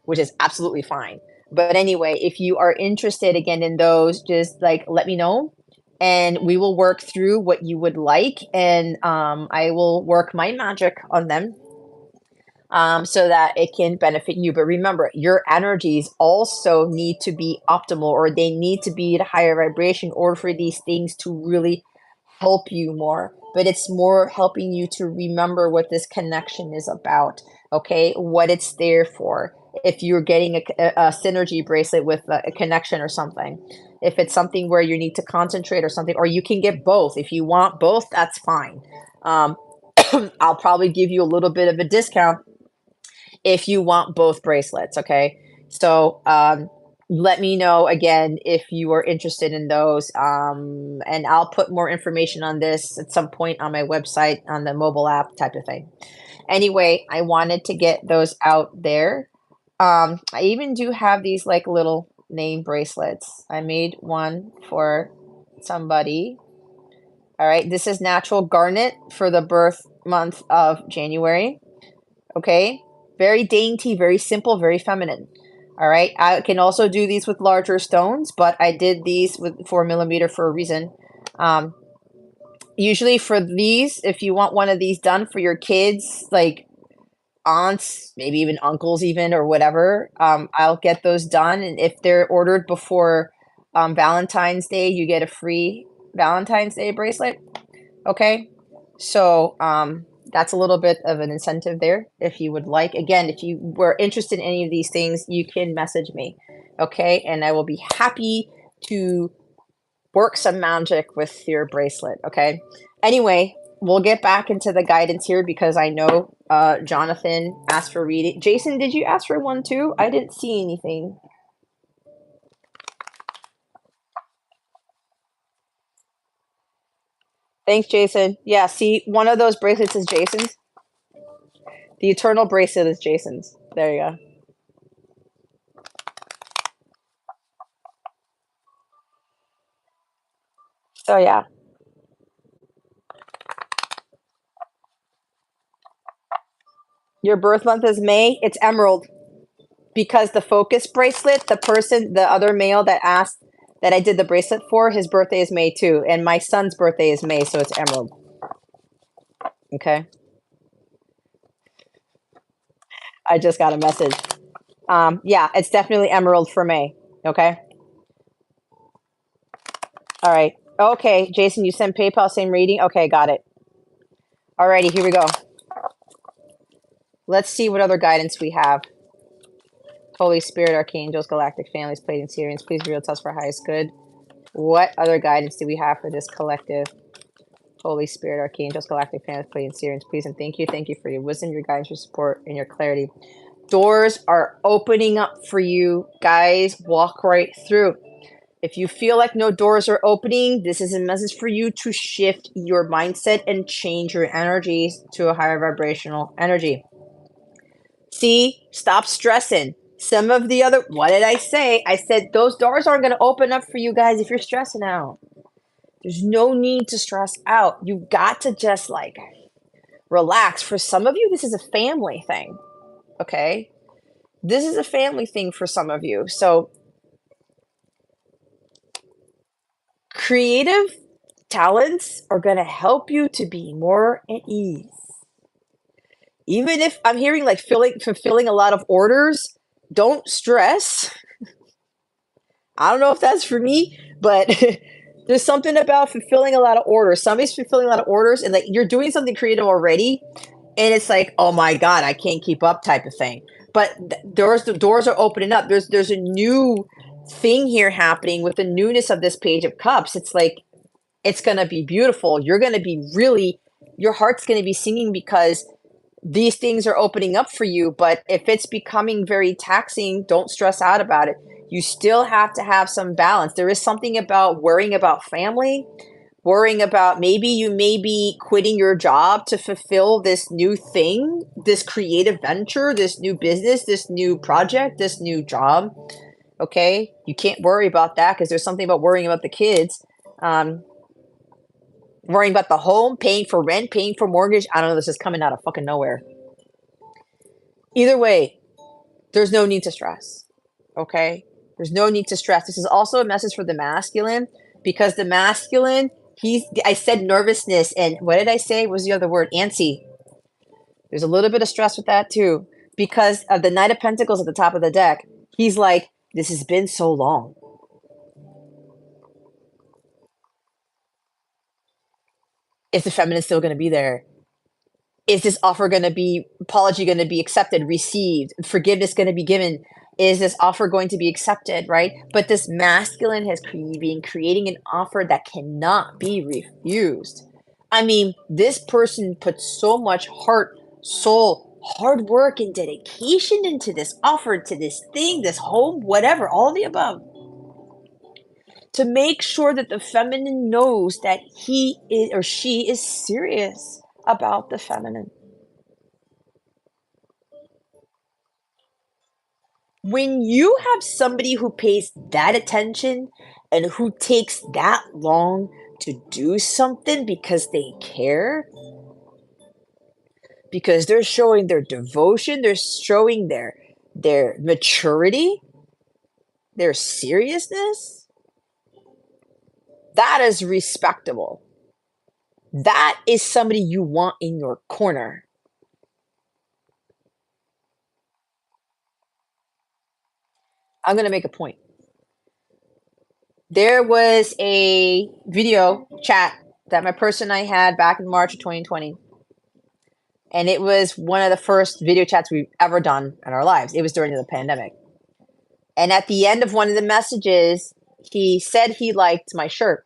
which is absolutely fine. But anyway, if you are interested again in those, just like let me know and we will work through what you would like. And I will work my magic on them so that it can benefit you. But remember, your energies also need to be optimal or they need to be at a higher vibration in order for these things to really help you more. But it's more helping you to remember what this connection is about, okay? What it's there for. If you're getting a synergy bracelet with a connection or something, if it's something where you need to concentrate or something, or you can get both. If you want both, that's fine. Um, I'll probably give you a little bit of a discount if you want both bracelets, okay? So let me know again if you are interested in those. And I'll put more information on this at some point on my website on the mobile app type of thing. Anyway, I wanted to get those out there. I even do have these like little name bracelets. I made one for somebody. All right, this is natural garnet for the birth month of January. Okay, very dainty, very simple, very feminine. All right, I can also do these with larger stones, but I did these with 4 millimeter for a reason. Um, Usually for these, if you want one of these done for your kids, like aunts, maybe even uncles, even or whatever, I'll get those done. And if they're ordered before Valentine's Day, you get a free Valentine's Day bracelet. Okay. So that's a little bit of an incentive there if you would like. Again, if you were interested in any of these things, you can message me. Okay. And I will be happy to work some magic with your bracelet. Okay. Anyway, we'll get back into the guidance here because I know Jonathan asked for reading. Jason, did you ask for one too? I didn't see anything. Thanks, Jason. Yeah, see, one of those bracelets is Jason's. The eternal bracelet is Jason's. There you go. So yeah, your birth month is May. It's emerald because the focus bracelet, the person, the other male that asked that I did the bracelet for, his birthday is May too, and my son's birthday is May, so it's emerald. Okay, I just got a message. Yeah, it's definitely emerald for May. Okay, all right. Okay, Jason, you sent PayPal, same reading. Okay, got it. Alrighty, here we go. Let's see what other guidance we have. Holy Spirit, Archangels, Galactic Families, Pleiadian Sirians, please reveal to us for highest good. What other guidance do we have for this collective? Holy Spirit, Archangels, Galactic Families, Pleiadian Sirians, please and thank you. Thank you for your wisdom, your guidance, your support, and your clarity. Doors are opening up for you. Guys, walk right through. If you feel like no doors are opening, this is a message for you to shift your mindset and change your energies to a higher vibrational energy. See, stop stressing. Some of the other, what did I say? I said those doors aren't going to open up for you guys if you're stressing out. There's no need to stress out. You've got to just like relax. For some of you, this is a family thing. Okay. This is a family thing for some of you. So, creative talents are going to help you to be more at ease. Even if I'm hearing like fulfilling a lot of orders, don't stress. I don't know if that's for me, but there's something about fulfilling a lot of orders. Somebody's fulfilling a lot of orders and like you're doing something creative already, and it's like, oh my God, I can't keep up type of thing. But the doors are opening up. There's a new thing here happening with the newness of this page of cups. It's like it's gonna be beautiful. You're gonna be really your heart's gonna be singing because these things are opening up for you. But if it's becoming very taxing, don't stress out about it. You still have to have some balance. There is something about worrying about family, worrying about maybe you may be quitting your job to fulfill this new thing, this creative venture, this new business, this new project, this new job. Okay. You can't worry about that because there's something about worrying about the kids. Um, Worrying about the home, paying for rent, paying for mortgage. I don't know. This is coming out of fucking nowhere. Either way, there's no need to stress. Okay? There's no need to stress. This is also a message for the masculine because the masculine, I said nervousness. And what did I say? What was the other word? Antsy. There's a little bit of stress with that too because of the Knight of Pentacles at the top of the deck. He's like, this has been so long. Is the feminine still going to be there? Is this offer going to be apology going to be accepted, received, forgiveness going to be given? Is this offer going to be accepted, right? But this masculine has been creating an offer that cannot be refused. I mean, this person put so much heart, soul, hard work, and dedication into this offer, to this thing, this home, whatever, all the above, to make sure that the feminine knows that he is or she is serious about the feminine. When you have somebody who pays that attention and who takes that long to do something because they care, because they're showing their devotion, they're showing their maturity, their seriousness, that is respectable. That is somebody you want in your corner. I'm going to make a point. There was a video chat that my person and I had back in March of 2020. And it was one of the first video chats we've ever done in our lives. It was during the pandemic. And at the end of one of the messages, he said he liked my shirt.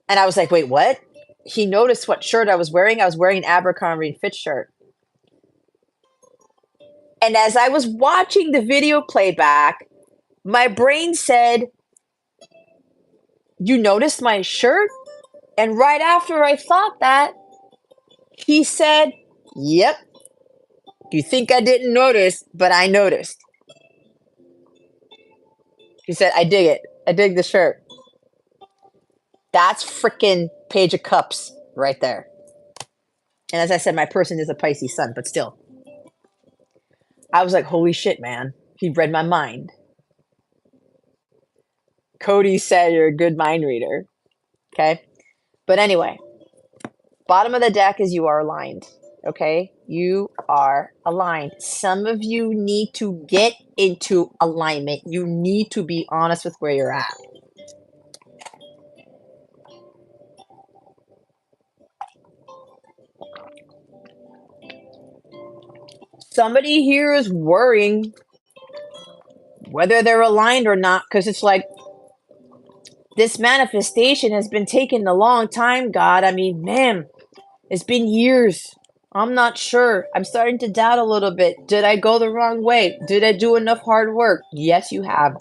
And I was like, wait, what? He noticed what shirt I was wearing. I was wearing an Abercrombie and Fitch shirt. And as I was watching the video playback, my brain said, you noticed my shirt? And right after I thought that, he said, yep. You think I didn't notice, but I noticed. He said, I dig it. I dig the shirt. That's freaking Page of Cups right there. And as I said, my person is a Pisces sun, but still. I was like, holy shit, man. He read my mind. Cody said you're a good mind reader. Okay. But anyway, bottom of the deck is you are aligned. Okay. You are aligned. Some of you need to get into alignment. You need to be honest with where you're at. Somebody here is worrying whether they're aligned or not, because it's like this manifestation has been taking a long time, God. I mean, man, it's been years. I'm not sure. I'm starting to doubt a little bit. Did I go the wrong way? Did I do enough hard work? Yes, you have.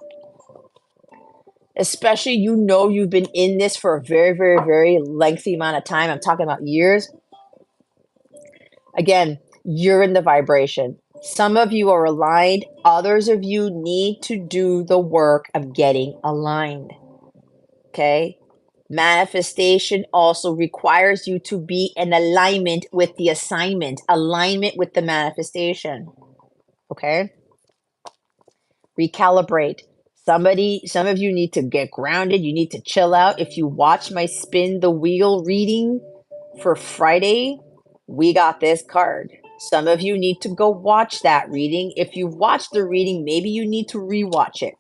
Especially, you've been in this for a very, very, very lengthy amount of time. I'm talking about years. Again, you're in the vibration. Some of you are aligned, others of you need to do the work of getting aligned. Okay? Manifestation also requires you to be in alignment with the assignment, alignment with the manifestation. Okay? Recalibrate. Some of you need to get grounded. You need to chill out. If you watch my spin the wheel reading for Friday, we got this card. Some of you need to go watch that reading. If you watch the reading, maybe you need to rewatch it.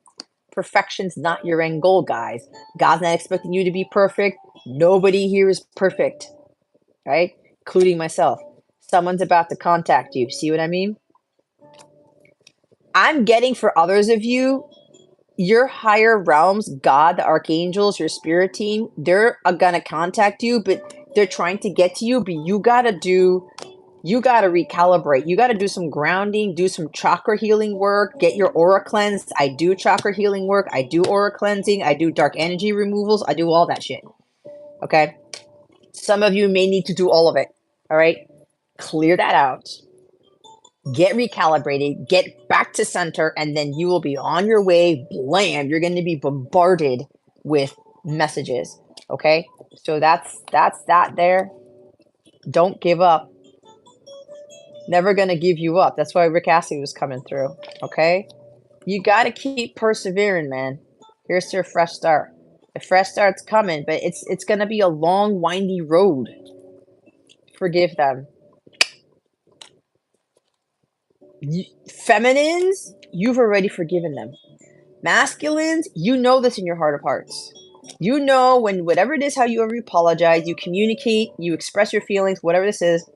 Perfection's not your end goal, guys. God's not expecting you to be perfect. Nobody here is perfect, right? Including myself. Someone's about to contact you. See what I mean? I'm getting for others of you, your higher realms, God, the archangels, your spirit team, they're gonna contact you, but they're trying to get to you, but you gotta recalibrate. You gotta do some grounding, do some chakra healing work, get your aura cleansed. I do chakra healing work, I do aura cleansing, I do dark energy removals, I do all that shit. Okay? Some of you may need to do all of it. All right? Clear that out. Get recalibrated, get back to center, and then you will be on your way. Blam! You're going to be bombarded with messages. Okay, so that's that there. Don't give up. Never going to give you up. That's why Rick Astley was coming through. Okay, you got to keep persevering, man. Here's to a fresh start. A fresh start's coming, but it's going to be a long, windy road. Forgive them. Feminines, you've already forgiven them. Masculines, you know this in your heart of hearts. You know when whatever it is, how you ever apologize, you communicate, you express your feelings, whatever this is,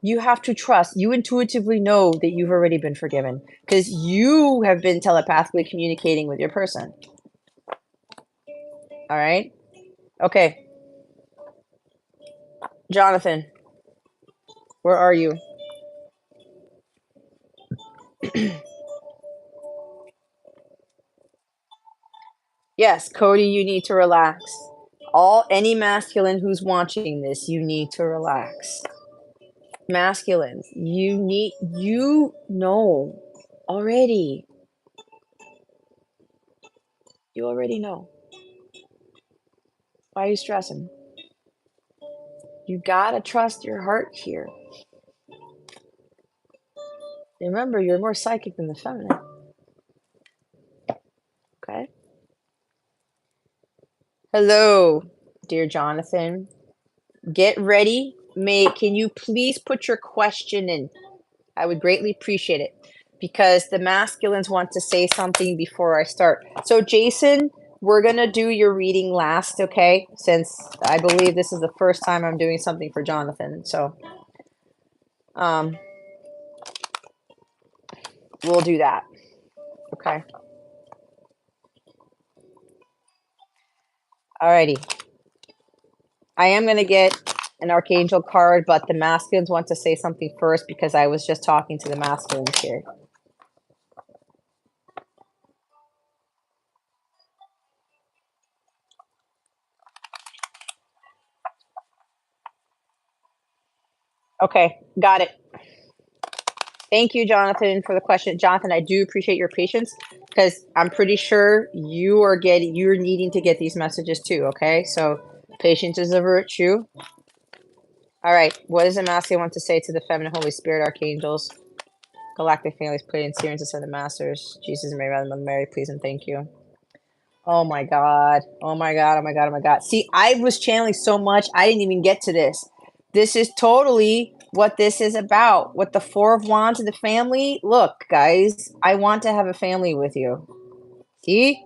you have to trust. You intuitively know that you've already been forgiven because you have been telepathically communicating with your person. All right? Okay. Jonathan, where are you? Yes, Cody, you need to relax. Any masculine who's watching this, you need to relax. Masculines, you know already. You already know. Why are you stressing? You gotta trust your heart here. Remember, you're more psychic than the feminine. Okay? Hello, dear Jonathan. Get ready. Can you please put your question in? I would greatly appreciate it because the masculines want to say something before I start. So, Jason, we're going to do your reading last, okay? Since I believe this is the first time I'm doing something for Jonathan. So, we'll do that. Okay. Alrighty. I am going to get an archangel card, but the masculines want to say something first because I was just talking to the masculines here. Okay, got it. Thank you, Jonathan, for the question. Jonathan, I do appreciate your patience because I'm pretty sure you're needing to get these messages too. Okay, so patience is a virtue. All right, what does the masculine want to say to the feminine, Holy Spirit, archangels, galactic families, playing series to send the masters, Jesus and Mary, Mother Mary, please and thank you. Oh my God. Oh my God. Oh my God. Oh my God. See, I was channeling so much, I didn't even get to this. This is totally what this is about. What the Four of Wands and the family. Look, guys, I want to have a family with you. See?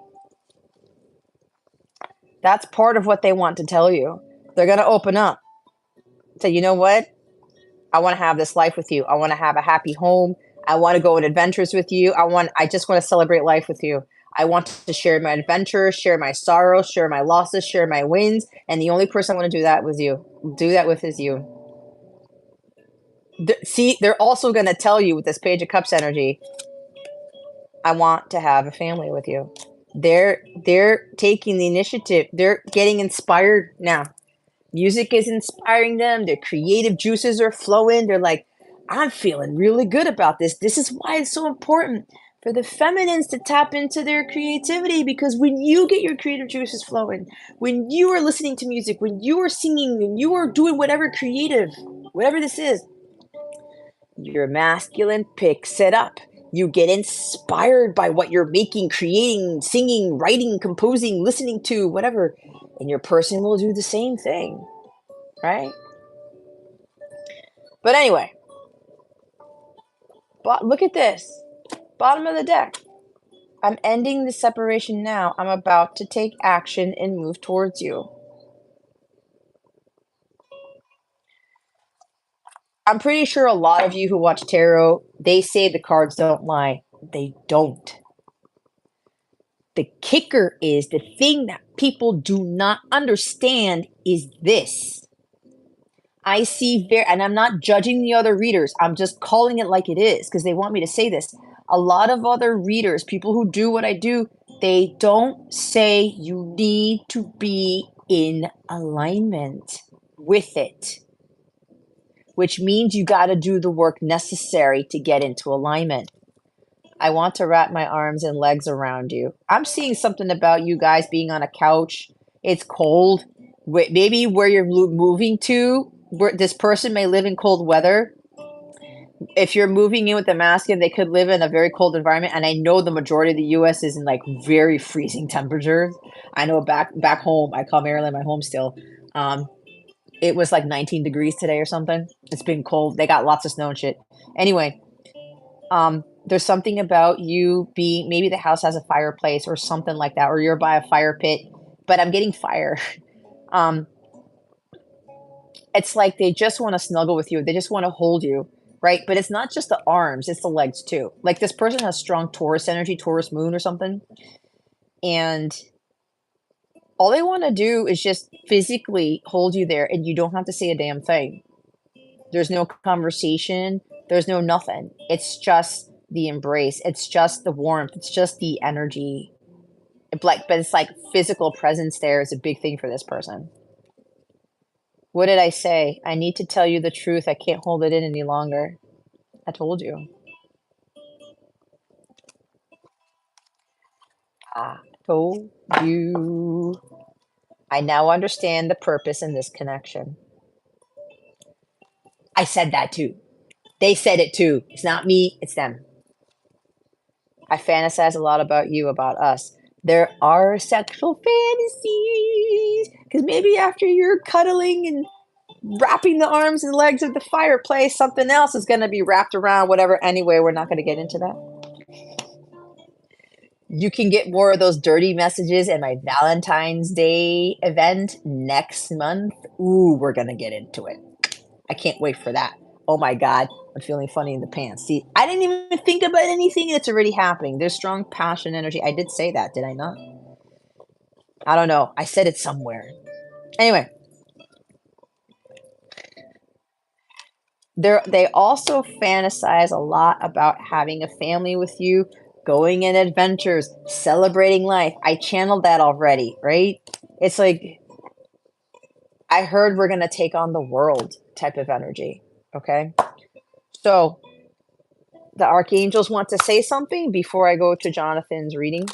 That's part of what they want to tell you. They're going to open up. Say, you know what? I want to have this life with you. I want to have a happy home. I want to go on adventures with you. I just want to celebrate life with you. I want to share my adventures, share my sorrows, share my losses, share my wins. And the only person I want to do that with is you. See, they're also going to tell you with this Page of Cups energy, I want to have a family with you. They're taking the initiative. They're getting inspired now. Music is inspiring them. Their creative juices are flowing. They're like, I'm feeling really good about this. This is why it's so important for the feminines to tap into their creativity, because when you get your creative juices flowing, when you are listening to music, when you are singing, when you are doing whatever creative, whatever this is, your masculine picks it up. You get inspired by what you're making, creating, singing, writing, composing, listening to, whatever. And your person will do the same thing, right? But anyway, look at this. Bottom of the deck. I'm ending the separation now. I'm about to take action and move towards you. I'm pretty sure a lot of you who watch tarot, they say the cards don't lie. They don't. The kicker is the thing that people do not understand is this. I see and I'm not judging the other readers. I'm just calling it like it is because they want me to say this. A lot of other readers, people who do what I do, they don't say you need to be in alignment with it, which means you got to do the work necessary to get into alignment. I want to wrap my arms and legs around you. I'm seeing something about you guys being on a couch. It's cold. Maybe where you're moving to, where this person may live in cold weather. If you're moving in with a masculine, they could live in a very cold environment. And I know the majority of the U.S. is in like very freezing temperatures. I know back home, I call Maryland my home still. It was like 19 degrees today or something. It's been cold. They got lots of snow and shit. Anyway, there's something about you being, maybe the house has a fireplace or something like that, or you're by a fire pit, but I'm getting fire. Um, it's like they just want to snuggle with you. They just want to hold you, right? But it's not just the arms, it's the legs too. Like this person has strong Taurus energy, Taurus moon or something. And all they want to do is just physically hold you there and you don't have to say a damn thing. There's no conversation. There's no nothing. It's just the embrace. It's just the warmth. It's just the energy. But it's like physical presence there is a big thing for this person. What did I say? I need to tell you the truth. I can't hold it in any longer. I told you. I told you. I now understand the purpose in this connection. I said that too. They said it too. It's not me, it's them. I fantasize a lot about you, about us. There are sexual fantasies. Because maybe after you're cuddling and wrapping the arms and legs of the fireplace, something else is going to be wrapped around, whatever. Anyway, we're not going to get into that. You can get more of those dirty messages in my Valentine's Day event next month. Ooh, we're going to get into it. I can't wait for that. Oh my God, I'm feeling funny in the pants. See, I didn't even think about anything that's already happening. There's strong passion, energy. I did say that, did I not? I don't know. I said it somewhere. Anyway, they also fantasize a lot about having a family with you, going in adventures, celebrating life. I channeled that already, right? It's like I heard we're going to take on the world type of energy. Okay. So the archangels want to say something before I go to Jonathan's reading.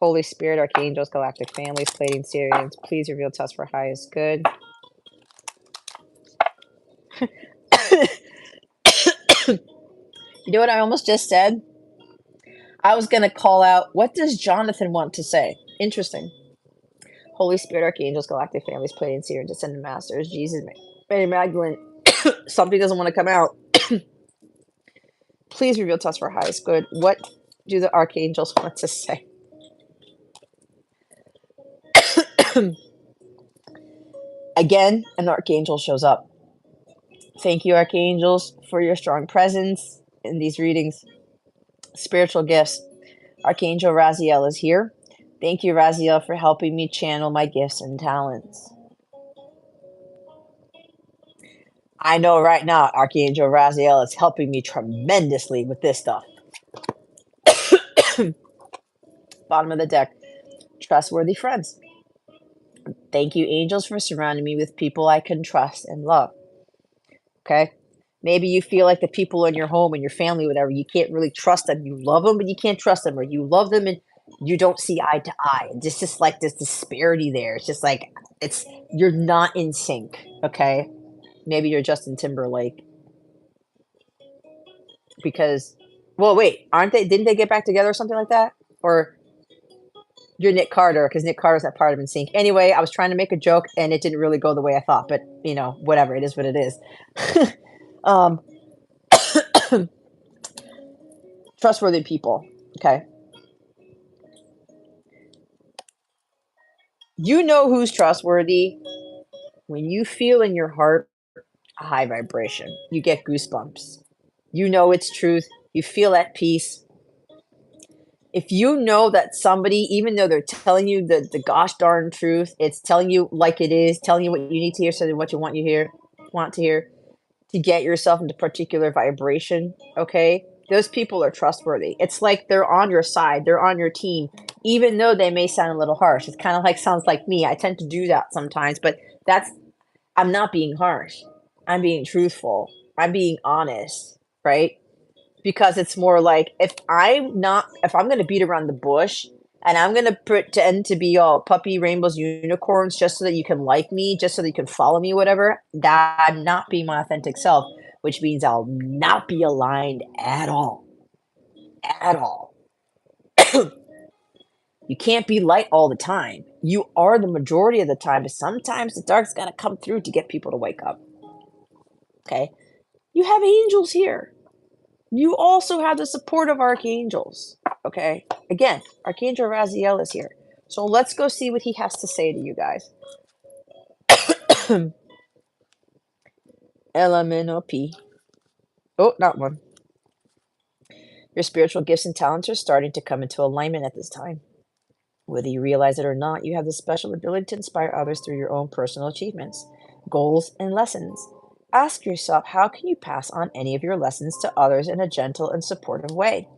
Holy Spirit, archangels, galactic families, Pleiadian Syrians, please reveal to us for highest good. You know what I almost just said? I was going to call out, what does Jonathan want to say? Interesting. Holy Spirit, archangels, galactic families, Pleiadian Syrians, ascended masters, Jesus, Mary Magdalene. Something doesn't want to come out. Please reveal to us for highest good. What do the archangels want to say? Again, an archangel shows up. Thank you, archangels, for your strong presence in these readings. Spiritual gifts. Archangel Raziel is here. Thank you, Raziel, for helping me channel my gifts and talents. I know right now Archangel Raziel is helping me tremendously with this stuff. Bottom of the deck. Trustworthy friends. Thank you, angels, for surrounding me with people I can trust and love. Okay. Maybe you feel like the people in your home and your family, whatever, you can't really trust them. You love them, but you can't trust them, or you love them and you don't see eye to eye. It's just like this disparity there. It's just like it's you're not in sync. Okay. Maybe you're Justin Timberlake because, well, wait, aren't they? Didn't they get back together or something like that? Or you're Nick Carter because Nick Carter's that part of NSYNC. Anyway, I was trying to make a joke and it didn't really go the way I thought, but whatever. It is what it is. um, Trustworthy people. Okay. You know who's trustworthy when you feel in your heart a high vibration. You get goosebumps. You know it's truth. You feel at peace. If you know that somebody, even though they're telling you the gosh darn truth, it's telling you like it is, telling you what you need to hear, so what you want to hear, to get yourself into particular vibration, okay? Those people are trustworthy. It's like they're on your side, they're on your team, even though they may sound a little harsh. It's kind of like sounds like me. I tend to do that sometimes, but that's I'm not being harsh. I'm being truthful. I'm being honest, right? Because it's more like if I'm going to beat around the bush and I'm going to pretend to be all puppy rainbows unicorns just so that you can like me, just so that you can follow me, whatever, that I'm not being my authentic self, which means I'll not be aligned at all. At all. You can't be light all the time. You are the majority of the time, but sometimes the dark's got to come through to get people to wake up. Okay? You have angels here. You also have the support of archangels. Okay. Again, Archangel Raziel is here. So let's go see what he has to say to you guys. LMNOP. Oh, not one. Your spiritual gifts and talents are starting to come into alignment at this time. Whether you realize it or not, you have the special ability to inspire others through your own personal achievements, goals, and lessons. Ask yourself, how can you pass on any of your lessons to others in a gentle and supportive way?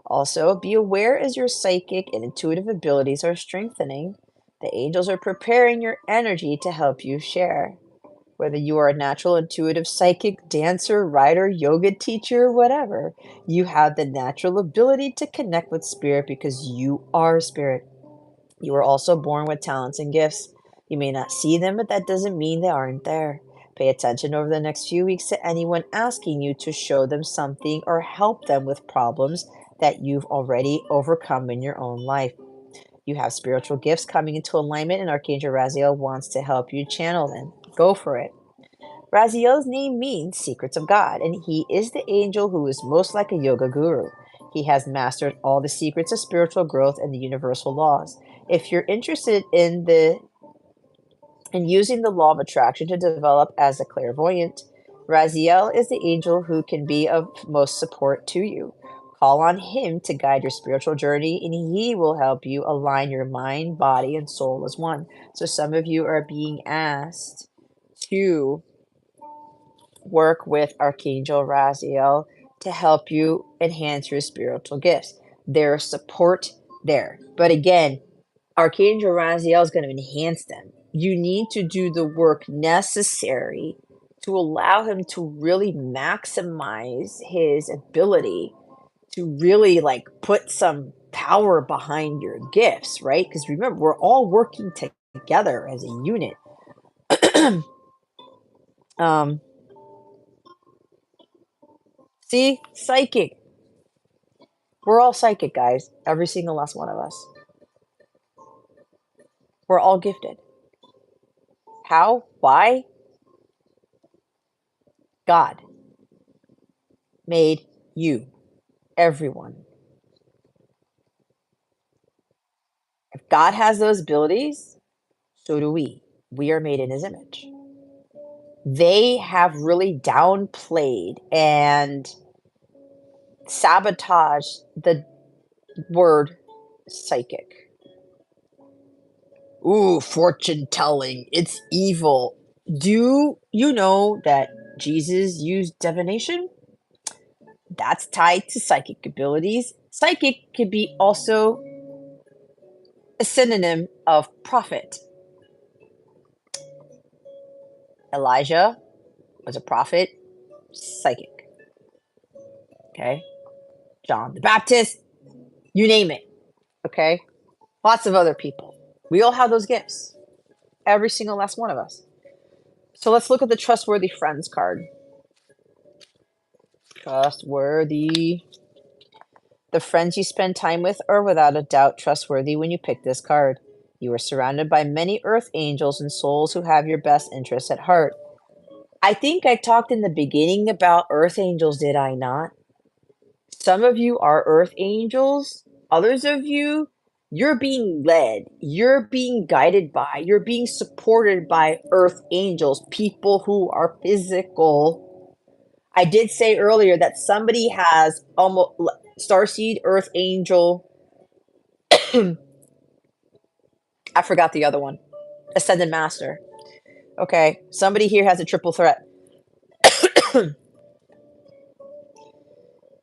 Also, be aware as your psychic and intuitive abilities are strengthening. The angels are preparing your energy to help you share. Whether you are a natural intuitive psychic, dancer, writer, yoga teacher, whatever, you have the natural ability to connect with spirit because you are spirit. You are also born with talents and gifts. You may not see them, but that doesn't mean they aren't there. Pay attention over the next few weeks to anyone asking you to show them something or help them with problems that you've already overcome in your own life. You have spiritual gifts coming into alignment, and Archangel Raziel wants to help you channel them. Go for it. Raziel's name means secrets of God, and he is the angel who is most like a yoga guru. He has mastered all the secrets of spiritual growth and the universal laws. If you're interested in using the law of attraction to develop as a clairvoyant, Raziel is the angel who can be of most support to you. Call on him to guide your spiritual journey, and he will help you align your mind, body, and soul as one. So, some of you are being asked to work with Archangel Raziel to help you enhance your spiritual gifts. There's support there. But again, Archangel Raziel is going to enhance them. You need to do the work necessary to allow him to really maximize his ability to really like put some power behind your gifts, right? Because remember, we're all working together as a unit. um, See, psychic. We're all psychic, guys. Every single last one of us. We're all gifted. How? Why? God made you. Everyone. If God has those abilities, so do we. We are made in his image. They have really downplayed and sabotaged the word psychic. Ooh, fortune telling. It's evil. Do you know that Jesus used divination? That's tied to psychic abilities. Psychic could be also a synonym of prophet. Elijah was a prophet. psychic. Okay. John the Baptist, you name it. Okay. Lots of other people. We all have those gifts. Every single last one of us. So let's look at the trustworthy friends card. Trustworthy. The friends you spend time with are without a doubt trustworthy when you pick this card. You are surrounded by many earth angels and souls who have your best interests at heart. I think I talked in the beginning about earth angels, did I not? Some of you are earth angels. Others of you, you're being led. You're being guided by, you're being supported by earth angels, people who are physical. I did say earlier that somebody has almost starseed, earth angel. I forgot the other one. Ascended master. Okay, somebody here has a triple threat.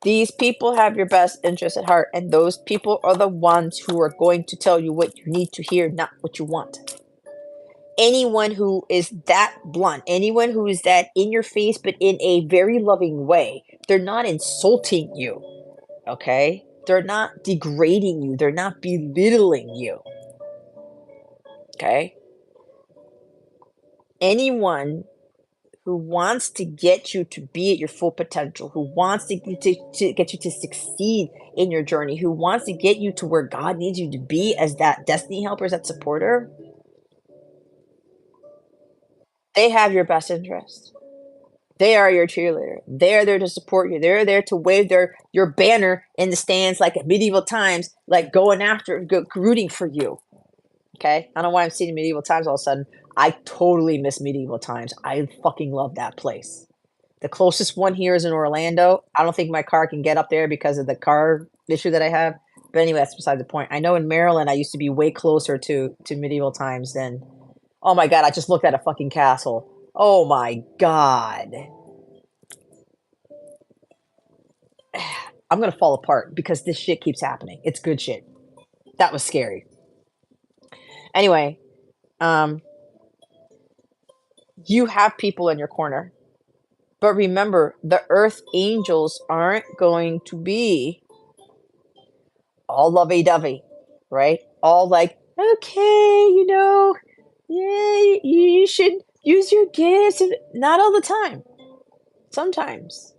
These people have your best interest at heart, and those people are the ones who are going to tell you what you need to hear, not what you want. Anyone who is that blunt, anyone who is that in your face, but in a very loving way, they're not insulting you, okay? They're not degrading you, they're not belittling you, okay? Anyone who wants to get you to be at your full potential, who wants to get you to succeed in your journey, who wants to get you to where God needs you to be as that destiny helper, as that supporter, they have your best interest. They are your cheerleader. They are there to support you. They're there to wave your banner in the stands like at medieval times, like going after, rooting for you. Okay, I don't know why I'm seeing medieval times all of a sudden. I totally miss medieval times. I fucking love that place. The closest one here is in Orlando. I don't think my car can get up there because of the car issue that I have. But anyway, that's beside the point. I know in Maryland, I used to be way closer to medieval times than. Oh my god! I just looked at a fucking castle. Oh my god! I'm gonna fall apart because this shit keeps happening. It's good shit. That was scary. Anyway, um, you have people in your corner. But remember, the earth angels aren't going to be all lovey-dovey, right? All like, okay, yeah, you should use your gifts. Not all the time. Sometimes.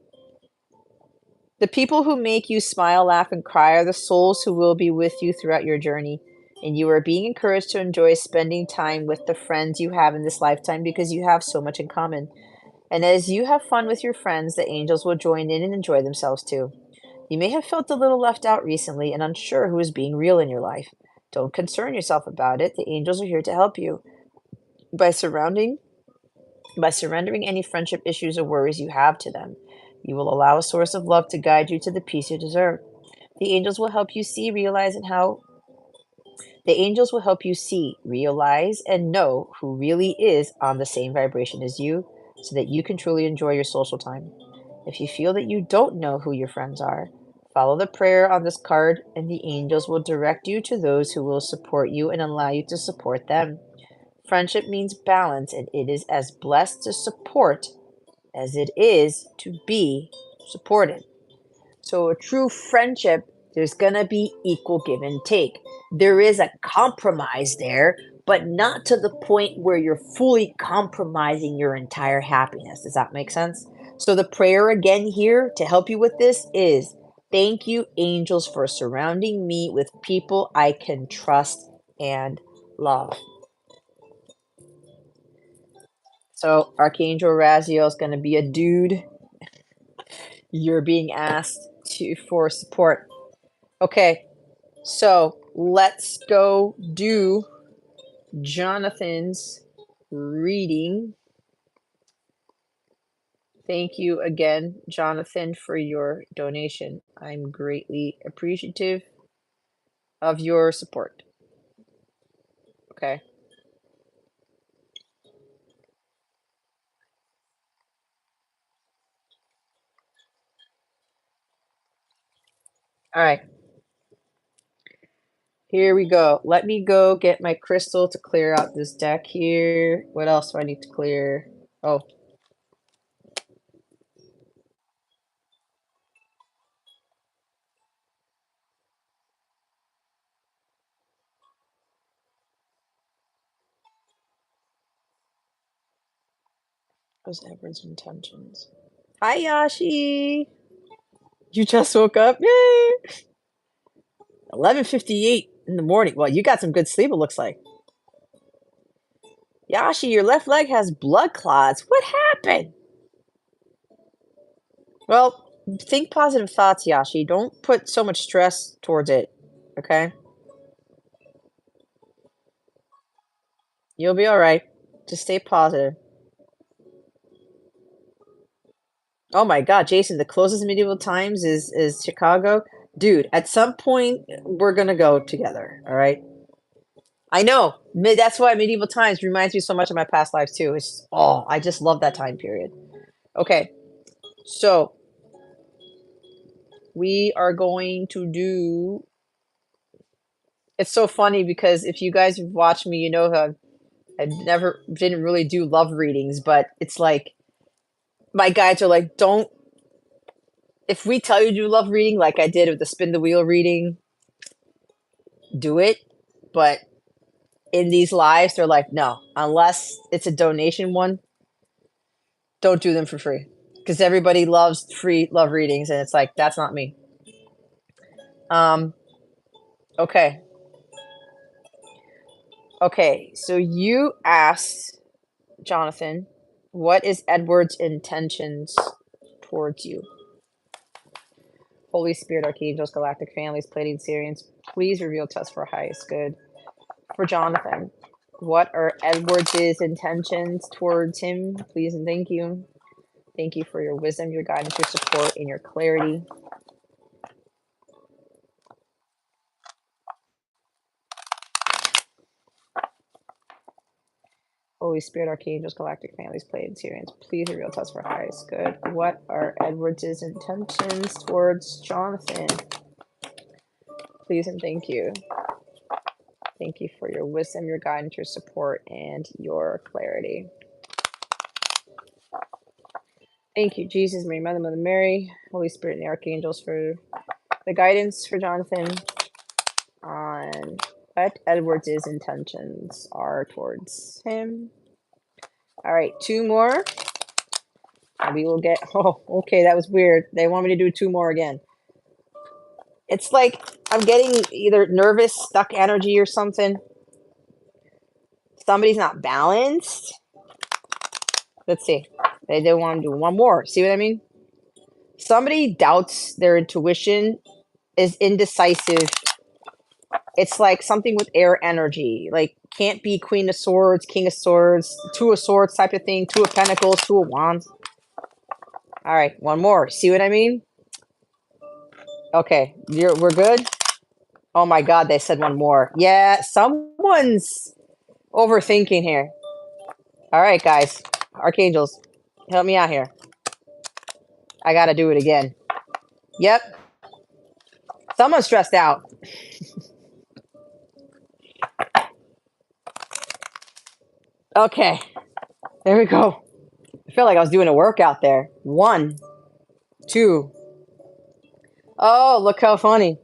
The people who make you smile, laugh, and cry are the souls who will be with you throughout your journey. And you are being encouraged to enjoy spending time with the friends you have in this lifetime because you have so much in common. And as you have fun with your friends, the angels will join in and enjoy themselves too. You may have felt a little left out recently and unsure who is being real in your life. Don't concern yourself about it. The angels are here to help you. By surrounding by surrendering any friendship issues or worries you have to them, you will allow a source of love to guide you to the peace you deserve. The angels will help you see, realize, and how the angels will help you see, realize, and know who really is on the same vibration as you so that you can truly enjoy your social time. If you feel that you don't know who your friends are, follow the prayer on this card and the angels will direct you to those who will support you and allow you to support them. Friendship means balance, and it is as blessed to support as it is to be supported. So, a true friendship, there's going to be equal give and take. There is a compromise there, but not to the point where you're fully compromising your entire happiness. Does that make sense? So, the prayer again here to help you with this is thank you, angels, for surrounding me with people I can trust and love. So, Archangel Raziel is going to be a dude. You're being asked to for support. Okay, so let's go do Jonathan's reading. Thank you again, Jonathan, for your donation. I'm greatly appreciative of your support. Okay. All right. Here we go. Let me go get my crystal to clear out this deck here. What else do I need to clear? Oh, was Edward's intentions? Hi, Yashi. You just woke up? Yay! 11:58 in the morning. Well, you got some good sleep, it looks like. Yashi, your left leg has blood clots. What happened? Well, think positive thoughts, Yashi. Don't put so much stress towards it, okay? You'll be all right. Just stay positive. Oh my God, Jason, the closest medieval times is Chicago. Dude, at some point we're gonna go together, all right? I know. That's why medieval times reminds me so much of my past lives too. It's oh, I just love that time period. Okay, so we are going to do. It's so funny because if you guys have watched me, you know how I never didn't really do love readings, but it's like my guides are like, don't. If we tell you to do love reading, like I did with the spin the wheel reading, do it. But in these lives, they're like, no, unless it's a donation one, don't do them for free. Because everybody loves free love readings, and it's like, that's not me. Um, okay. Okay, so you asked Jonathan, what is Edward's intentions towards you? Holy Spirit, Archangels, Galactic Families, Pleiadian Syrians, please reveal to us for highest good. For Jonathan, what are Edward's intentions towards him? Please and thank you. Thank you for your wisdom, your guidance, your support, and your clarity. Holy Spirit, Archangels, Galactic Families, Pleiadian Syrians, please reveal to us for highest good. What are Edward's intentions towards Jonathan? Please and thank you. Thank you for your wisdom, your guidance, your support, and your clarity. Thank you, Jesus, Mary, Mother Mary, Holy Spirit, and the Archangels for the guidance for Jonathan on what Edward's intentions are towards him. All right, two more. We will get. Oh, okay, that was weird. They want me to do two more again. It's like I'm getting either nervous, stuck energy or something. Somebody's not balanced. Let's see. They want to do one more. See what I mean? Somebody doubts their intuition, is indecisive. It's like something with air energy. Like can't be Queen of Swords, King of Swords, Two of Swords type of thing. Two of Pentacles, Two of Wands. All right, one more. See what I mean? Okay, we're good? Oh my God, they said one more. Yeah, someone's overthinking here. All right, guys. Archangels, help me out here. I got to do it again. Yep. Someone's stressed out. Okay. There we go. I feel like I was doing a workout there. 1, 2. Oh, look how funny.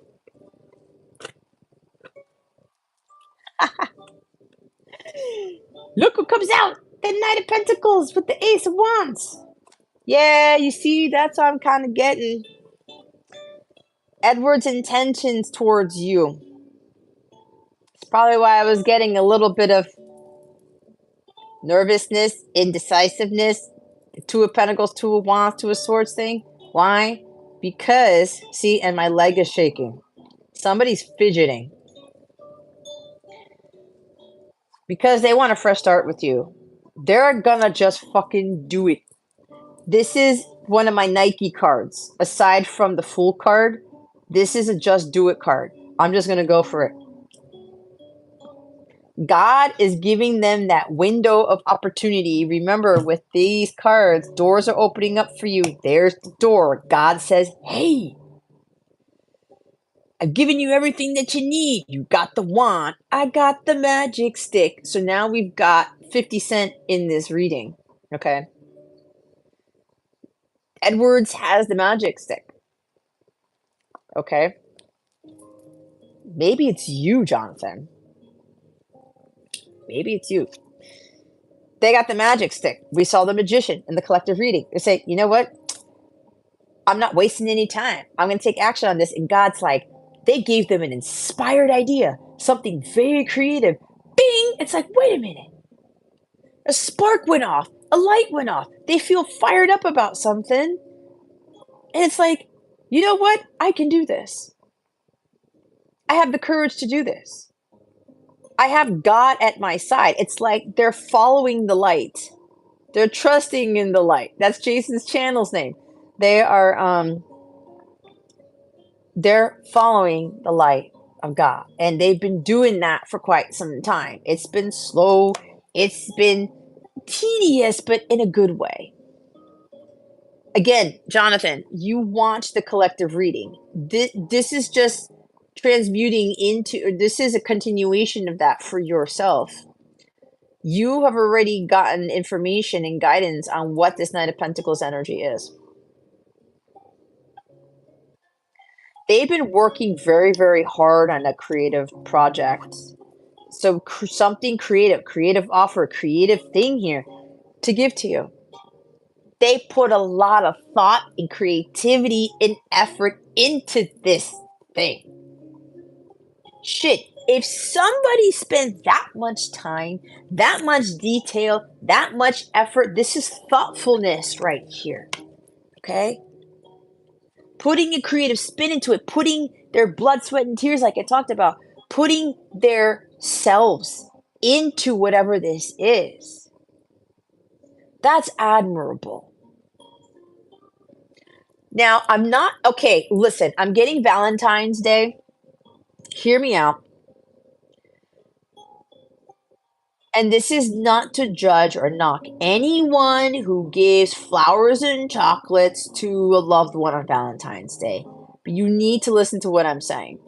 Look who comes out. The Knight of Pentacles with the Ace of Wands. Yeah, you see, that's what I'm kind of getting. Edward's intentions towards you. It's probably why I was getting a little bit of nervousness, indecisiveness, Two of Pentacles, Two of Wands, Two of Swords thing. Why? Because, see, and my leg is shaking. Somebody's fidgeting. Because they want a fresh start with you. They're gonna just fucking do it. This is one of my Nike cards. Aside from the Fool card, this is a just do it card. I'm just gonna go for it. God is giving them that window of opportunity. Remember, with these cards, doors are opening up for you. There's the door. God says, hey, I've given you everything that you need. You got the wand. I got the magic stick. So now we've got 50 Cent in this reading. Okay. Edwards has the magic stick. Okay. Maybe it's you, Jonathan. Maybe it's you. They got the magic stick. We saw the magician in the collective reading. They say, you know what? I'm not wasting any time. I'm going to take action on this. And God's like, they gave them an inspired idea, something very creative. Bing! It's like, wait a minute. A spark went off. A light went off. They feel fired up about something. And it's like, you know what? I can do this. I have the courage to do this. I have God at my side. It's like they're following the light. They're trusting in the light. That's Jason's channel's name. They are they're following the light of God. And they've been doing that for quite some time. It's been slow. It's been tedious, but in a good way. Again, Jonathan, you want the collective reading. This is just transmuting into, or this is a continuation of that for yourself. You have already gotten information and guidance on what this Knight of Pentacles energy is. They've been working very, very hard on a creative project. So something creative offer, creative thing here to give to you. They put a lot of thought and creativity and effort into this thing. Shit, if somebody spent that much time, that much detail, that much effort, this is thoughtfulness right here. Okay? Putting a creative spin into it, putting their blood, sweat, and tears, like I talked about, putting their selves into whatever this is. That's admirable. Now, I'm not, okay, listen, I'm getting Valentine's Day. Hear me out. And this is not to judge or knock anyone who gives flowers and chocolates to a loved one on Valentine's Day. But you need to listen to what I'm saying.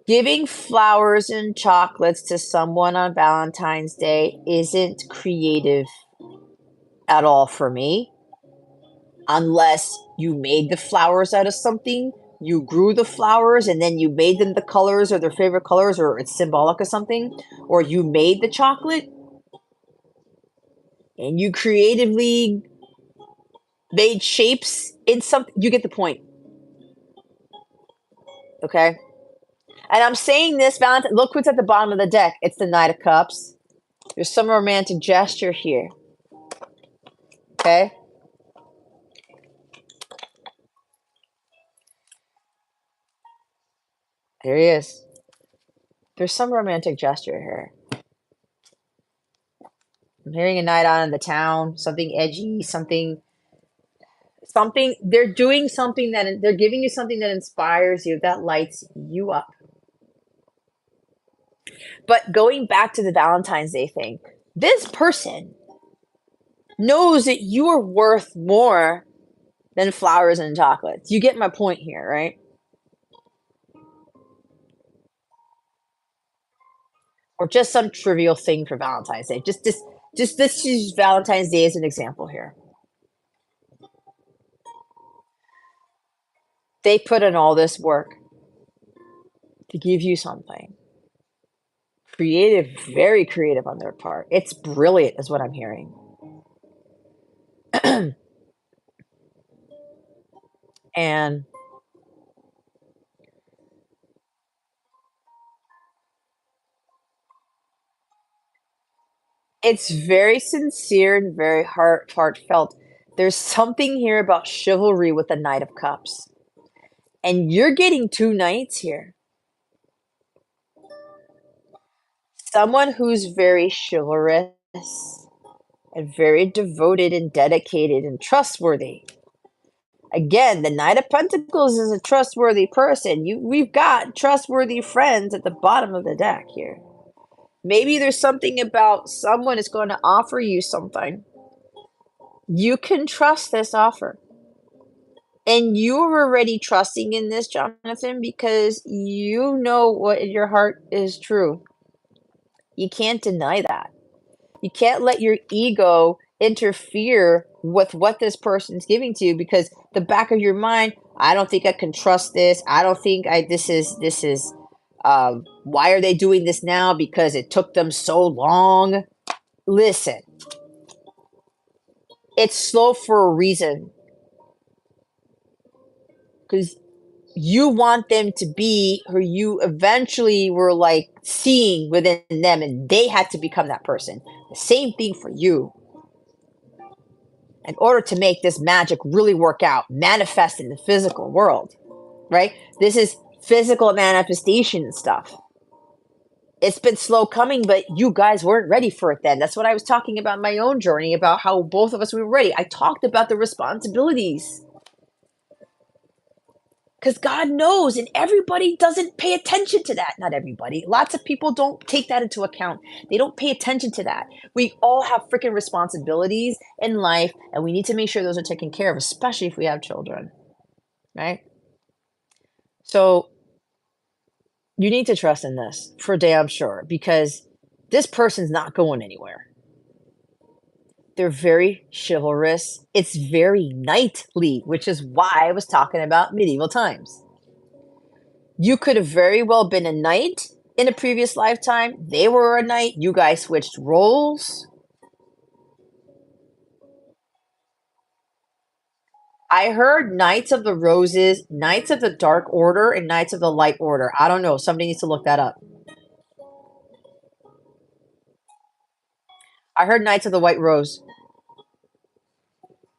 Giving flowers and chocolates to someone on Valentine's Day isn't creative at all for me. Unless you made the flowers out of something, you grew the flowers and then you made them the colors or their favorite colors, or it's symbolic of something, or you made the chocolate and you creatively made shapes in something. You get the point. Okay? And I'm saying this, Valentine, look what's at the bottom of the deck. It's the Knight of Cups. There's some romantic gesture here. Okay? There he is. There's some romantic gesture here. I'm hearing a night out in the town, something edgy, something, they're doing something that, they're giving you something that inspires you, that lights you up. But going back to the Valentine's Day thing, this person knows that you are worth more than flowers and chocolates. You get my point here, right? Or just some trivial thing for Valentine's Day. Just let's use Valentine's Day as an example here. They put in all this work to give you something. Creative, very creative on their part. It's brilliant is what I'm hearing. And it's very sincere and very heartfelt. There's something here about chivalry with the Knight of Cups. And you're getting two knights here. Someone who's very chivalrous and very devoted and dedicated and trustworthy. Again, the Knight of Pentacles is a trustworthy person. We've got trustworthy friends at the bottom of the deck here. Maybe there's something about someone is going to offer you something. You can trust this offer. And you're already trusting in this, Jonathan, because you know what in your heart is true. You can't deny that. You can't let your ego interfere with what this person's giving to you, because the back of your mind, I don't think I can trust this. I don't think this is why are they doing this now? Because it took them so long. Listen, it's slow for a reason because you want them to be who you eventually were like seeing within them, and they had to become that person. The same thing for you. In order to make this magic really work out, manifest in the physical world, right? This is physical manifestation stuff. It's been slow coming, but you guys weren't ready for it then. That's what I was talking about in my own journey, about how both of us were ready. I talked about the responsibilities because God knows, and everybody doesn't pay attention to that. Not everybody. Lots of people don't take that into account. They don't pay attention to that. We all have freaking responsibilities in life, and we need to make sure those are taken care of, especially if we have children, right? So you need to trust in this for damn sure because this person's not going anywhere. They're very chivalrous. It's very knightly, which is why I was talking about medieval times. You could have very well been a knight in a previous lifetime. They were a knight. You guys switched roles. I heard Knights of the Roses, Knights of the Dark Order, and Knights of the Light Order. I don't know. Somebody needs to look that up. I heard Knights of the White Rose.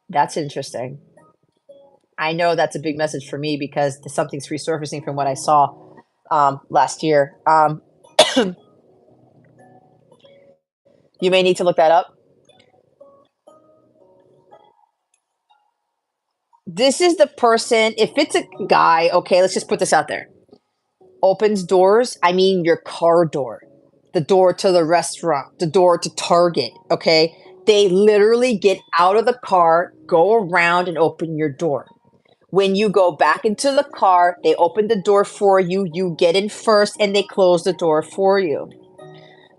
That's interesting. I know that's a big message for me because something's resurfacing from what I saw last year. You may need to look that up. This is the person, if it's a guy, okay, let's just put this out there. Opens doors, I mean your car door, the door to the restaurant, the door to Target, okay? They literally get out of the car, go around and open your door. When you go back into the car, they open the door for you, you get in first, and they close the door for you.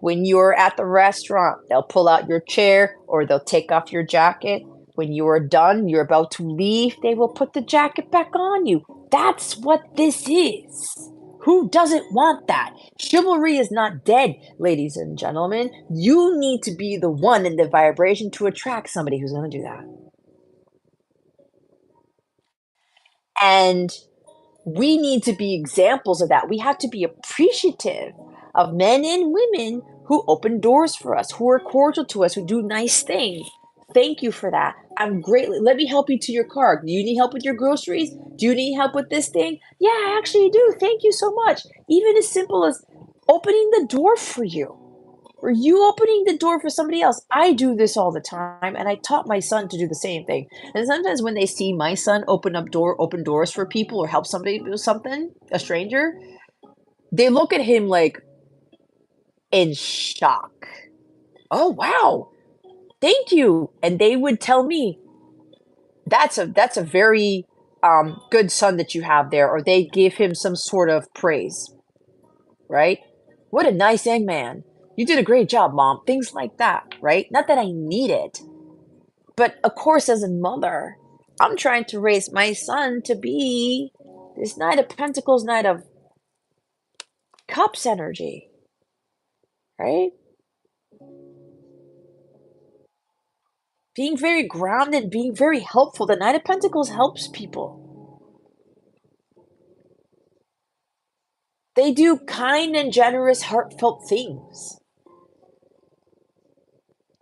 When you're at the restaurant, they'll pull out your chair or they'll take off your jacket. When you are done, you're about to leave, they will put the jacket back on you. That's what this is. Who doesn't want that? Chivalry is not dead, ladies and gentlemen. You need to be the one in the vibration to attract somebody who's going to do that. And we need to be examples of that. We have to be appreciative of men and women who open doors for us, who are cordial to us, who do nice things. Thank you for that. I'm greatly. Let me help you to your car. Do you need help with your groceries? Do you need help with this thing? Yeah, I actually do. Thank you so much. Even as simple as opening the door for you. Or you opening the door for somebody else. I do this all the time, and I taught my son to do the same thing. And sometimes when they see my son open doors for people or help somebody do something, a stranger, they look at him like in shock. Oh wow, thank you. And they would tell me, that's a very good son that you have there, or they give him some sort of praise, right? What a nice young man. You did a great job, mom. Things like that, right? Not that I need it, but of course, as a mother, I'm trying to raise my son to be this Knight of Pentacles, Knight of Cups energy, right? Being very grounded, being very helpful. The Knight of Pentacles helps people. They do kind and generous, heartfelt things,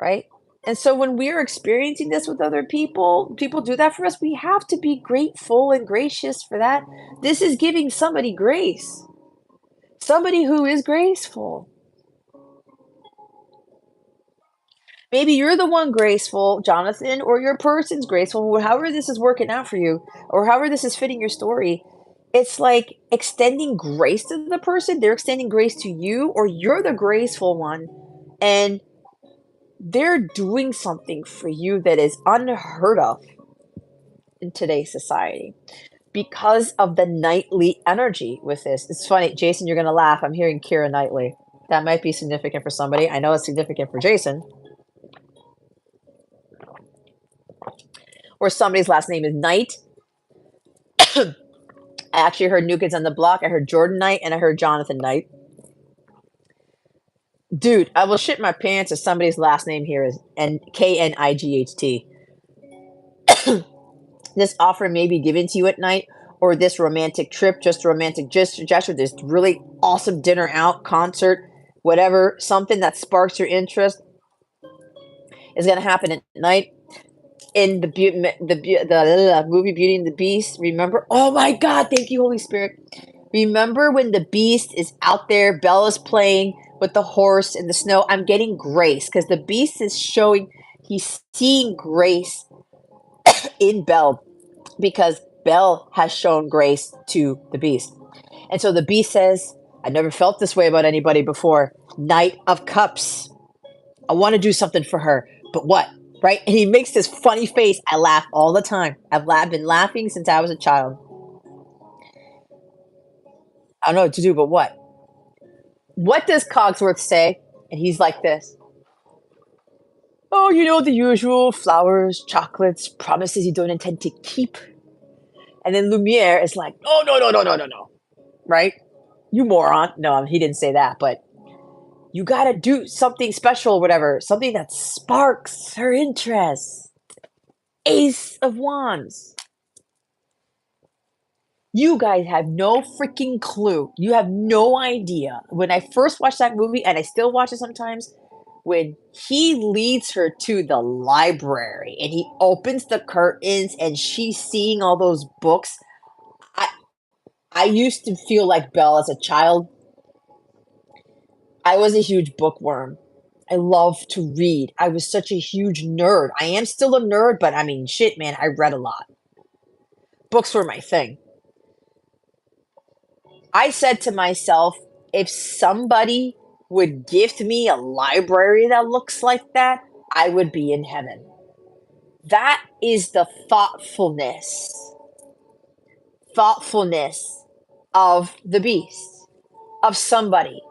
right? And so when we're experiencing this with other people, people do that for us, we have to be grateful and gracious for that. This is giving somebody grace, somebody who is graceful. Maybe you're the one graceful, Jonathan, or your person's graceful, however this is working out for you, or however this is fitting your story. It's like extending grace to the person, they're extending grace to you, or you're the graceful one, and they're doing something for you that is unheard of in today's society because of the knightly energy with this. It's funny, Jason, you're going to laugh. I'm hearing Kira Knightley. That might be significant for somebody. I know it's significant for Jason. Or somebody's last name is Knight. I actually heard New Kids on the Block. I heard Jordan Knight and I heard Jonathan Knight. Dude, I will shit my pants if somebody's last name here is Knight. This offer may be given to you at night, or this romantic trip, just a romantic gesture, this really awesome dinner out, concert, whatever, something that sparks your interest is going to happen at night. In the movie Beauty and the Beast, remember? Oh my God, thank you, Holy Spirit. Remember when the Beast is out there, Bella's playing with the horse in the snow? I'm getting grace because the Beast is showing, he's seeing grace in Belle because Belle has shown grace to the Beast. And so the Beast says, I never felt this way about anybody before. Knight of Cups. I want to do something for her, but what? Right? And he makes this funny face. I laugh all the time. Been laughing since I was a child. I don't know what to do, but what? What does Cogsworth say? And he's like this. Oh, you know, the usual flowers, chocolates, promises you don't intend to keep. And then Lumiere is like, oh, no, no, no, no, no, no. Right? You moron. No, he didn't say that, but you got to do something special, whatever, something that sparks her interest. Ace of Wands. You guys have no freaking clue. You have no idea. When I first watched that movie, and I still watch it sometimes, when he leads her to the library and he opens the curtains and she's seeing all those books, I I used to feel like Belle as a child. I was a huge bookworm. I love to read. I was such a huge nerd. I am still a nerd, but I mean, shit, man, I read a lot. Books were my thing. I said to myself, if somebody would gift me a library that looks like that, I would be in heaven. That is the thoughtfulness of the beast, of somebody.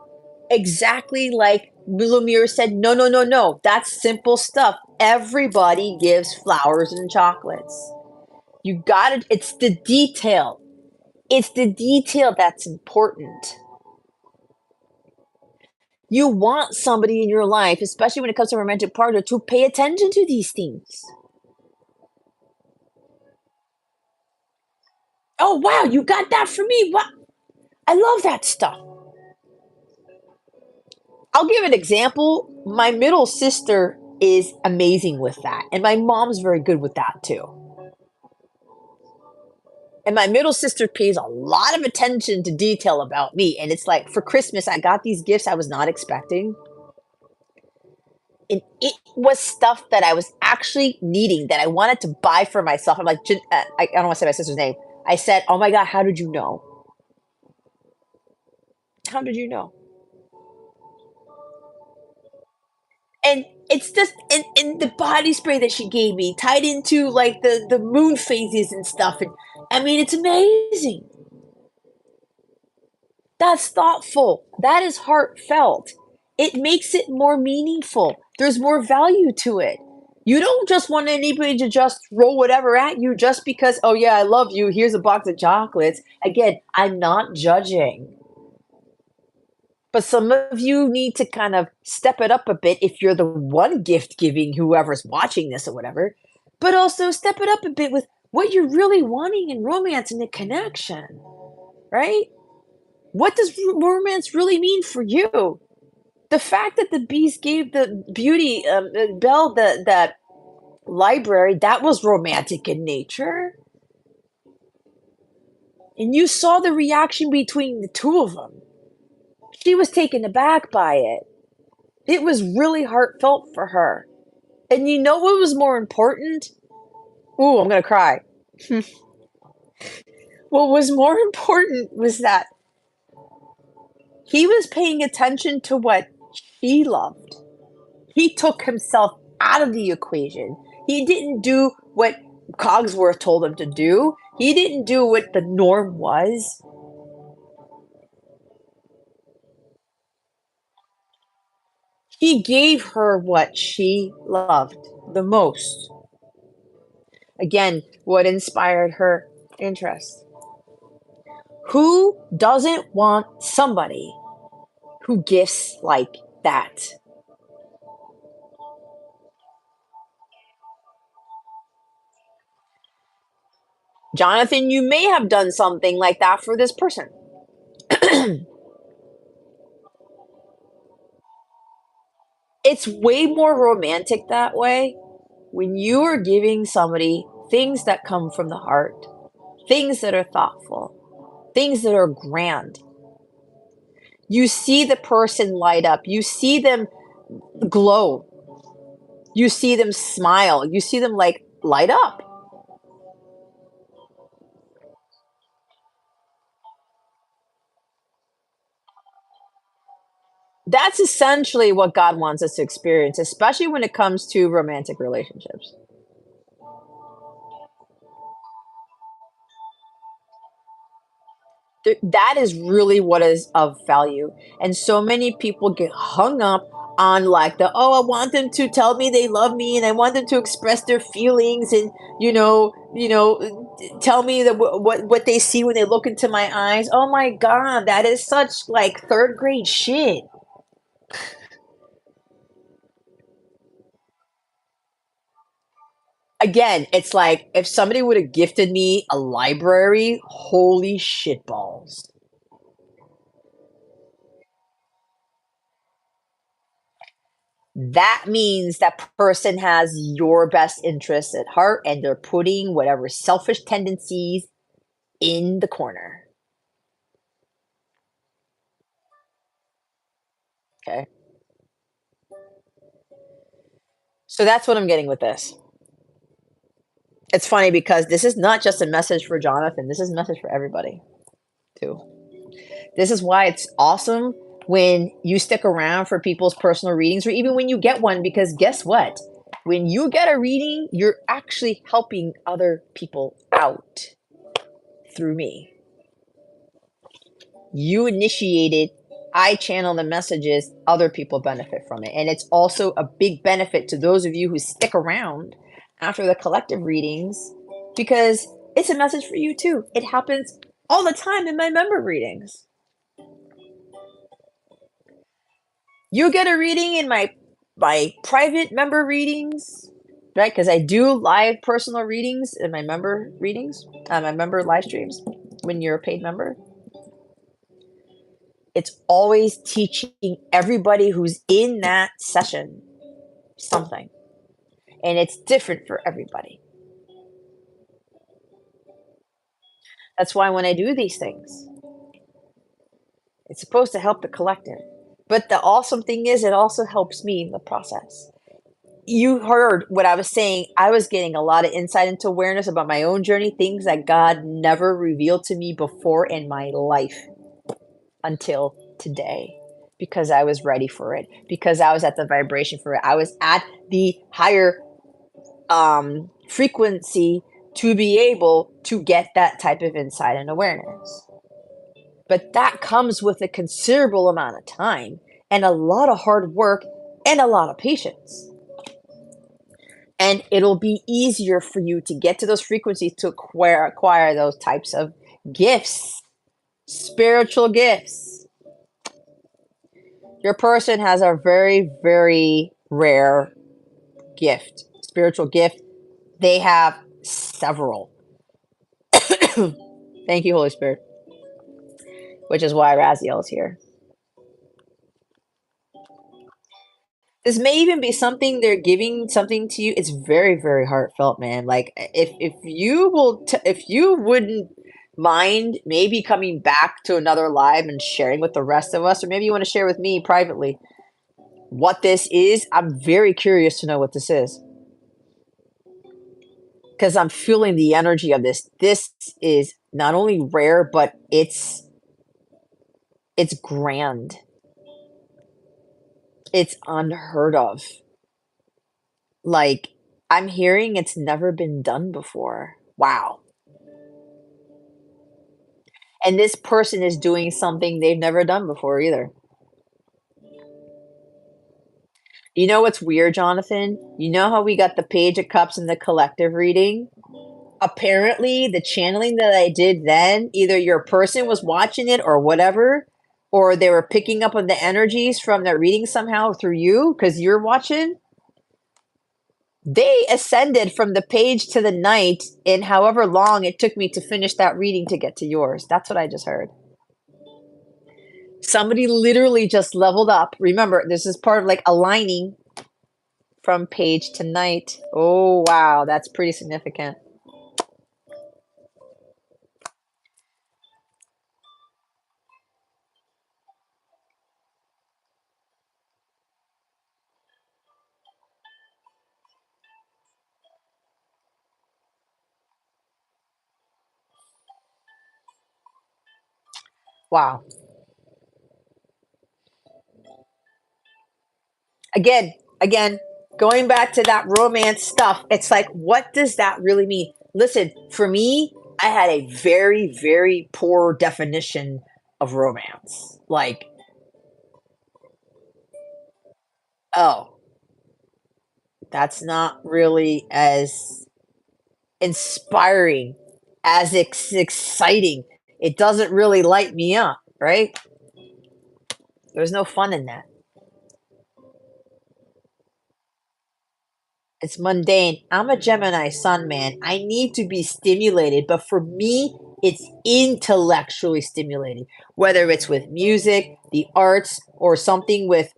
Exactly like Lumiere said, no, no, no, no. That's simple stuff. Everybody gives flowers and chocolates. You got it. It's the detail. It's the detail that's important. You want somebody in your life, especially when it comes to a romantic partner, to pay attention to these things. Oh, wow, you got that for me. What? I love that stuff. I'll give an example. My middle sister is amazing with that, and my mom's very good with that too. And my middle sister pays a lot of attention to detail about me. And it's like for Christmas, I got these gifts I was not expecting. And it was stuff that I was actually needing that I wanted to buy for myself. I'm like, I don't want to say my sister's name. I said, oh my God, how did you know? How did you know? And it's just and the body spray that she gave me tied into like the moon phases and stuff. And I mean, it's amazing. That's thoughtful. That is heartfelt. It makes it more meaningful. There's more value to it. You don't just want anybody to just throw whatever at you just because, oh yeah, I love you. Here's a box of chocolates. Again, I'm not judging. But some of you need to kind of step it up a bit if you're the one gift giving whoever's watching this or whatever. But also step it up a bit with what you're really wanting in romance and the connection, right? What does romance really mean for you? The fact that the beast gave the beauty Belle that library, that was romantic in nature, and you saw the reaction between the two of them. She was taken aback by it. It was really heartfelt for her. And you know what was more important? Ooh, I'm gonna cry. What was more important was that he was paying attention to what she loved. He took himself out of the equation. He didn't do what Cogsworth told him to do. He didn't do what the norm was. He gave her what she loved the most. Again, what inspired her interest. Who doesn't want somebody who gifts like that. Jonathan, you may have done something like that for this person. It's way more romantic that way when you are giving somebody things that come from the heart, things that are thoughtful, things that are grand. You see the person light up, you see them glow, you see them smile, you see them like light up. That's essentially what God wants us to experience, especially when it comes to romantic relationships. That is really what is of value. And so many people get hung up on like the, oh, I want them to tell me they love me and I want them to express their feelings and tell me that what they see when they look into my eyes. Oh my God, that is such like third grade shit. Again, it's like if somebody would have gifted me a library, holy shit balls. That means that person has your best interests at heart and they're putting whatever selfish tendencies in the corner. Okay. So that's what I'm getting with this. It's funny because this is not just a message for Jonathan, this is a message for everybody too. This is why it's awesome when you stick around for people's personal readings or even when you get one, because guess what? When you get a reading, you're actually helping other people out through me. You initiated, I channel the messages, other people benefit from it. And it's also a big benefit to those of you who stick around after the collective readings because it's a message for you too. It happens all the time in my member readings. You get a reading in my private member readings, right? Because I do live personal readings in my member readings, my member live streams when you're a paid member. It's always teaching everybody who's in that session something. And it's different for everybody. That's why when I do these things, it's supposed to help the collective. But the awesome thing is, it also helps me in the process. You heard what I was saying. I was getting a lot of insight into awareness about my own journey, things that God never revealed to me before in my life until today because I was ready for it, because I was at the vibration for it. I was at the higher frequency to be able to get that type of insight and awareness. But that comes with a considerable amount of time and a lot of hard work and a lot of patience. And it'll be easier for you to get to those frequencies to acquire those types of gifts, spiritual gifts. Your person has a very, very rare gift, spiritual gift. They have several. Thank you, Holy Spirit, which is why Raziel is here. This may even be something they're giving something to you. It's very, very heartfelt, man. Like if you if you wouldn't mind maybe coming back to another live and sharing with the rest of us, or maybe you want to share with me privately what this is. I'm very curious to know what this is because I'm feeling the energy of this. This is not only rare, but it's grand. It's unheard of. Like, I'm hearing it's never been done before. Wow. And this person is doing something they've never done before either. You know what's weird, Jonathan? You know how we got the Page of Cups and the collective reading? Apparently, the channeling that I did then, either your person was watching it or whatever, or they were picking up on the energies from their reading somehow through you because you're watching, they ascended from the page to the night in however long it took me to finish that reading to get to yours. That's what I just heard. Somebody literally just leveled up. Remember, this is part of like aligning from page to night. Oh, wow. That's pretty significant. Wow. Again, going back to that romance stuff, it's like, what does that really mean? Listen, for me, I had a very, very poor definition of romance. Like, oh, that's not really as inspiring, as exciting. It doesn't really light me up, right? There's no fun in that. It's mundane. I'm a Gemini sun, man. I need to be stimulated, but for me, it's intellectually stimulating. Whether it's with music, the arts, or something with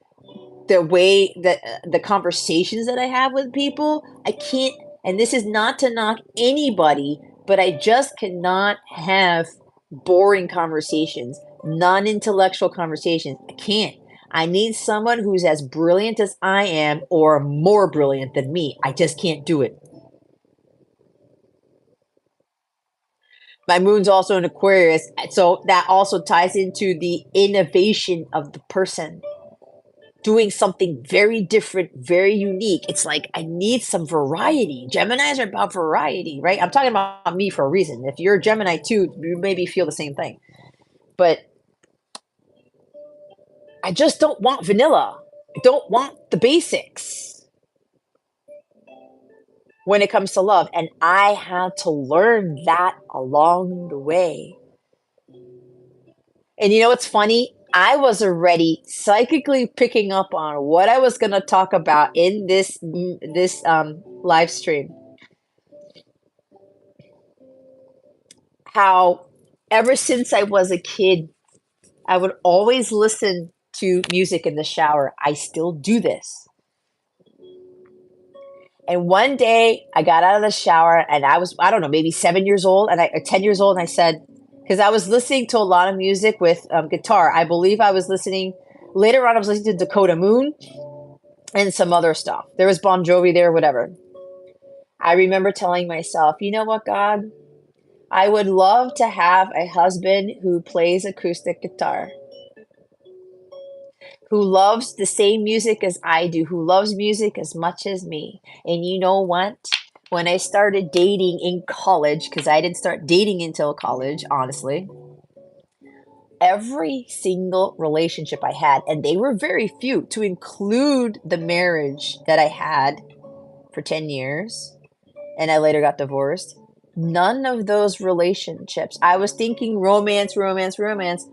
the way that the conversations that I have with people, I can't, and this is not to knock anybody, but I just cannot have boring conversations, non intellectual conversations. I can't. I need someone who's as brilliant as I am or more brilliant than me. I just can't do it. My moon's also in Aquarius, so that also ties into the innovation of the person doing something very different, very unique. It's like I need some variety. Geminis are about variety, right? I'm talking about me for a reason. If you're a Gemini too, you maybe feel the same thing. But I just don't want vanilla. I don't want the basics when it comes to love. And I had to learn that along the way. And you know what's funny? I was already psychically picking up on what I was going to talk about in this live stream. How ever since I was a kid, I would always listen to music in the shower. I still do this. And one day I got out of the shower and I don't know, maybe 7 years old or 10 years old. And I said, because I was listening to a lot of music with guitar. I believe I was listening, later on, I was listening to Dakota Moon and some other stuff. There was Bon Jovi there, whatever. I remember telling myself, you know what, God? I would love to have a husband who plays acoustic guitar, who loves the same music as I do, who loves music as much as me. And you know what? When I started dating in college, because I didn't start dating until college, honestly, every single relationship I had, and they were very few, to include the marriage that I had for 10 years, and I later got divorced. None of those relationships, I was thinking romance, romance, romance.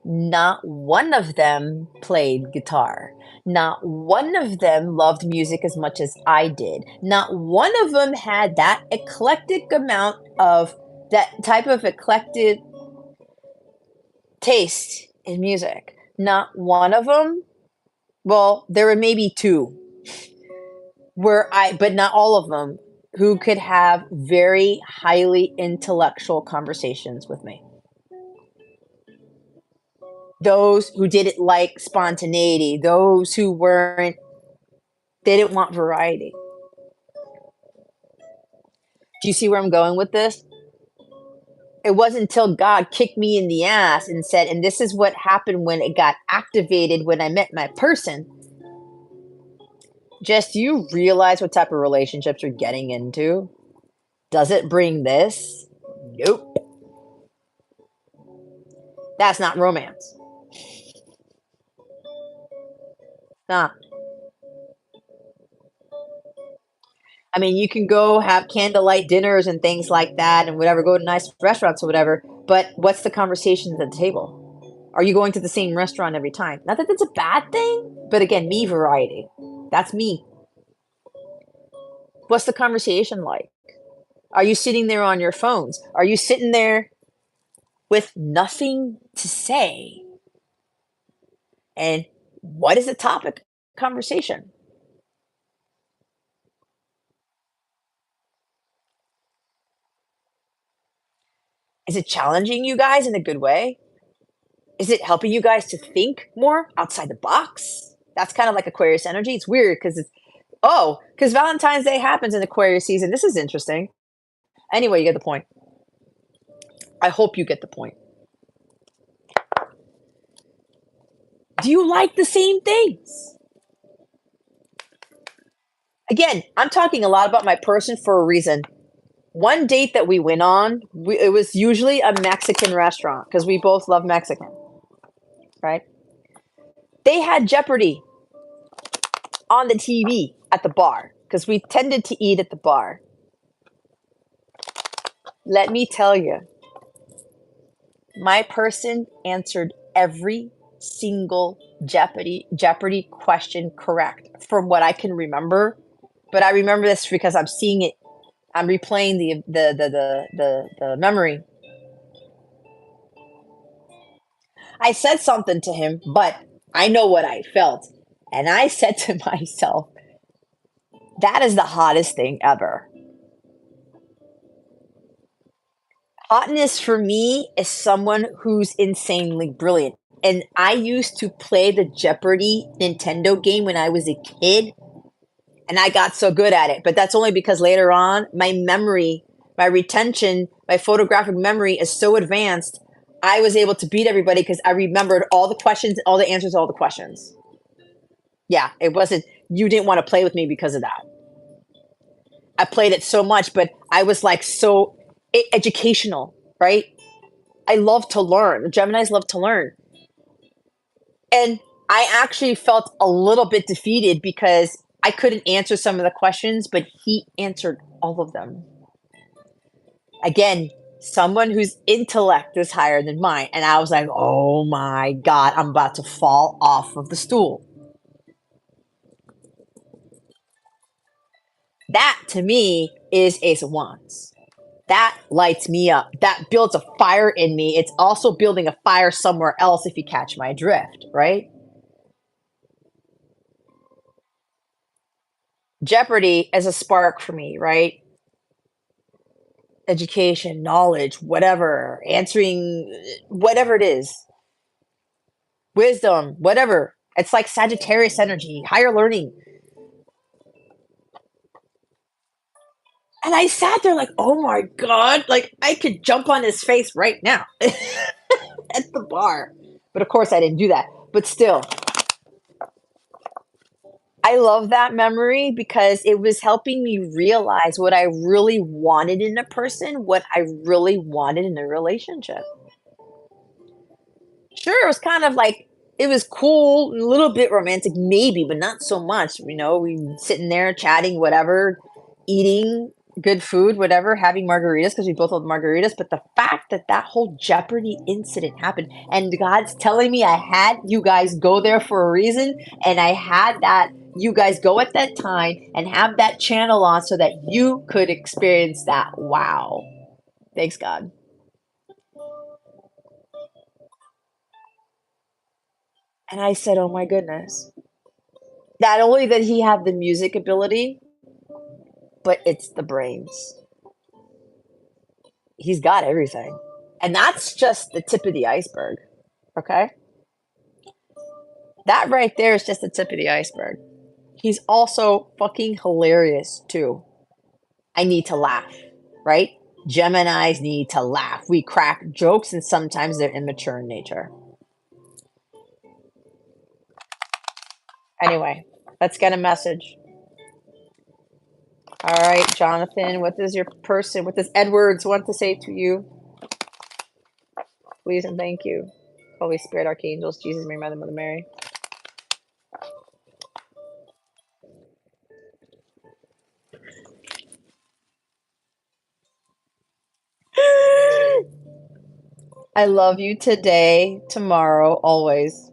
Not one of them played guitar. Not one of them loved music as much as I did. Not one of them had that eclectic amount of that type of eclectic taste in music. Not one of them. Well, there were maybe two but not all of them, who could have very highly intellectual conversations with me. Those who didn't like spontaneity, those who weren't, they didn't want variety. Do you see where I'm going with this? It wasn't until God kicked me in the ass and said, and this is what happened when it got activated when I met my person. Jess, do you realize what type of relationships you're getting into? Does it bring this? Nope. That's not romance. Nah. I mean, you can go have candlelight dinners and things like that and whatever, go to nice restaurants or whatever, but what's the conversations at the table? Are you going to the same restaurant every time? Not that that's a bad thing, but again, me variety. That's me. What's the conversation like? Are you sitting there on your phones? Are you sitting there with nothing to say? And what is the topic conversation? Is it challenging you guys in a good way? Is it helping you guys to think more outside the box? That's kind of like Aquarius energy. It's weird because because Valentine's Day happens in Aquarius season. This is interesting. Anyway, you get the point. I hope you get the point. Do you like the same things? Again, I'm talking a lot about my person for a reason. One date that we went on, it was usually a Mexican restaurant because we both love Mexican, right? They had Jeopardy on the TV at the bar because we tended to eat at the bar. Let me tell you, my person answered every single Jeopardy question correct from what I can remember. But I remember this because I'm seeing it. I'm replaying the memory. I said something to him, but I know what I felt. And I said to myself, that is the hottest thing ever. Hotness for me is someone who's insanely brilliant. And I used to play the Jeopardy Nintendo game when I was a kid, and I got so good at it. But that's only because later on, my memory, my retention, my photographic memory is so advanced. I was able to beat everybody because I remembered all the questions, all the answers, all the questions. Yeah, it wasn't, you didn't want to play with me because of that. I played it so much, but I was like so educational, right? I love to learn. The Geminis love to learn. And I actually felt a little bit defeated because I couldn't answer some of the questions, but he answered all of them. Again, someone whose intellect is higher than mine. And I was like, oh my God, I'm about to fall off of the stool. That to me is Ace of Wands. That lights me up. That builds a fire in me. It's also building a fire somewhere else if you catch my drift, right? Jeopardy as a spark for me, right? Education, knowledge, whatever, answering whatever it is, wisdom, whatever. It's like Sagittarius energy, higher learning. And I sat there like, oh my God, like I could jump on his face right now at the bar. But of course, I didn't do that. But still, I love that memory because it was helping me realize what I really wanted in a person, what I really wanted in a relationship. Sure, it was kind of like it was cool, a little bit romantic, maybe, but not so much. You know, we sitting there chatting, whatever, eating good food, whatever, having margaritas because we both love margaritas. But the fact that that whole Jeopardy incident happened, and God's telling me I had you guys go there for a reason, and I had that you guys go at that time and have that channel on so that you could experience that. Wow. Thanks, God. And I said, oh my goodness. Not only did he have the music ability, but it's the brains. He's got everything. And that's just the tip of the iceberg. Okay? That right there is just the tip of the iceberg. He's also fucking hilarious too. I need to laugh, right? Geminis need to laugh. We crack jokes and sometimes they're immature in nature. Anyway, let's get a message. All right, Jonathan, what does Edwards want to say to you? Please and thank you. Holy Spirit, archangels, Jesus, Mary, Mother Mary. I love you today, tomorrow, always.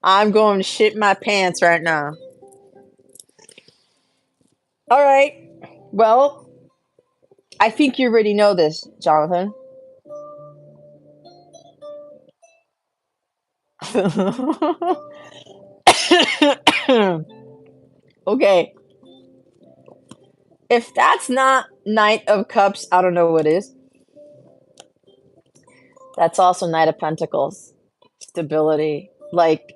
I'm going to shit my pants right now. All right. Well, I think you already know this, Jonathan. Okay. If that's not Knight of Cups, I don't know what is. That's also Knight of Pentacles. Stability, like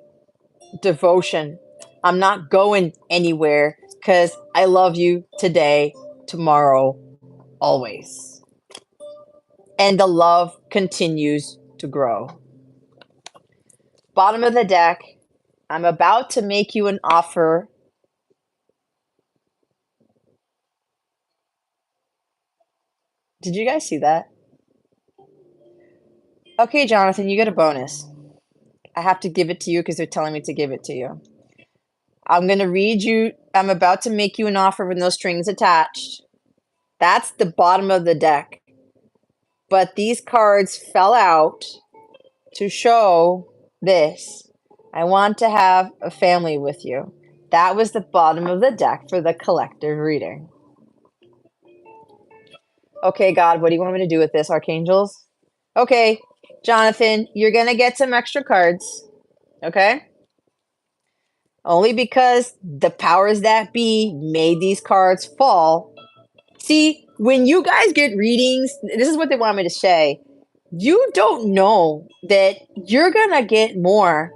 devotion. I'm not going anywhere because I love you today, tomorrow, always. And the love continues to grow. Bottom of the deck, I'm about to make you an offer. Did you guys see that? Okay, Jonathan, you get a bonus. I have to give it to you because they're telling me to give it to you. I'm going to read you. I'm about to make you an offer with no strings attached. That's the bottom of the deck. But these cards fell out to show this. I want to have a family with you. That was the bottom of the deck for the collective reading. Okay, God, what do you want me to do with this, Archangels? Okay, Jonathan, you're going to get some extra cards. Okay? Only because the powers that be made these cards fall. See, when you guys get readings, this is what they want me to say. You don't know that you're going to get more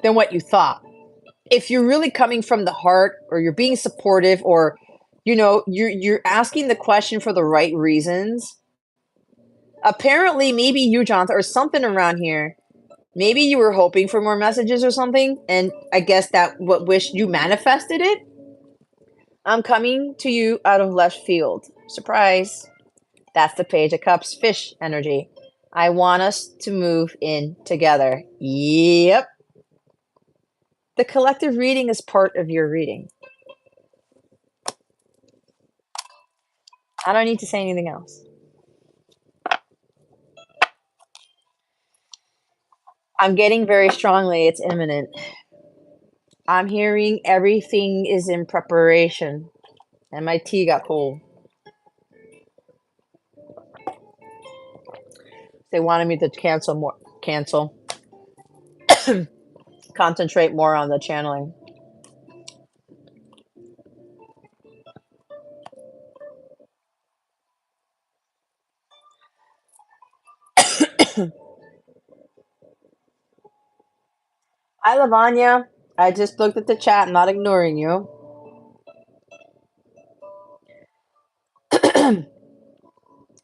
than what you thought. If you're really coming from the heart or you're being supportive or you're asking the question for the right reasons. Apparently maybe you, Jonathan, or something around here. Maybe you were hoping for more messages or something, and I guess that what wish you manifested it. I'm coming to you out of left field. Surprise. That's the Page of Cups fish energy. I want us to move in together. Yep. The collective reading is part of your reading. I don't need to say anything else. I'm getting very strongly it's imminent. I'm hearing everything is in preparation. And my tea got cold. They wanted me to concentrate more on the channeling. Hi, Lavanya. I just looked at the chat. I'm not ignoring you.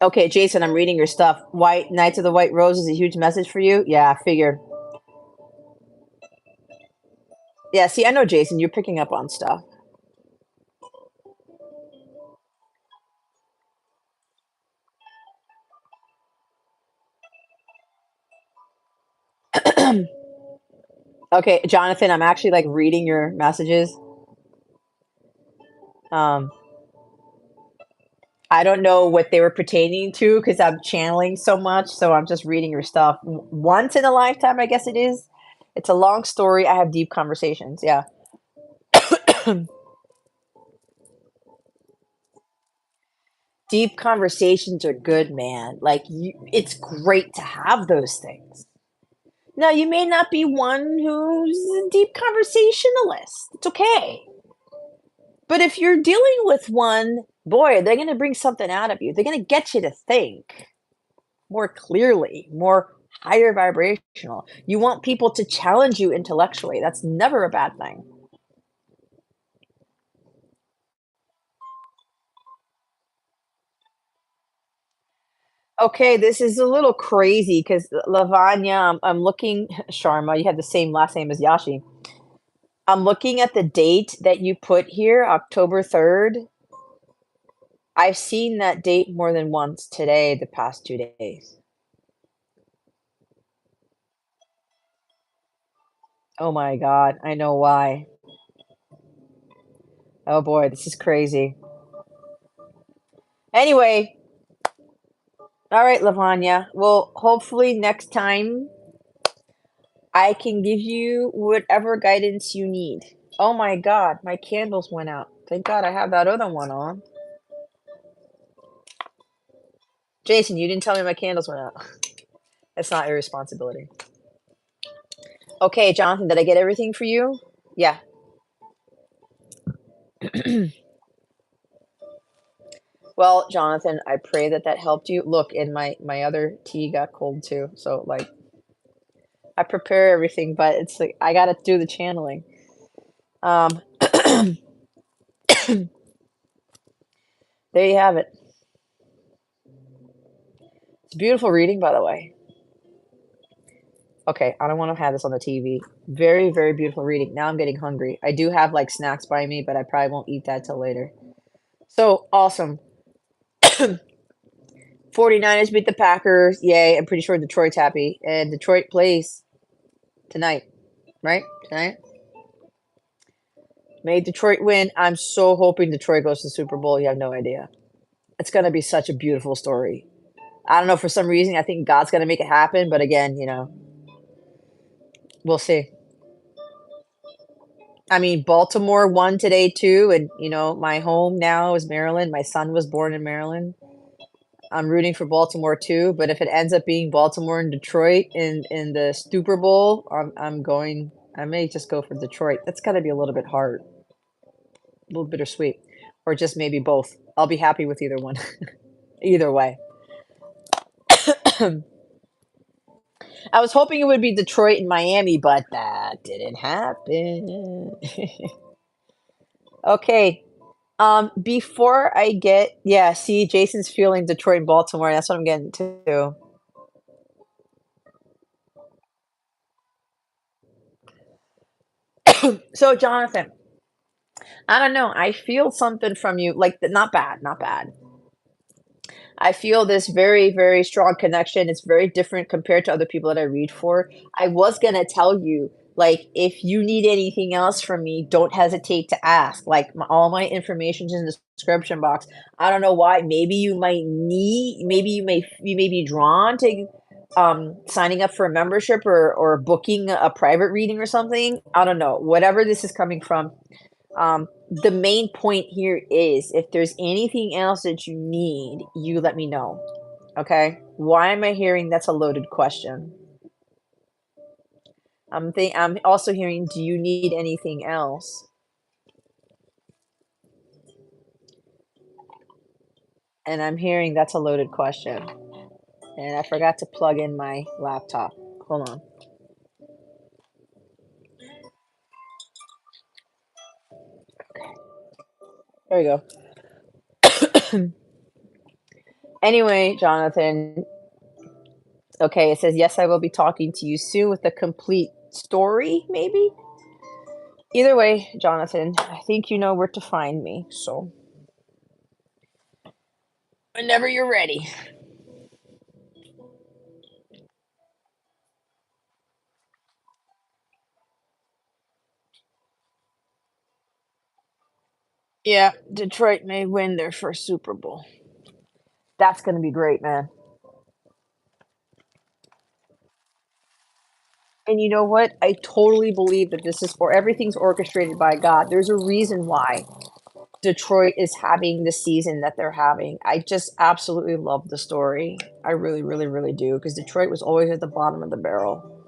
Okay, Jason, I'm reading your stuff. White Knights of the White Rose is a huge message for you. Yeah, I figured. Yeah, see, I know, Jason, you're picking up on stuff. Okay, Jonathan, I'm actually like reading your messages. Um, I don't know what they were pertaining to because I'm channeling so much, so I'm just reading your stuff. Once in a lifetime, I guess it is. It's a long story. I have deep conversations. Yeah. Deep conversations are good, man. Like it's great to have those things. Now, you may not be one who's a deep conversationalist. It's okay. But if you're dealing with one, boy, they're going to bring something out of you. They're going to get you to think more clearly, more higher vibrational. You want people to challenge you intellectually. That's never a bad thing. Okay, this is a little crazy because Lavanya, I'm looking, Sharma, you have the same last name as Yashi. I'm looking at the date that you put here, October 3rd. I've seen that date more than once today, the past 2 days. Oh my God, I know why. Oh boy, this is crazy. Anyway, All right, Lavanya. Well, hopefully next time I can give you whatever guidance you need. Oh my God, my candles went out. Thank God I have that other one on. Jason, you didn't tell me my candles went out. That's not your responsibility. Okay, Jonathan, did I get everything for you? Yeah. Well, Jonathan, I pray that that helped you. Look, and my other tea got cold too. So like I prepare everything, but it's like I got to do the channeling. There you have it. It's a beautiful reading, by the way. Okay, I don't want to have this on the TV. Very, very beautiful reading. Now I'm getting hungry. I do have like snacks by me, but I probably won't eat that till later. So awesome. 49ers beat the Packers. Yay. I'm pretty sure Detroit's happy. And Detroit plays tonight, right? Tonight. May Detroit win. I'm so hoping Detroit goes to the Super Bowl. You have no idea. It's going to be such a beautiful story. I don't know, for some reason, I think God's going to make it happen. But again, we'll see. I mean, Baltimore won today too. And, my home now is Maryland. My son was born in Maryland. I'm rooting for Baltimore too. But if it ends up being Baltimore and Detroit in the Super Bowl, I may just go for Detroit. That's got to be a little bit hard, a little bittersweet, or just maybe both. I'll be happy with either one, either way. I was hoping it would be Detroit and Miami, but that didn't happen. Okay. Before I get, yeah, see, Jason's feeling Detroit and Baltimore. That's what I'm getting to. So, Jonathan, I don't know. I feel something from you, like not bad, not bad. I feel this very, very strong connection. It's very different compared to other people that I read for. I was gonna tell you, like, if you need anything else from me, don't hesitate to ask. Like, all my information's in the description box. I don't know why. Maybe you may be drawn to signing up for a membership or booking a private reading or something. I don't know. Whatever this is coming from, the main point here is if there's anything else that you need, you let me know. Okay? Why am I hearing that's a loaded question? I'm also hearing, do you need anything else? And I'm hearing that's a loaded question. And I forgot to plug in my laptop. Hold on. There we go. Anyway, Jonathan, okay, it says, yes, I will be talking to you soon with a complete story, maybe? Either way, Jonathan, I think you know where to find me. So, whenever you're ready. Yeah, Detroit may win their first Super Bowl. That's going to be great, man. And you know what? I totally believe that this is for everything's orchestrated by God. There's a reason why Detroit is having the season that they're having. I just absolutely love the story. I really, really, really do. Because Detroit was always at the bottom of the barrel.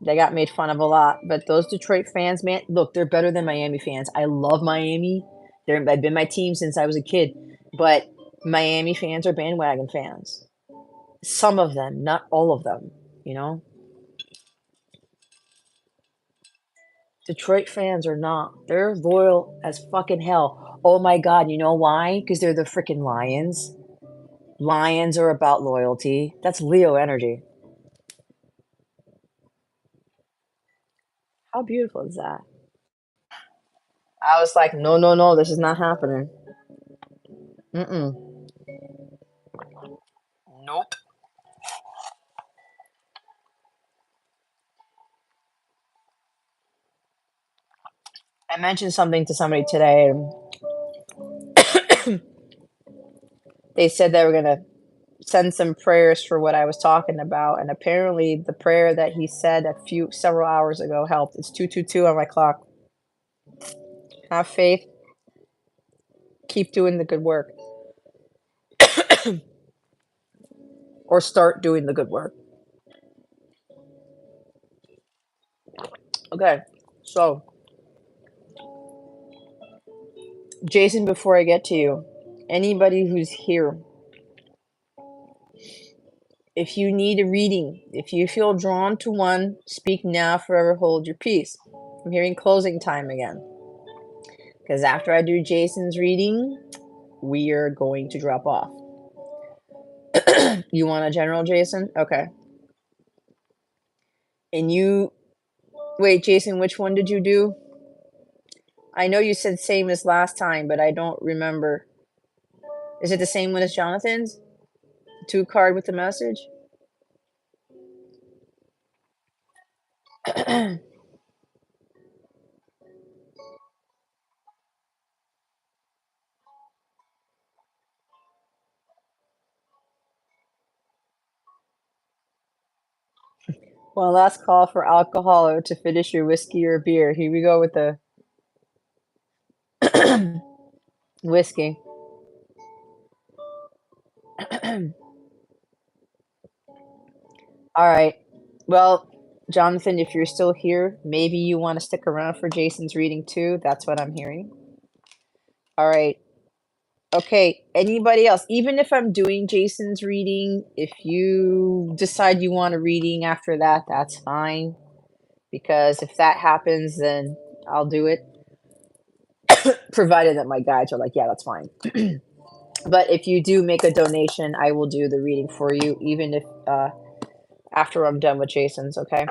They got made fun of a lot. But those Detroit fans, man, look, they're better than Miami fans. I love Miami. They've been my team since I was a kid. But Miami fans are bandwagon fans. Some of them, not all of them, you know? Detroit fans are not. They're loyal as fucking hell. Oh my God, you know why? Because they're the freaking Lions. Lions are about loyalty. That's Leo energy. How beautiful is that? I was like, no, no, no, this is not happening. Mm-mm. Nope. I mentioned something to somebody today. They said they were gonna send some prayers for what I was talking about, and apparently the prayer that he said several hours ago helped. It's 222 on my clock. Have faith, keep doing the good work, or start doing the good work. Okay, so Jason, before I get to you, anybody who's here, if you need a reading, if you feel drawn to one, speak now, forever hold your peace. I'm hearing closing time again. Because after I do Jason's reading, we are going to drop off. You want a general, Jason? Okay. And wait, Jason, which one did you do? I know you said same as last time, but I don't remember. Is it the same one as Jonathan's? Two card with the message? Well, last call for alcohol or to finish your whiskey or beer. Here we go with the whiskey. All right. Well, Jonathan, if you're still here, maybe you want to stick around for Jason's reading too. That's what I'm hearing. All right. Okay. Anybody else? Even if I'm doing Jason's reading, if you decide you want a reading after that, that's fine. Because if that happens, then I'll do it. Provided that my guides are like, yeah, that's fine. But if you do make a donation, I will do the reading for you, even if after I'm done with Jason's, okay?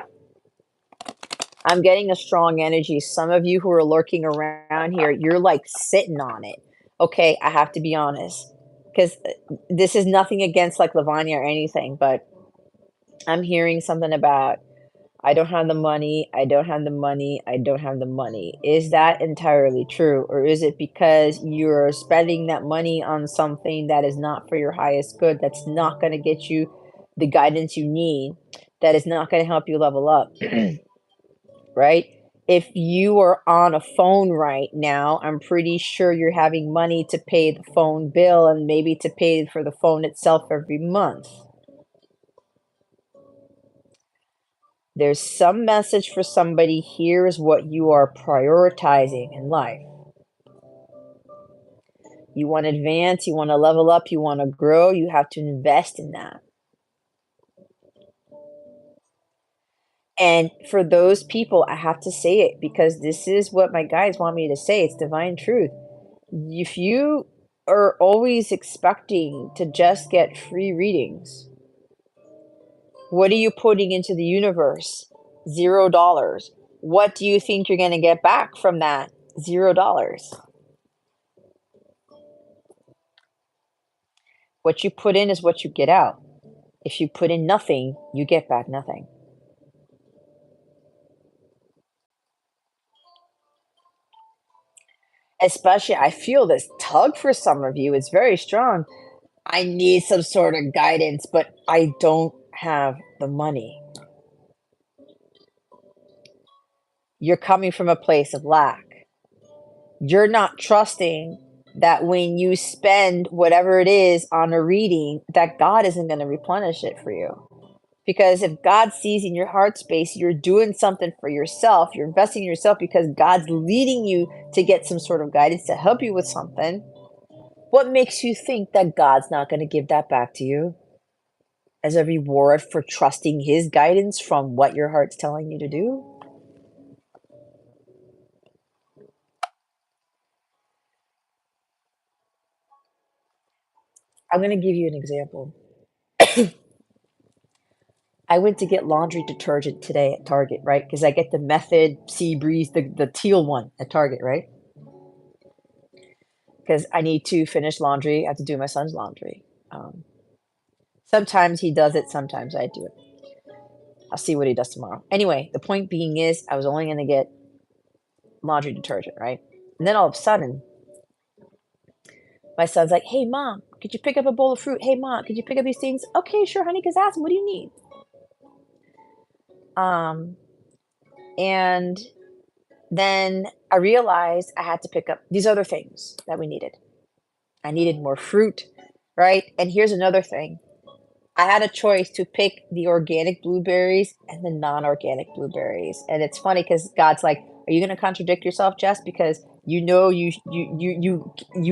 I'm getting a strong energy. Some of you who are lurking around here, you're like sitting on it. Okay, I have to be honest. Because this is nothing against like Lavanya or anything, but I'm hearing something about I don't have the money, I don't have the money, I don't have the money. Is that entirely true? Or is it because you're spending that money on something that is not for your highest good, that's not going to get you the guidance you need, that is not going to help you level up? Right? If you are on a phone right now, I'm pretty sure you're having money to pay the phone bill and maybe to pay for the phone itself every month. There's some message for somebody. Here's what you are prioritizing in life. You want to advance, you want to level up, you want to grow, you have to invest in that. And for those people, I have to say it because this is what my guides want me to say. It's divine truth. If you are always expecting to just get free readings, what are you putting into the universe? $0. What do you think you're going to get back from that? $0. What you put in is what you get out. If you put in nothing, you get back nothing. Especially, I feel this tug for some of you. It's very strong. I need some sort of guidance, but I don't have the money. You're coming from a place of lack. You're not trusting that when you spend whatever it is on a reading, that God isn't going to replenish it for you. Because if God sees in your heart space, you're doing something for yourself, you're investing in yourself because God's leading you to get some sort of guidance to help you with something. What makes you think that God's not going to give that back to you as a reward for trusting His guidance from what your heart's telling you to do? I'm going to give you an example. I went to get laundry detergent today at Target, right? Because I get the Method, Sea Breeze, the teal one at Target, right? Because I need to finish laundry. I have to do my son's laundry. Sometimes he does it, sometimes I do it. I'll see what he does tomorrow. Anyway, the point being is I was only going to get laundry detergent, right? And then all of a sudden, my son's like, hey, Mom, could you pick up a bowl of fruit? Hey, mom, could you pick up these things? Okay, sure, honey, because ask them, what do you need? Um, and then I realized I had to pick up these other things that we needed. I needed more fruit, right? And here's another thing. I had a choice to pick the organic blueberries and the non-organic blueberries. And it's funny because God's like, "Are you going to contradict yourself, Jess? Because you know you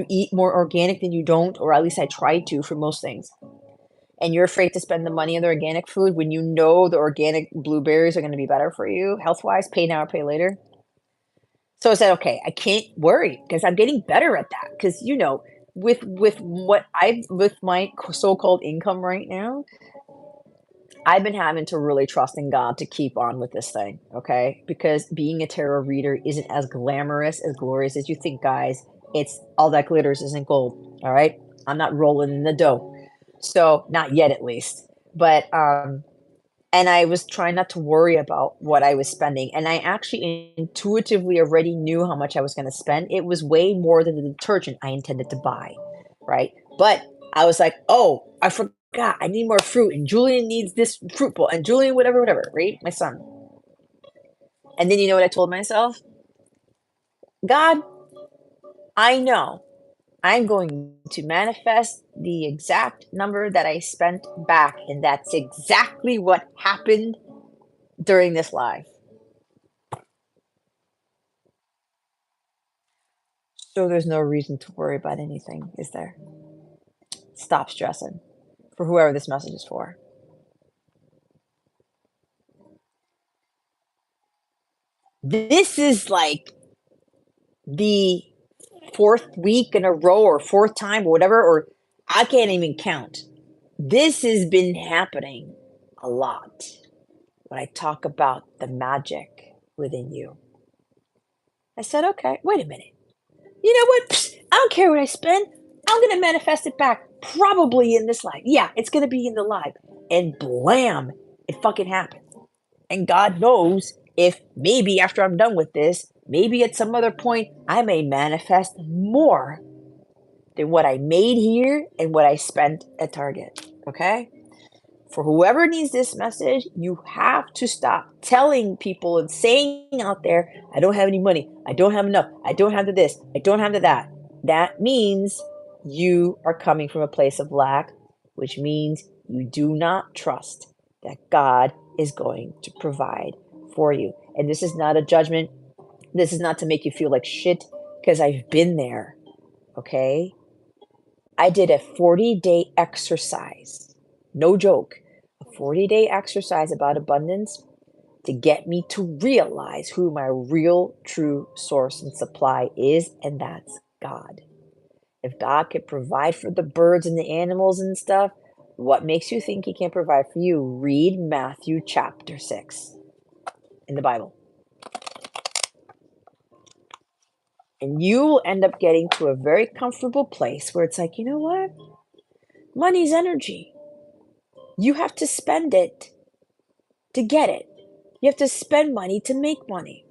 eat more organic than you don't, or at least I try to for most things. And you're afraid to spend the money on the organic food when you know the organic blueberries are going to be better for you health-wise, pay now or pay later." So I said, "Okay, I can't worry because I'm getting better at that." Because with what I with my so-called income right now, I've been having to really trust in God to keep on with this thing, okay? Because being a tarot reader isn't as glamorous, as glorious as you think, guys. It's all that glitters isn't gold, all right? I'm not rolling in the dough. So, not yet at least. But and I was trying not to worry about what I was spending, and I actually intuitively already knew how much I was gonna spend. It was way more than the detergent I intended to buy, right? But I was like, "Oh, I forgot, I need more fruit, and Julian needs this fruit bowl, and Julian whatever, whatever," right? My son. And then you know what I told myself? "God, I know I'm going to manifest the exact number that I spent back, and that's exactly what happened during this live. So there's no reason to worry about anything, is there? Stop stressing for whoever this message is for. This is like the fourth week in a row or fourth time or whatever, or I can't even count. This has been happening a lot when I talk about the magic within you. I said, okay, wait a minute. You know what? Psst, I don't care what I spend. I'm going to manifest it back probably in this life. Yeah, it's going to be in the live. And blam, it fucking happened. And God knows if maybe after I'm done with this, maybe at some other point, I may manifest more than what I made here and what I spent at Target. Okay? For whoever needs this message, you have to stop telling people and saying out there, I don't have any money. I don't have enough. I don't have the this. I don't have the that. That means you are coming from a place of lack, which means you do not trust that God is going to provide for you. And this is not a judgment. This is not to make you feel like shit because I've been there. Okay? I did a 40-day exercise. No joke. A 40-day exercise about abundance to get me to realize who my real true source and supply is, and that's God. If God can provide for the birds and the animals and stuff, what makes you think he can't provide for you? Read Matthew chapter 6 in the Bible. And you will end up getting to a very comfortable place where it's like, you know what? Money's energy. You have to spend it to get it. You have to spend money to make money.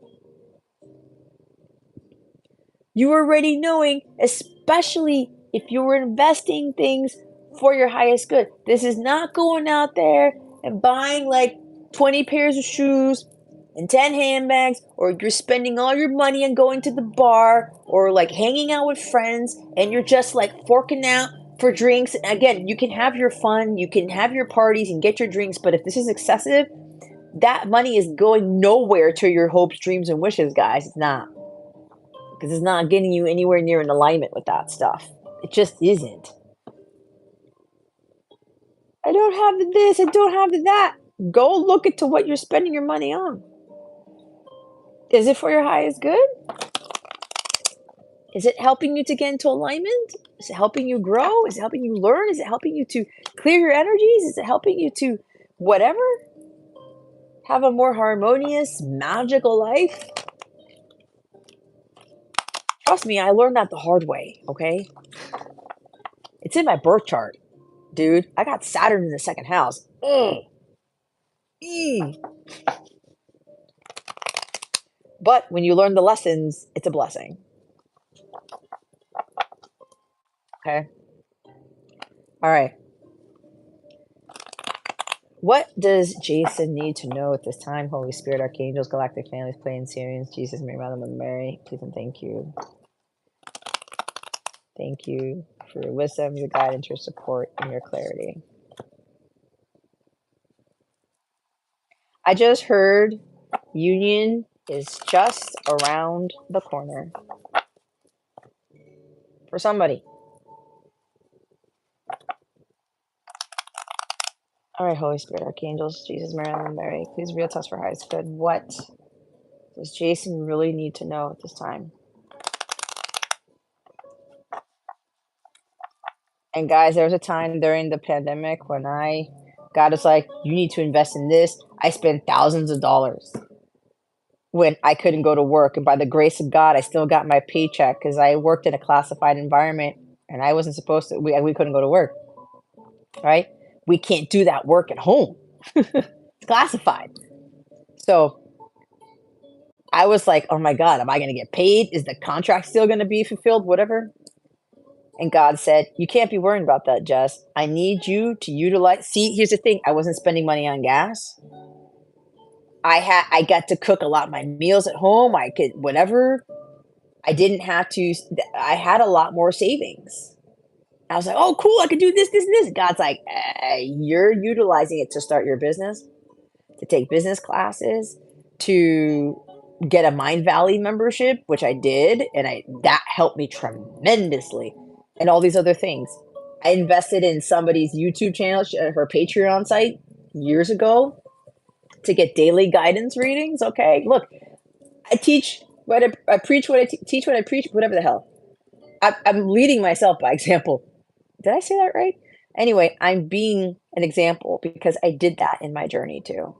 You already knowing, especially if you were investing things for your highest good. This is not going out there and buying like 20 pairs of shoes and 10 handbags, or you're spending all your money on going to the bar or like hanging out with friends and you're just like forking out for drinks. Again, you can have your fun, you can have your parties and get your drinks, but if this is excessive, that money is going nowhere to your hopes, dreams, and wishes, guys. It's not. Because it's not getting you anywhere near in alignment with that stuff. It just isn't. I don't have the this, I don't have the that. Go look into what you're spending your money on. Is it for your highest good? Is it helping you to get into alignment? Is it helping you grow? Is it helping you learn? Is it helping you to clear your energies? Is it helping you to whatever? Have a more harmonious, magical life? Trust me, I learned that the hard way, okay? It's in my birth chart, dude. I got Saturn in the second house. Ugh. Mm. But when you learn the lessons, it's a blessing. Okay. All right. What does Jason need to know at this time? Holy Spirit, Archangels, Galactic Families, Playing Syrians, Jesus, Mary, Mother, and Mary. Please and thank you. Thank you for your wisdom, your guidance, your support, and your clarity. I just heard union is just around the corner for somebody. All right, Holy Spirit, Archangels, Jesus, Mary, and Mary, please reveal to us for highest good. What does Jason really need to know at this time? And guys, there was a time during the pandemic when God was like, you need to invest in this. I spent thousands of dollars when I couldn't go to work. And by the grace of God, I still got my paycheck because I worked in a classified environment and I wasn't supposed to, we couldn't go to work, right? We can't do that work at home. It's classified. So I was like, oh my God, am I going to get paid? Is the contract still going to be fulfilled? Whatever. And God said, you can't be worrying about that, Jess. I need you to utilize. See, here's the thing. I wasn't spending money on gas. I got to cook a lot of my meals at home. I could, whatever. I didn't have to, I had a lot more savings. I was like, oh, cool. I could do this, this, and this. God's like, you're utilizing it to start your business, to take business classes, to get a Mind Valley membership, which I did, and that helped me tremendously, and all these other things. I invested in somebody's YouTube channel, her Patreon site years ago to get daily guidance readings. Okay, look, I teach what I preach, what I teach, what I preach, whatever the hell. I'm leading myself by example. Did I say that right? Anyway, I'm being an example because I did that in my journey too.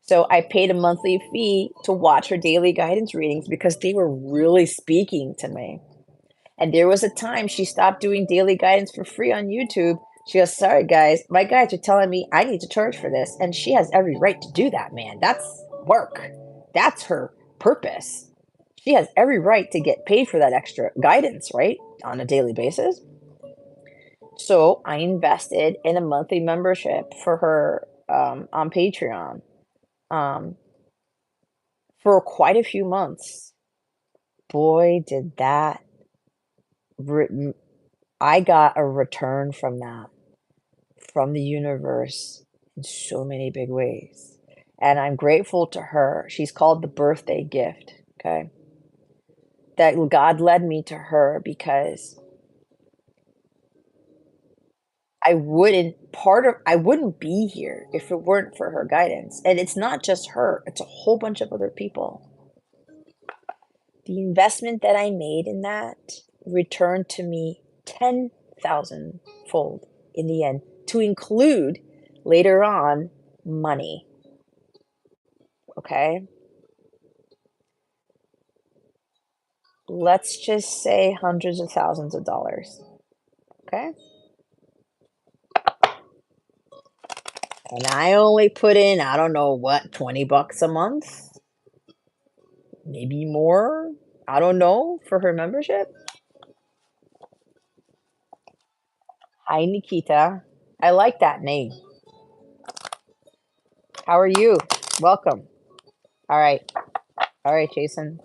So I paid a monthly fee to watch her daily guidance readings because they were really speaking to me. And there was a time she stopped doing daily guidance for free on YouTube. She goes, sorry guys, my guides are telling me I need to charge for this. And she has every right to do that, man. That's work. That's her purpose. She has every right to get paid for that extra guidance, right? On a daily basis. So I invested in a monthly membership for her on Patreon for quite a few months. Boy, did that I got a return from that, from the universe in so many big ways. And I'm grateful to her. She's called the birthday gift, okay? That God led me to her because I wouldn't be here if it weren't for her guidance. And it's not just her, it's a whole bunch of other people. The investment that I made in that returned to me 10,000 fold in the end, to include later on money. Okay? Let's just say hundreds of thousands of dollars. Okay? And I only put in, I don't know what, 20 bucks a month? Maybe more? I don't know, for her membership. Hi, Nikita. I like that name. How are you? Welcome. All right. All right, Jason.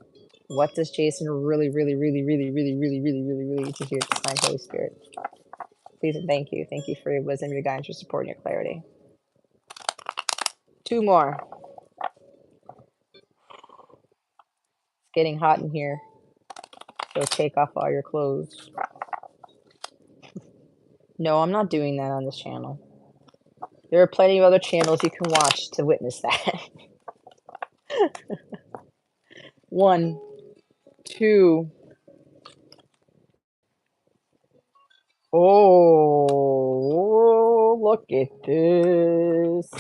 What does Jason really, really, really, really, really, really, really, really, really need to hear at this time, Holy Spirit? Please and thank you. Thank you for your wisdom, your guidance, your support, and your clarity. Two more. It's getting hot in here. So take off all your clothes. No, I'm not doing that on this channel. There are plenty of other channels you can watch to witness that. One, two. Oh, look at this.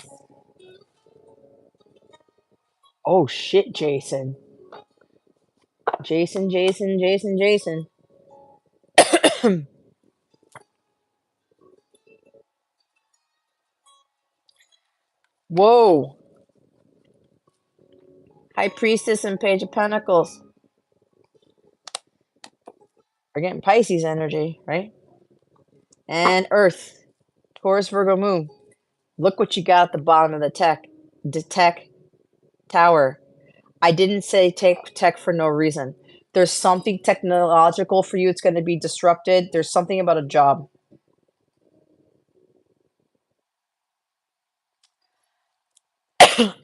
Oh shit, Jason. Jason, Jason, Jason, Jason. Whoa. High Priestess and Page of Pentacles. We're getting Pisces energy, right? And Earth. Taurus, Virgo moon. Look what you got at the bottom of the tech tower. I didn't say take tech for no reason. There's something technological for you. It's going to be disrupted. There's something about a job.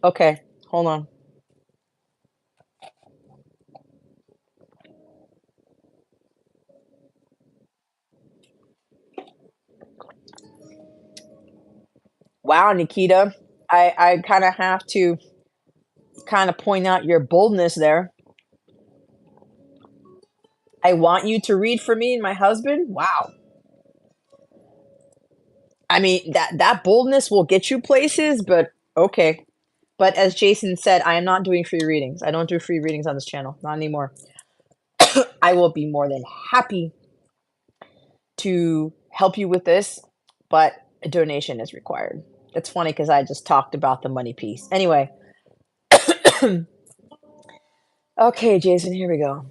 Okay, hold on. Wow, Nikita. I kind of have to kind of point out your boldness there. I want you to read for me and my husband. Wow. I mean, that boldness will get you places, but okay. But as Jason said, I am not doing free readings. I don't do free readings on this channel, not anymore. I will be more than happy to help you with this, but a donation is required. It's funny because I just talked about the money piece. Anyway, okay, Jason, here we go.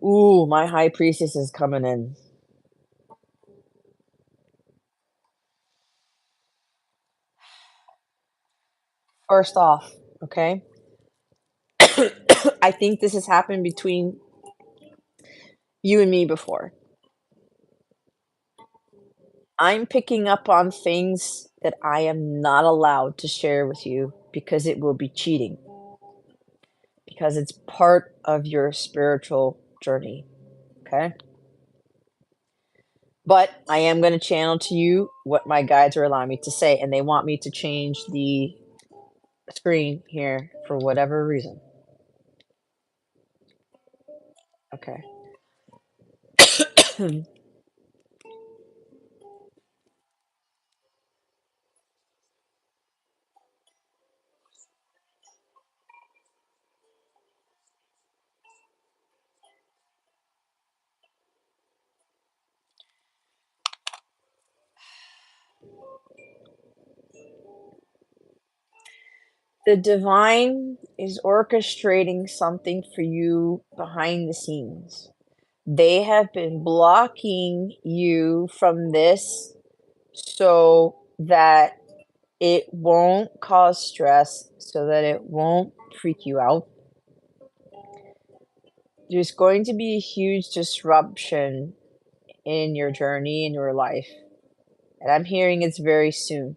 Ooh, my high priestess is coming in. First off, okay, I think this has happened between you and me before. I'm picking up on things that I am not allowed to share with you because it will be cheating, because it's part of your spiritual journey. Okay. But I am going to channel to you what my guides are allowing me to say, and they want me to change the screen here for whatever reason. Okay. The divine is orchestrating something for you behind the scenes. They have been blocking you from this so that it won't cause stress, so that it won't freak you out. There's going to be a huge disruption in your journey, in your life. And I'm hearing it's very soon.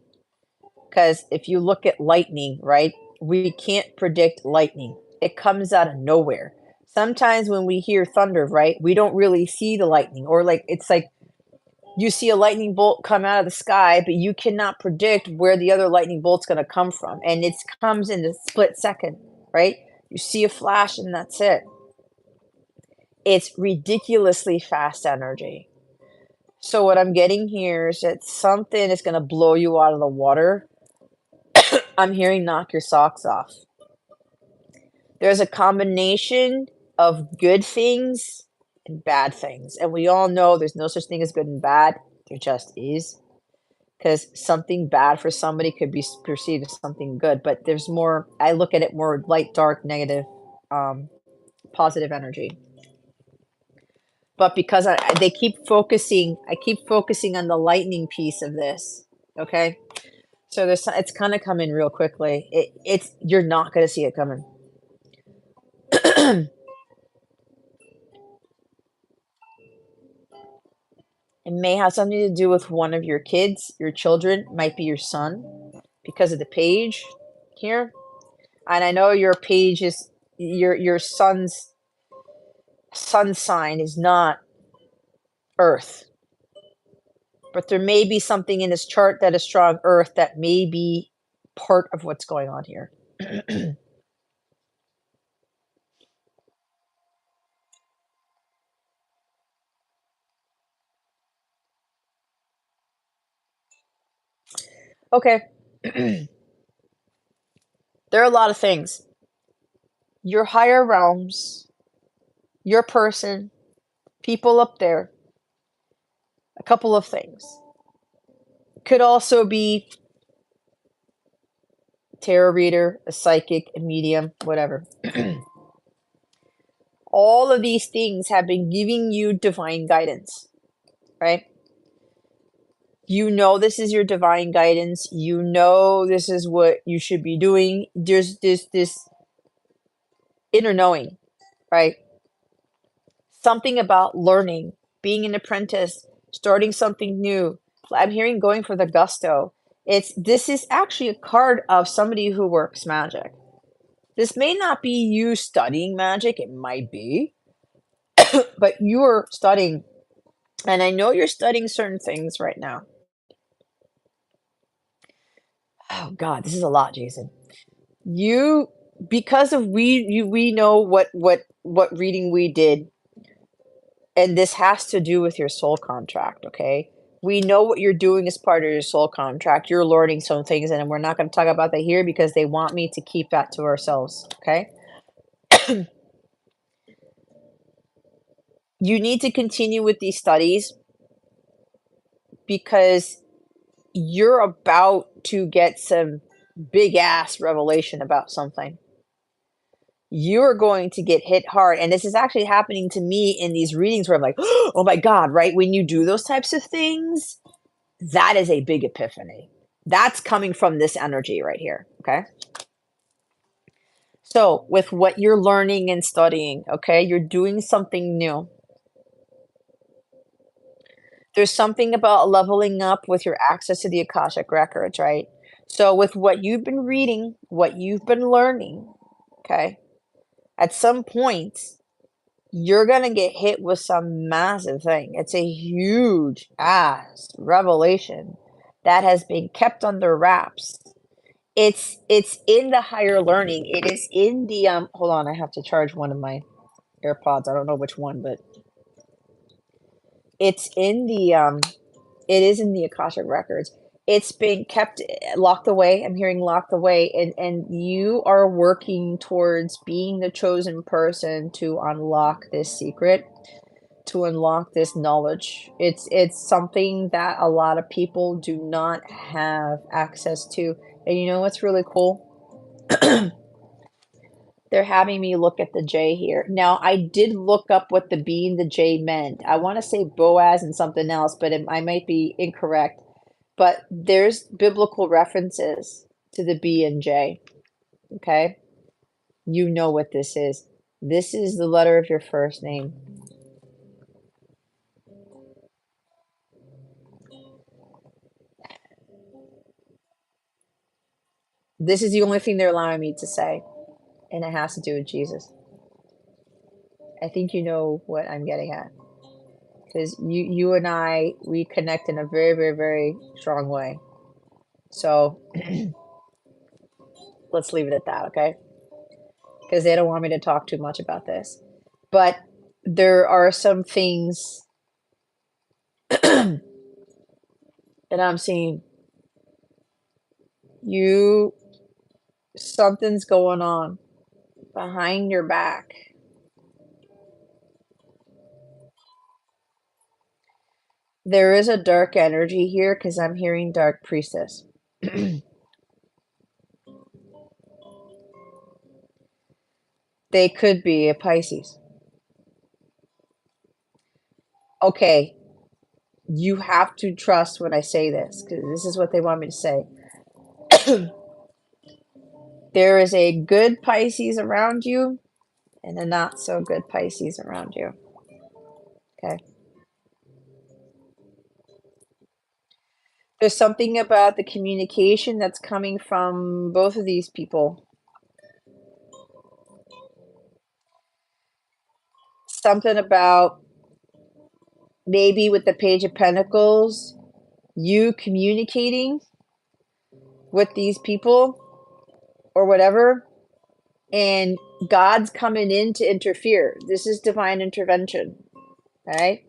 Because if you look at lightning, right, we can't predict lightning, it comes out of nowhere. Sometimes when we hear thunder, right, we don't really see the lightning, or like it's like you see a lightning bolt come out of the sky, but you cannot predict where the other lightning bolt's going to come from. And it comes in a split second, right? You see a flash and that's it. It's ridiculously fast energy. So what I'm getting here is that something is going to blow you out of the water. I'm hearing knock your socks off. There's a combination of good things and bad things. And we all know there's no such thing as good and bad. There just is. Because something bad for somebody could be perceived as something good. But there's more, I look at it more light, dark, negative, positive energy. But because they keep focusing, I keep focusing on the lightning piece of this. Okay. So it's kind of coming real quickly. It's you're not going to see it coming. It may have something to do with one of your kids, your children, might be your son, because of the page here. And I know your page is your son's sun sign is not Earth, but there may be something in his chart that is strong Earth that may be part of what's going on here. Okay. There are a lot of things. Your higher realms, your person, people up there, a couple of things. Could also be tarot reader, a psychic, a medium, whatever. All of these things have been giving you divine guidance, right? You know this is your divine guidance. You know this is what you should be doing. There's this inner knowing, right? Something about learning, being an apprentice, starting something new. I'm hearing going for the gusto. This is actually a card of somebody who works magic. This may not be you studying magic, it might be, but you're studying, and I know you're studying certain things right now. Oh God, this is a lot, Jason. You because of we know what reading we did, and this has to do with your soul contract, okay? We know what you're doing as part of your soul contract. You're learning some things, and we're not going to talk about that here because they want me to keep that to ourselves, okay? You need to continue with these studies because you're about to get some big ass revelation about something. You're going to get hit hard. And this is actually happening to me in these readings where I'm like, oh my God, right? When you do those types of things, that is a big epiphany. That's coming from this energy right here. Okay. So, with what you're learning and studying, okay, you're doing something new. There's something about leveling up with your access to the Akashic records, right? So, with what you've been reading, what you've been learning, okay, at some point, you're going to get hit with some massive thing. It's a huge ass revelation that has been kept under wraps. It's in the higher learning. It is in the hold on, I have to charge one of my AirPods. I don't know which one, but it's in the it is in the Akashic records. It's been kept locked away. I'm hearing locked away, and you are working towards being the chosen person to unlock this secret, to unlock this knowledge. It's something that a lot of people do not have access to. And you know what's really cool? They're having me look at the J here. Now, I did look up what the B and the J meant. I want to say Boaz and something else, but I might be incorrect. But there's biblical references to the B and J. Okay? You know what this is. This is the letter of your first name. This is the only thing they're allowing me to say, and it has to do with Jesus. I think you know what I'm getting at. Because you and I, we connect in a very, very, very strong way. So let's leave it at that, okay? Because they don't want me to talk too much about this. But there are some things that I'm seeing. You, something's going on behind your back. There is a dark energy here because I'm hearing dark priestess. They could be a Pisces. Okay, you have to trust when I say this because this is what they want me to say. There is a good Pisces around you and a not so good Pisces around you. Okay. There's something about the communication that's coming from both of these people. Something about maybe with the Page of Pentacles, you communicating with these people or whatever, and God's coming in to interfere. This is divine intervention. Okay.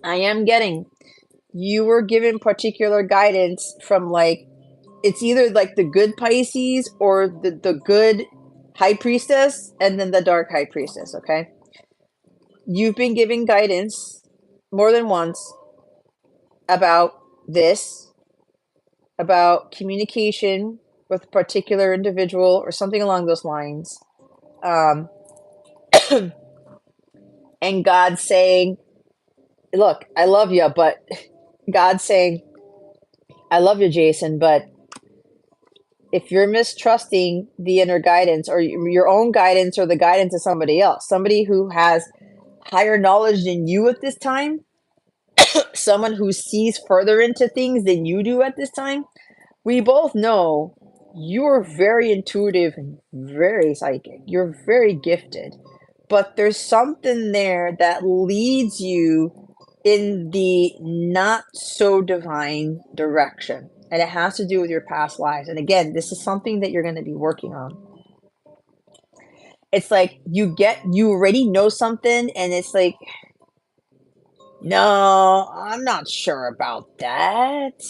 I am getting you were given particular guidance from like it's either like the good Pisces or the good high priestess and then the dark high priestess, okay? You've been given guidance more than once about this, about communication with a particular individual or something along those lines. Um, and God saying, look, I love you, but God saying, I love you, Jason, but if you're mistrusting the inner guidance or your own guidance or the guidance of somebody else, somebody who has higher knowledge than you at this time, someone who sees further into things than you do at this time, we both know you're very intuitive and very psychic. You're very gifted, but there's something there that leads you in the not so divine direction. And it has to do with your past lives. And again, this is something that you're going to be working on. It's like you already know something, and it's like, no, I'm not sure about that.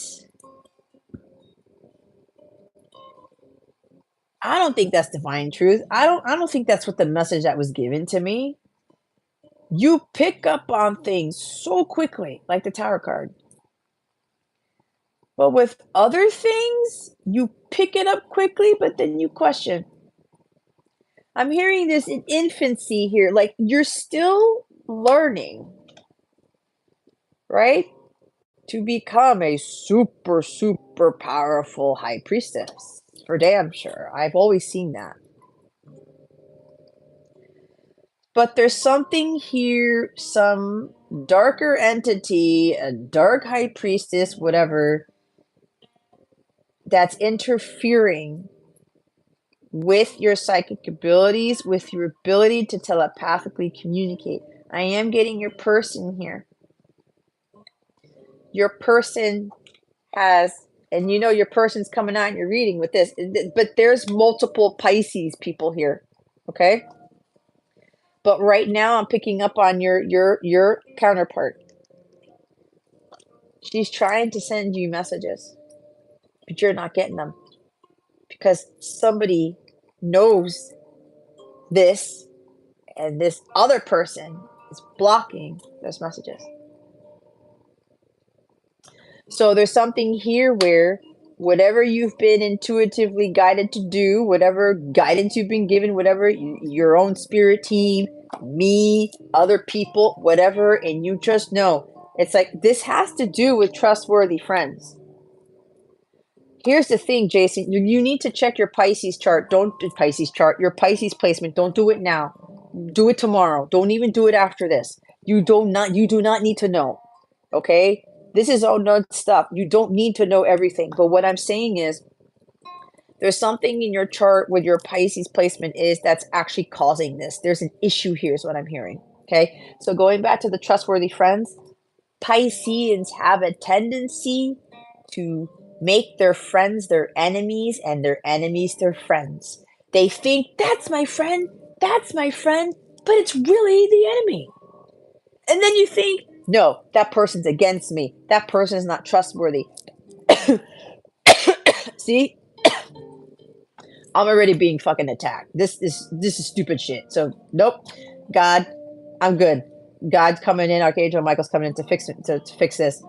I don't think that's divine truth. I don't think that's what the message that was given to me. You pick up on things so quickly, like the Tower card. But with other things, you pick it up quickly, but then you question. I'm hearing this in infancy here, like you're still learning, right? To become a super, super powerful high priestess. For damn sure. I've always seen that. But there's something here, some darker entity, a dark high priestess, whatever, that's interfering with your psychic abilities, with your ability to telepathically communicate. I am getting your person here. Your person has, and you know your person's coming out in your reading with this, but there's multiple Pisces people here, okay? But right now I'm picking up on your counterpart. She's trying to send you messages, but you're not getting them because somebody knows this and this other person is blocking those messages. So there's something here where whatever you've been intuitively guided to do, whatever guidance you've been given, whatever your own spirit team, me, other people, whatever, and you just know. It's like this has to do with trustworthy friends. Here's the thing, Jason. You need to check your Pisces chart. Don't do Pisces chart. Your Pisces placement. Don't do it now. Do it tomorrow. Don't even do it after this. You do not need to know. Okay? This is all nerd stuff. You don't need to know everything. But what I'm saying is there's something in your chart with your Pisces placement is that's actually causing this. There's an issue here is what I'm hearing. Okay? So going back to the trustworthy friends, Pisceans have a tendency to make their friends their enemies and their enemies their friends. They think that's my friend, but it's really the enemy. And then you think, no, that person's against me. That person is not trustworthy. See, I'm already being fucking attacked. This is stupid shit. So nope, God, I'm good. God's coming in. Archangel Michael's coming in to fix it, to fix this.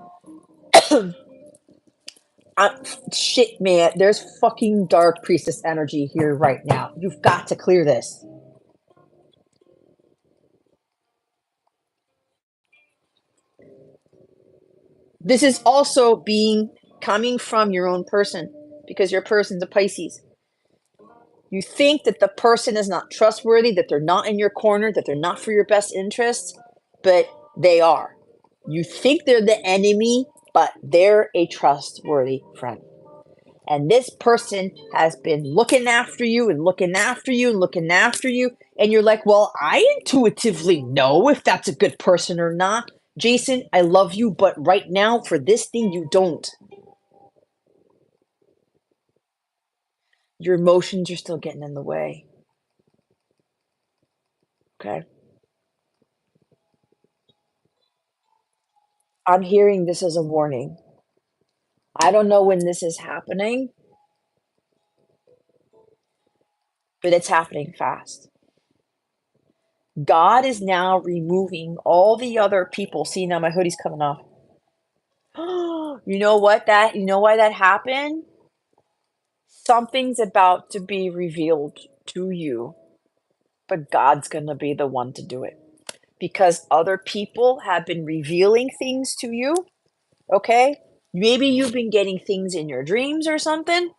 I, shit, man, there's fucking dark priestess energy here right now. You've got to clear this. This is also being coming from your own person because your person's a Pisces. You think that the person is not trustworthy, that they're not in your corner, that they're not for your best interests, but they are. You think they're the enemy, but they're a trustworthy friend. And this person has been looking after you and looking after you and looking after you. And you're like, well, I intuitively know if that's a good person or not. Jason, I love you, but right now for this thing, you don't. Your emotions are still getting in the way. Okay. I'm hearing this as a warning. I don't know when this is happening, but it's happening fast. God is now removing all the other people. See, now my hoodie's coming off. You know why that happened? Something's about to be revealed to you, but God's going to be the one to do it because other people have been revealing things to you Okay? Maybe you've been getting things in your dreams or something,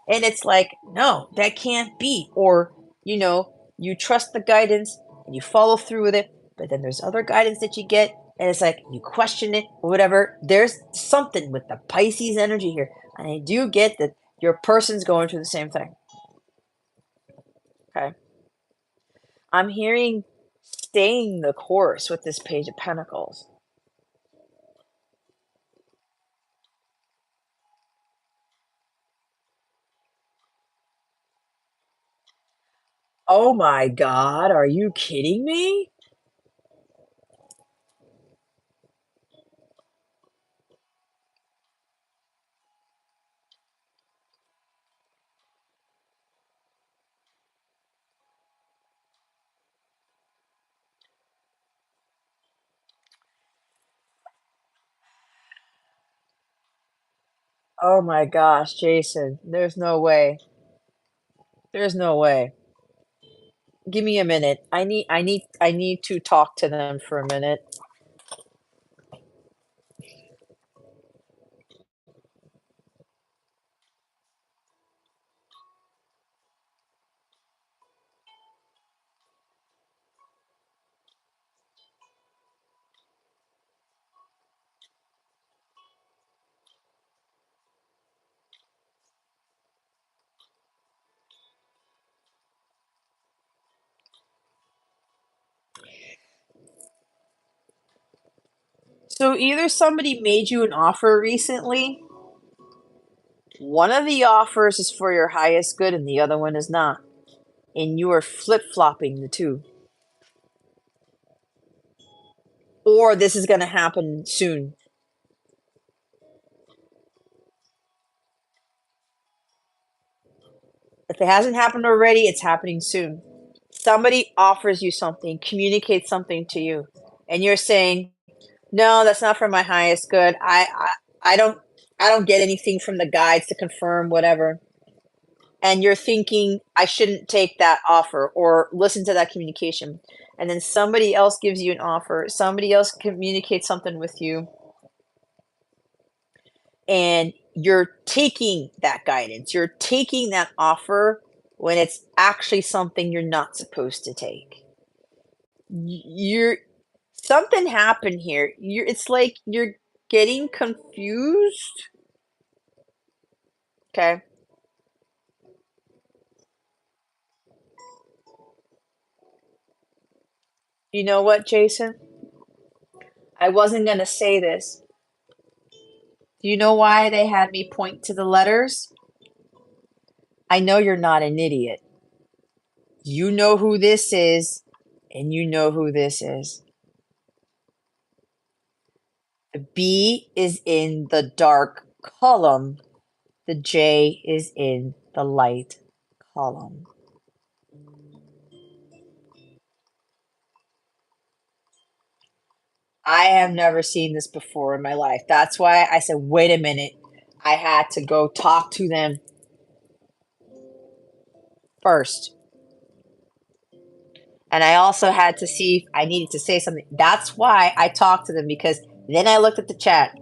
and it's like, no, that can't be. Or, you trust the guidance and you follow through with it, but then there's other guidance that you get, and it's like you question it or whatever. There's something with the Pisces energy here. And I do get that your person's going through the same thing. Okay. I'm hearing staying the course with this Page of Pentacles. Oh my God, are you kidding me? Oh my gosh, Jason, there's no way. There's no way. Give me a minute. I need to talk to them for a minute. So either somebody made you an offer recently, one of the offers is for your highest good and the other one is not. And you are flip-flopping the two. Or this is going to happen soon. If it hasn't happened already, it's happening soon. Somebody offers you something, communicates something to you, and you're saying, "No, that's not for my highest good. I don't get anything from the guides to confirm whatever." And you're thinking, "I shouldn't take that offer or listen to that communication." And then somebody else gives you an offer, somebody else communicates something with you, and you're taking that guidance. You're taking that offer when it's actually something you're not supposed to take. You're something happened here. It's like you're getting confused. Okay. You know what, Jason? I wasn't going to say this. Do you know why they had me point to the letters? I know you're not an idiot. You know who this is, and you know who this is. The B is in the dark column. The J is in the light column. I have never seen this before in my life. That's why I said, wait a minute. I had to go talk to them first. And I also had to see if I needed to say something. That's why I talked to them, because then I looked at the chat.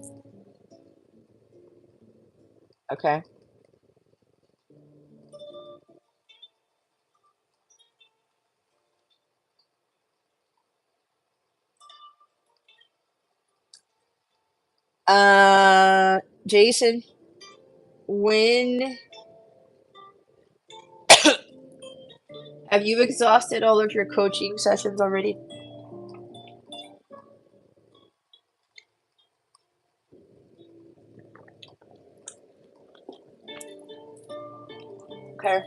Okay. Uh, Jason, when have you exhausted all of your coaching sessions already? Okay.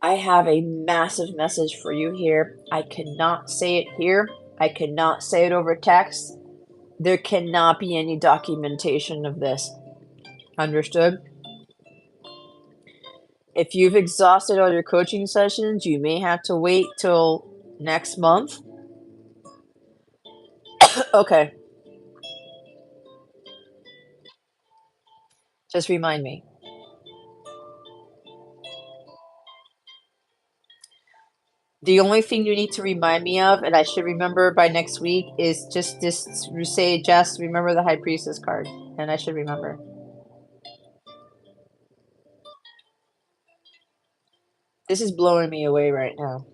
I have a massive message for you here. I cannot say it here. I cannot say it over text. There cannot be any documentation of this. Understood? If you've exhausted all your coaching sessions, you may have to wait till next month. Okay, just remind me. The only thing you need to remind me of, and I should remember by next week, is just this, say, just remember the High Priestess card, and I should remember. This is blowing me away right now.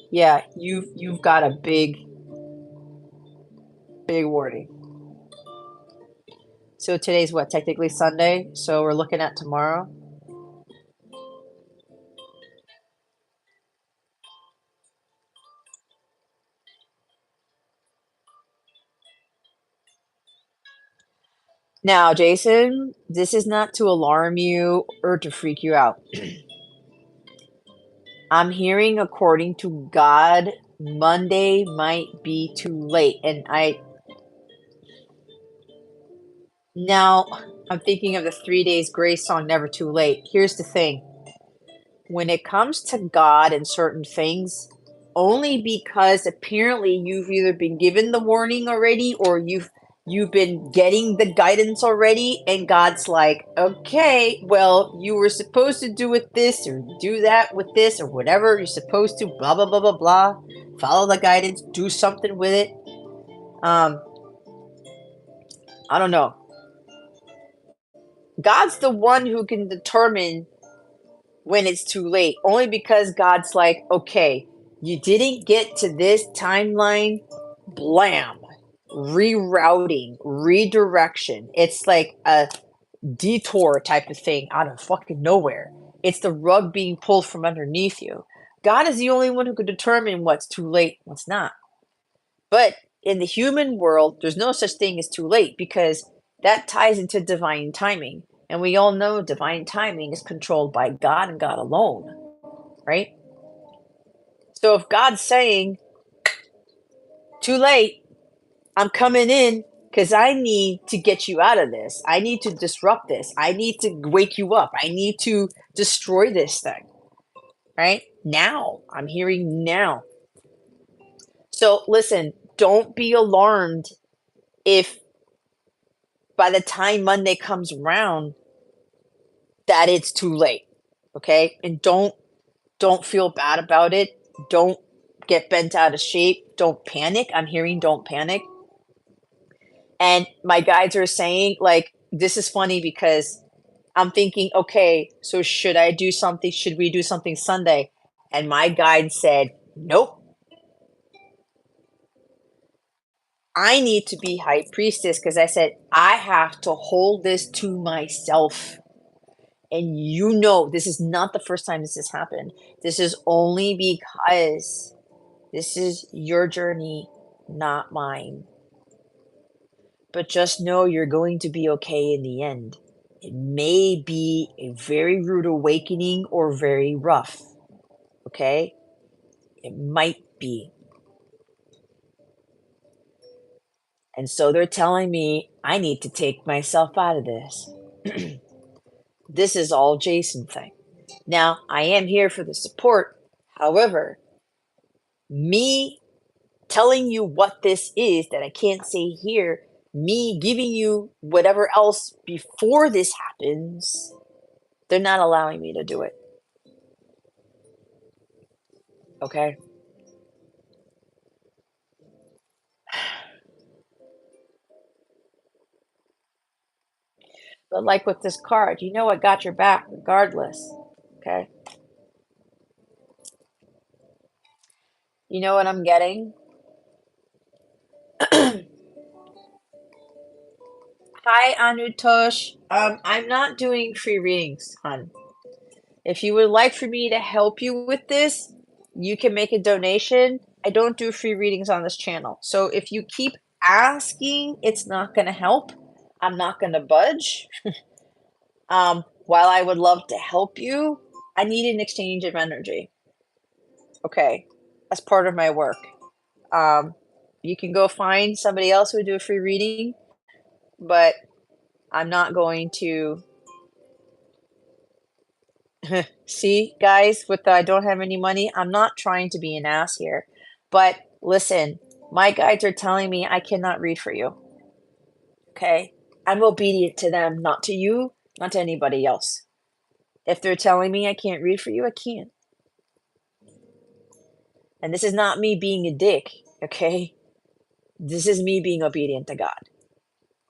Yeah, you've got a big warning. So today's what, technically Sunday, so we're looking at tomorrow. Now, Jason, this is not to alarm you or to freak you out. I'm hearing, according to God, Monday might be too late. And now I'm thinking of the 3 Days Grace song, Never Too Late. Here's the thing. When it comes to God and certain things, only because apparently you've either been given the warning already or you've been getting the guidance already, and God's like, okay, well, you were supposed to do with this or do that with this or whatever you're supposed to, blah blah blah blah blah. Follow the guidance, do something with it. Um, I don't know. God's the one who can determine when it's too late, only because God's like, okay, you didn't get to this timeline, blam, rerouting, redirection. It's like a detour type of thing out of fucking nowhere. It's the rug being pulled from underneath you. God is the only one who could determine what's too late, what's not. But in the human world, there's no such thing as too late because that ties into divine timing. And we all know divine timing is controlled by God and God alone, right? So if God's saying, too late, I'm coming in because I need to get you out of this. I need to disrupt this. I need to wake you up. I need to destroy this thing, right? Now, I'm hearing now. So listen, don't be alarmed if by the time Monday comes around that it's too late. Okay? And don't feel bad about it. Don't get bent out of shape. Don't panic. I'm hearing don't panic. And my guides are saying, like, this is funny because I'm thinking, okay, so should I do something? Should we do something Sunday? And my guide said, nope. I need to be high priestess because I said, I have to hold this to myself. And you know, this is not the first time this has happened. This is only because this is your journey, not mine. But just know you're going to be okay in the end. It may be a very rude awakening or very rough. Okay? It might be. And so they're telling me I need to take myself out of this. This is all Jason thing. Now, I am here for the support. However, me telling you what this is that I can't say here, me giving you whatever else before this happens, they're not allowing me to do it. Okay? But like with this card, you know I got your back regardless. Okay? You know what I'm getting? Hi, Anutosh. I'm not doing free readings, hon. If you would like for me to help you with this, you can make a donation. I don't do free readings on this channel. So if you keep asking, it's not going to help. I'm not going to budge. While I would love to help you, I need an exchange of energy. Okay, that's part of my work. Um, you can go find somebody else who would do a free reading, but I'm not going to. See, guys, with the I don't have any money, I'm not trying to be an ass here. But listen, my guides are telling me I cannot read for you. Okay? I'm obedient to them, not to you, not to anybody else. If they're telling me I can't read for you, I can't. And this is not me being a dick, okay? This is me being obedient to God.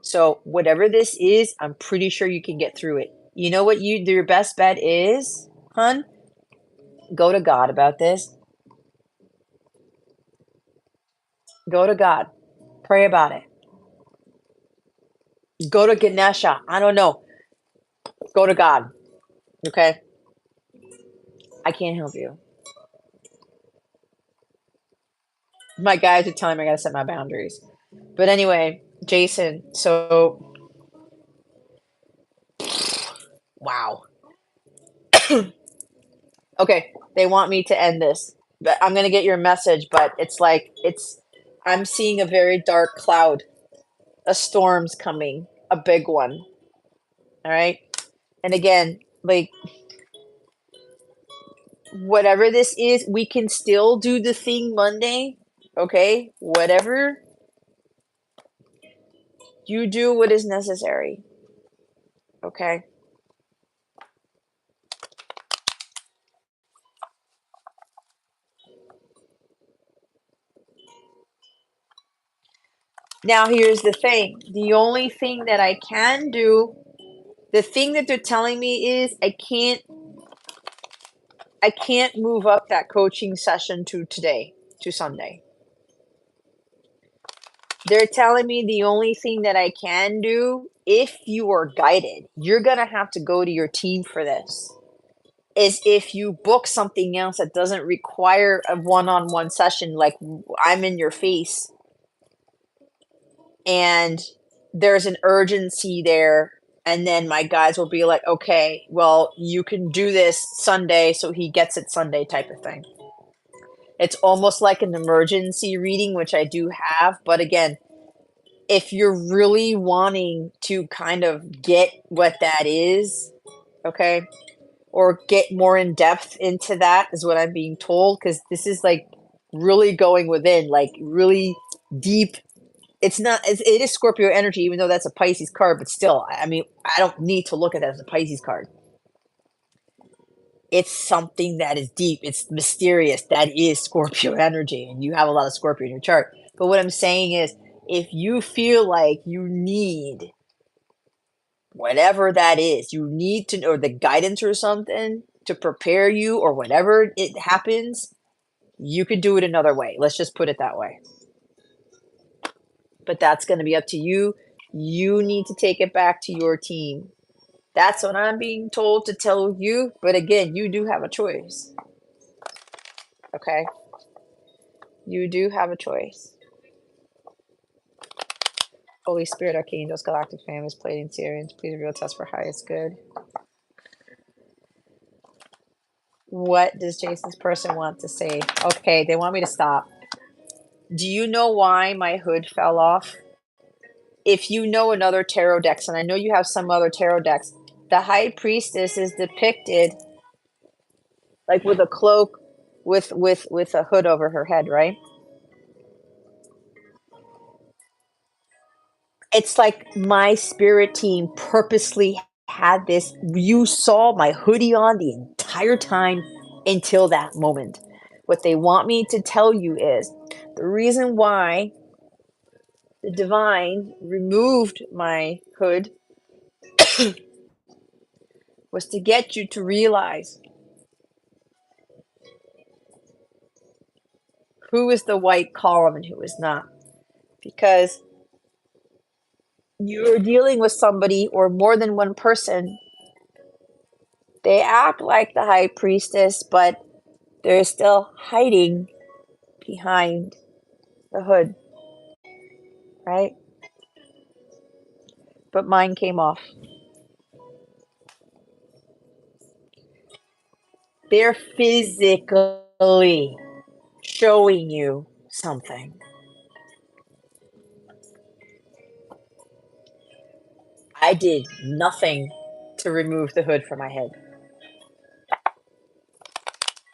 So whatever this is, I'm pretty sure you can get through it. You know what your best bet is, hun? Go to God about this. Go to God. Pray about it. Go to Ganesha. I don't know. Go to God. Okay? I can't help you. My guys are telling me I gotta set my boundaries. But anyway, Jason, so wow. Okay, they want me to end this. But I'm gonna get your message, but it's like I'm seeing a very dark cloud. A storm's coming, a big one. All right. And again, like whatever this is, we can still do the thing Monday. Okay? Whatever you do, what is necessary. Okay? Now, here's the thing. The only thing that I can do, the thing that they're telling me is I can't move up that coaching session to today, to Sunday. They're telling me the only thing that I can do, if you are guided, you're going to have to go to your team for this, is if you book something else that doesn't require a one-on-one session, like I'm in your face and there's an urgency there. And then my guys will be like, okay, well, you can do this Sunday, so he gets it Sunday type of thing. It's almost like an emergency reading, which I do have. But again, if you're really wanting to kind of get what that is, okay, or get more in depth into that is what I'm being told, because this is like really going within, like really deep. It is Scorpio energy, even though that's a Pisces card, but still, I mean, I don't need to look at that as a Pisces card. It's something that is deep. It's mysterious. That is Scorpio energy, and you have a lot of Scorpio in your chart. But what I'm saying is, if you feel like you need whatever that is, you need to know the guidance or something to prepare you, or whatever it happens, you could do it another way. Let's just put it that way. But that's going to be up to you. You need to take it back to your team. That's what I'm being told to tell you. But again, you do have a choice. Okay? You do have a choice. Holy Spirit, Archangels, Galactic Families, Pleiadian Sirians, please reveal to us for highest good. What does Jason's person want to say? Okay, they want me to stop. Do you know why my hood fell off? If you know another tarot decks, and I know you have some other tarot decks, the High Priestess is depicted like with a cloak with a hood over her head, right? It's like my spirit team purposely had this. You saw my hoodie on the entire time until that moment. What they want me to tell you is the reason why the divine removed my hood was to get you to realize who is the white column and who is not. Because you're dealing with somebody or more than one person. They act like the high priestess, but they're still hiding behind the hood, right? But mine came off. They're physically showing you something. I did nothing to remove the hood from my head.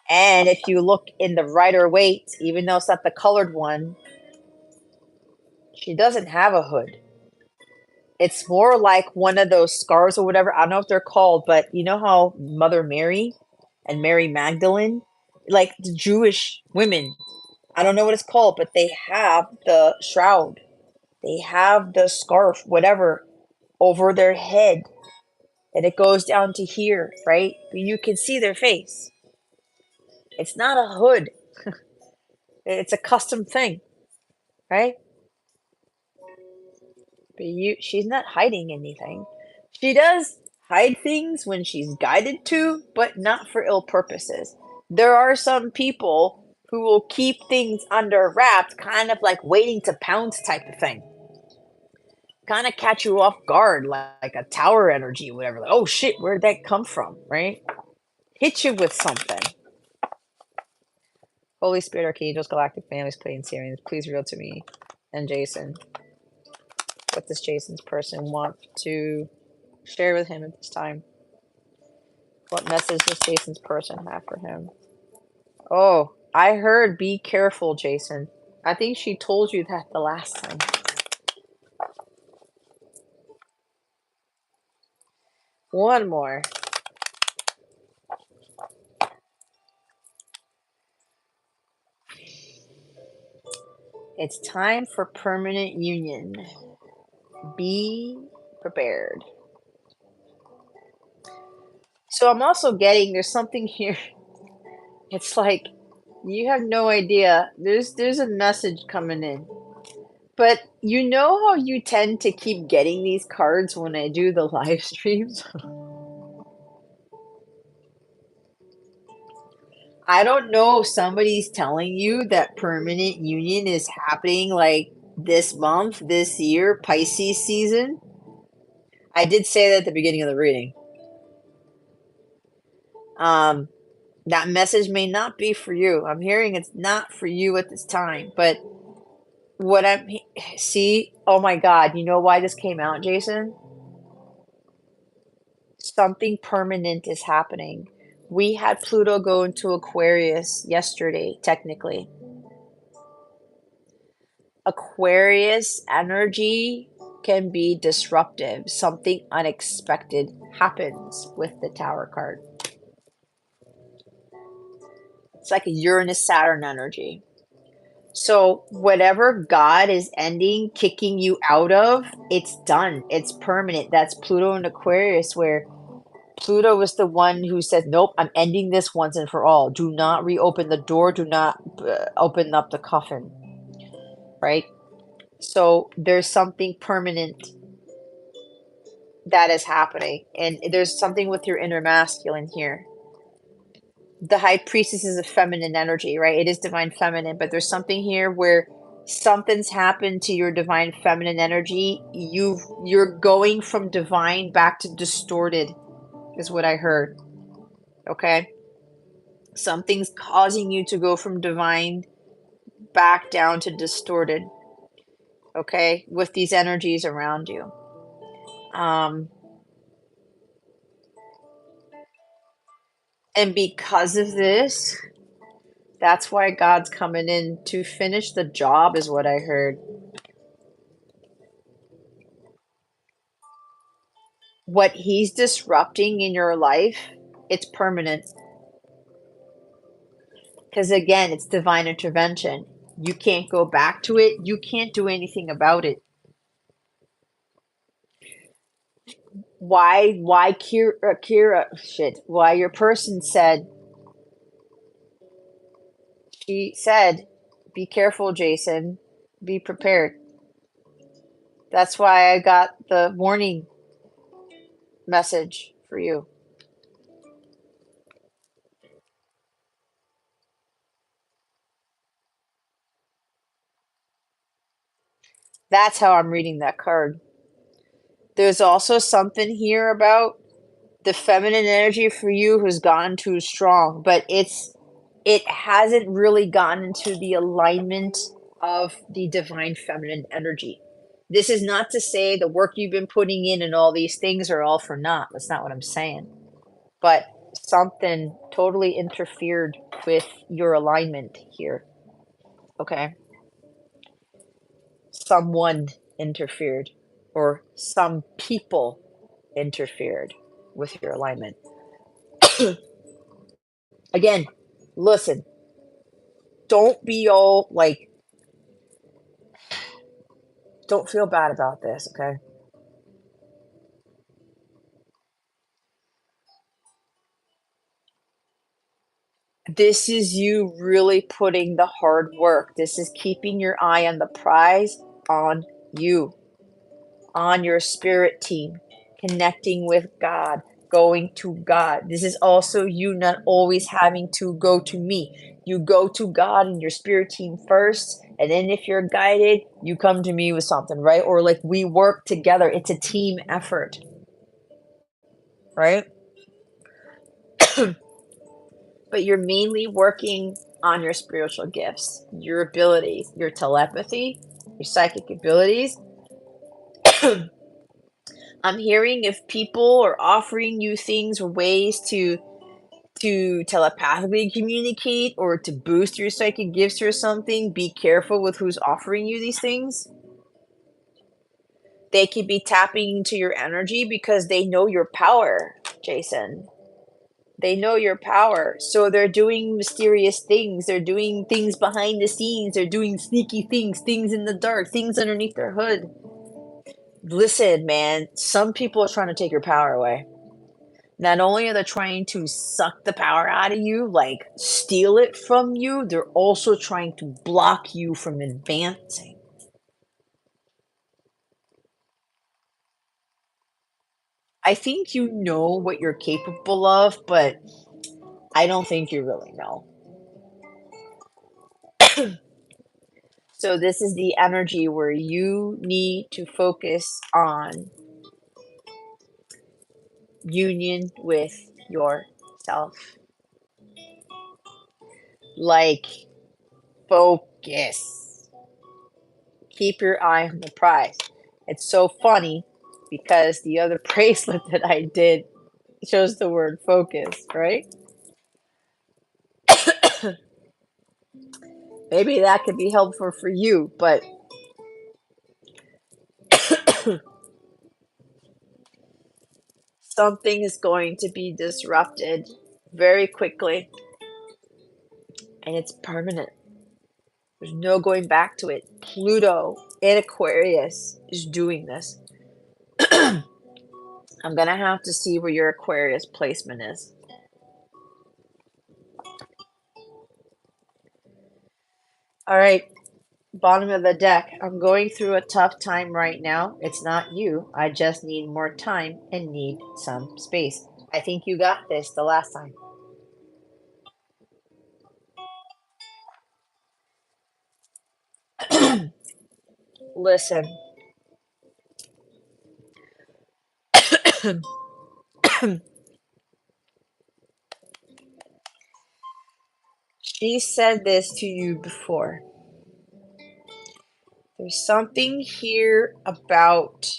And if you look in the Rider Waite, even though it's not the colored one, she doesn't have a hood. It's more like one of those scars or whatever. I don't know if they're called, but you know how Mother Mary and Mary Magdalene, like the Jewish women, I don't know what it's called, but they have the shroud, they have the scarf, whatever, over their head, and it goes down to here, right? You can see their face. It's not a hood, it's a custom thing, right? But she's not hiding anything. She does hide things when she's guided to, but not for ill purposes. There are some people who will keep things under wraps, kind of like waiting to pounce type of thing. Kind of catch you off guard, like a tower energy, whatever. Like, oh shit, where did that come from? Right? Hit you with something. Holy Spirit, Archangels, Galactic Families, Pleiadian Sirians, please reveal to me and Jason what this Jason's person want to share with him at this time. What message does Jason's person have for him? Oh, I heard be careful, Jason. I think she told you that the last time. One more. It's time for permanent union. Be prepared. So I'm also getting there's something here. It's like you have no idea. There's a message coming in. But you know how you tend to keep getting these cards when I do the live streams? I don't know if somebody's telling you that permanent union is happening like this month, this year, Pisces season. I did say that at the beginning of the reading. Um, that message may not be for you. I'm hearing it's not for you at this time, but what see, oh my God, you know why this came out, Jason? Something permanent is happening. We had Pluto go into Aquarius yesterday, technically. Aquarius energy can be disruptive. Something unexpected happens with the Tower card. It's like a Uranus Saturn energy. So, whatever God is ending, kicking you out of, it's done. It's permanent. That's Pluto in Aquarius, where Pluto was the one who said, nope, I'm ending this once and for all. Do not reopen the door. Do not open up the coffin. Right? So, there's something permanent that is happening. And there's something with your inner masculine here. The high priestess is a feminine energy, right? It is divine feminine, but there's something here where something's happened to your divine feminine energy. You're going from divine back to distorted, is what I heard. Okay? Something's causing you to go from divine back down to distorted. Okay? With these energies around you. And because of this, that's why God's coming in to finish the job, is what I heard. What he's disrupting in your life, it's permanent. Because again, it's divine intervention. You can't go back to it. You can't do anything about it. Why why your person said, she said, be careful, Jason. Be prepared. That's why I got the warning message for you. That's how I'm reading that card. There's also something here about the feminine energy for you has gotten too strong, but it hasn't really gotten into the alignment of the divine feminine energy. This is not to say the work you've been putting in and all these things are all for naught. That's not what I'm saying. But something totally interfered with your alignment here. Okay? Someone interfered, or some people interfered with your alignment. Again, listen, don't be all like, don't feel bad about this, okay? This is you really putting the hard work. This is keeping your eye on the prize, on you, on your spirit team, connecting with God, going to God. This is also you not always having to go to me. You go to God and your spirit team first, and then if you're guided, you come to me with something, right? Or like we work together. It's a team effort, right? But you're mainly working on your spiritual gifts, your abilities, your telepathy, your psychic abilities. I'm hearing if people are offering you things or ways to telepathically communicate or to boost your psychic gifts or something, be careful with who's offering you these things. They could be tapping into your energy because they know your power, Jason. They know your power. So they're doing mysterious things. They're doing things behind the scenes. They're doing sneaky things, things in the dark, things underneath their hood. Listen, man, some people are trying to take your power away. Not only are they trying to suck the power out of you, like steal it from you, they're also trying to block you from advancing. I think you know what you're capable of, but I don't think you really know. So this is the energy where you need to focus on union with yourself. Like, focus. Keep your eye on the prize. It's so funny because the other bracelet that I did shows the word focus, right? Maybe that could be helpful for you, but something is going to be disrupted very quickly and it's permanent. There's no going back to it. Pluto in Aquarius is doing this. I'm gonna have to see where your Aquarius placement is. All right, bottom of the deck. I'm going through a tough time right now. It's not you. I just need more time and need some space. I think you got this the last time. Listen, she said this to you before. There's something here about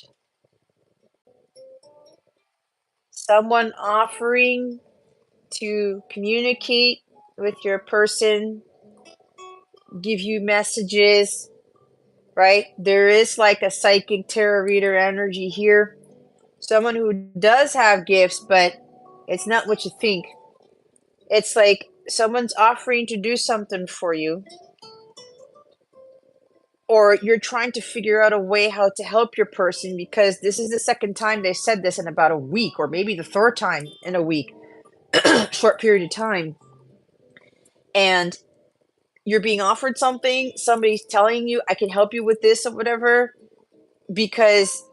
someone offering to communicate with your person, give you messages, right? There is like a psychic tarot reader energy here. Someone who does have gifts, but it's not what you think. It's like someone's offering to do something for you, or you're trying to figure out a way how to help your person because this is the second time they said this in about a week, or maybe the third time in a week, short period of time. And you're being offered something, somebody's telling you, I can help you with this or whatever, because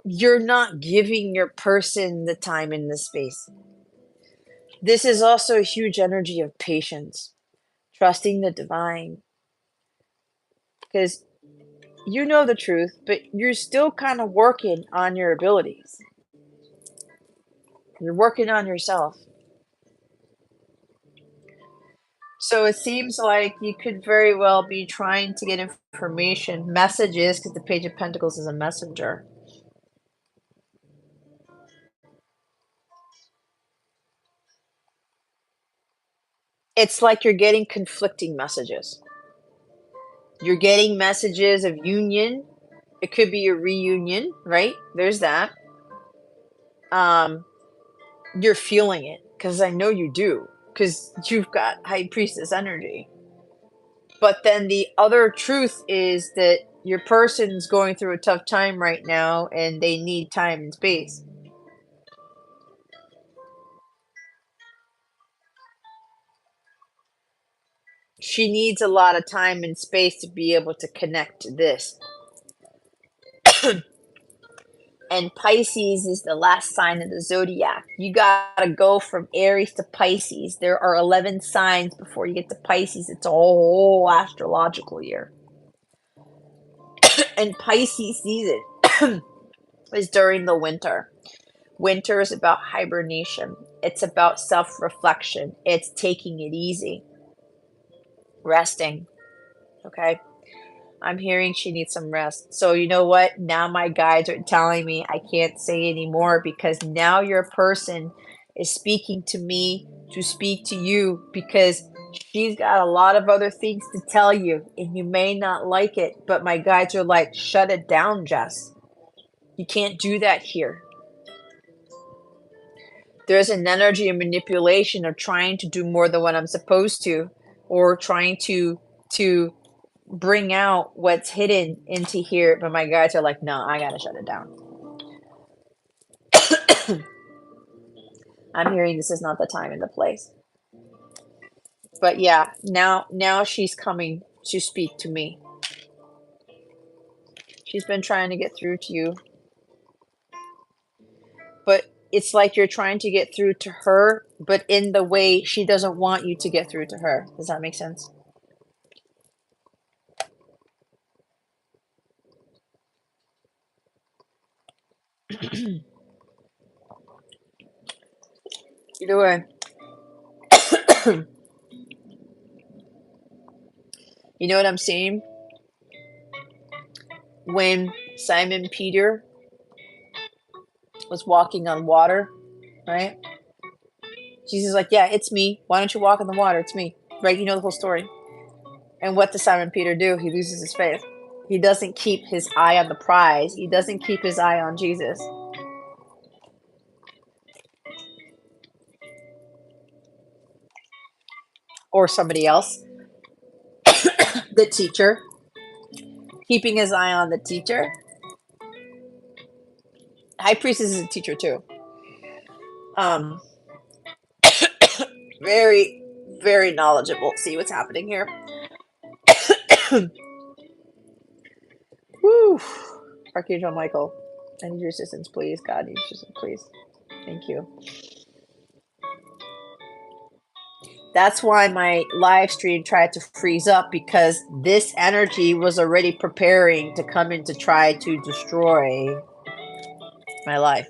you're not giving your person the time and the space. This is also a huge energy of patience, trusting the divine, because you know the truth, but you're still kind of working on your abilities. You're working on yourself. So it seems like you could very well be trying to get information, messages, because the Page of Pentacles is a messenger. It's like you're getting conflicting messages. You're getting messages of union It could be a reunion, right? There's that. Um, you're feeling it because I know you do because you've got high priestess energy. But then the other truth is that your person's going through a tough time right now and they need time and space. She needs a lot of time and space to be able to connect to this. And Pisces is the last sign of the zodiac. You gotta go from Aries to Pisces. There are 11 signs before you get to Pisces. It's a whole astrological year. And Pisces season is during the winter. Winter is about hibernation. It's about self-reflection. It's taking it easy, resting. Okay. I'm hearing she needs some rest. So you know what? Now my guides are telling me I can't say anymore because now your person is speaking to me to speak to you because she's got a lot of other things to tell you and you may not like it, but my guides are like, shut it down, Jess. You can't do that here. There's an energy of manipulation of trying to do more than what I'm supposed to, or trying to bring out what's hidden into here, but my guides are like, no, I gotta shut it down. I'm hearing this is not the time and the place. But yeah, now she's coming to speak to me. She's been trying to get through to you. But it's like you're trying to get through to her, but in the way she doesn't want you to get through to her. Does that make sense? Either way. You know what I'm saying? When Simon Peter was walking on water, right? Jesus is like, yeah, it's me. Why don't you walk in the water? It's me. Right? You know the whole story. And what does Simon Peter do? He loses his faith. He doesn't keep his eye on the prize. He doesn't keep his eye on Jesus. Or somebody else. The teacher. Keeping his eye on the teacher. High priestess is a teacher too. Um, very, very knowledgeable. See what's happening here. Woo. Archangel Michael, I need your assistance, please. God, need your assistance, please. Thank you. That's why my live stream tried to freeze up because this energy was already preparing to come in to try to destroy my life.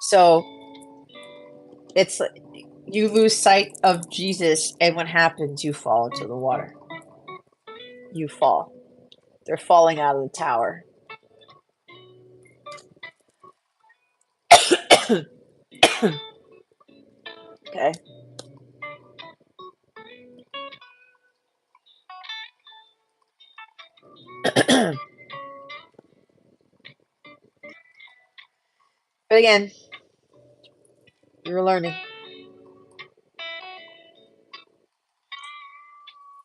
So it's you lose sight of Jesus, and what happens? You fall into the water. You fall. They're falling out of the tower. Okay. But again, you're learning.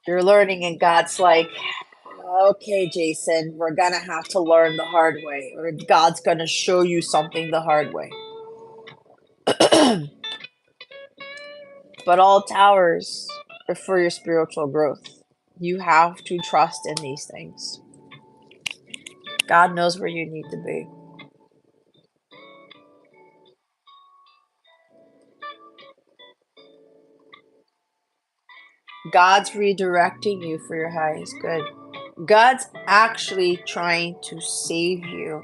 You're learning, and God's like, okay, Jason, we're gonna have to learn the hard way, or God's gonna show you something the hard way. But all towers are for your spiritual growth. You have to trust in these things. God knows where you need to be. God's redirecting you for your highest good. God's actually trying to save you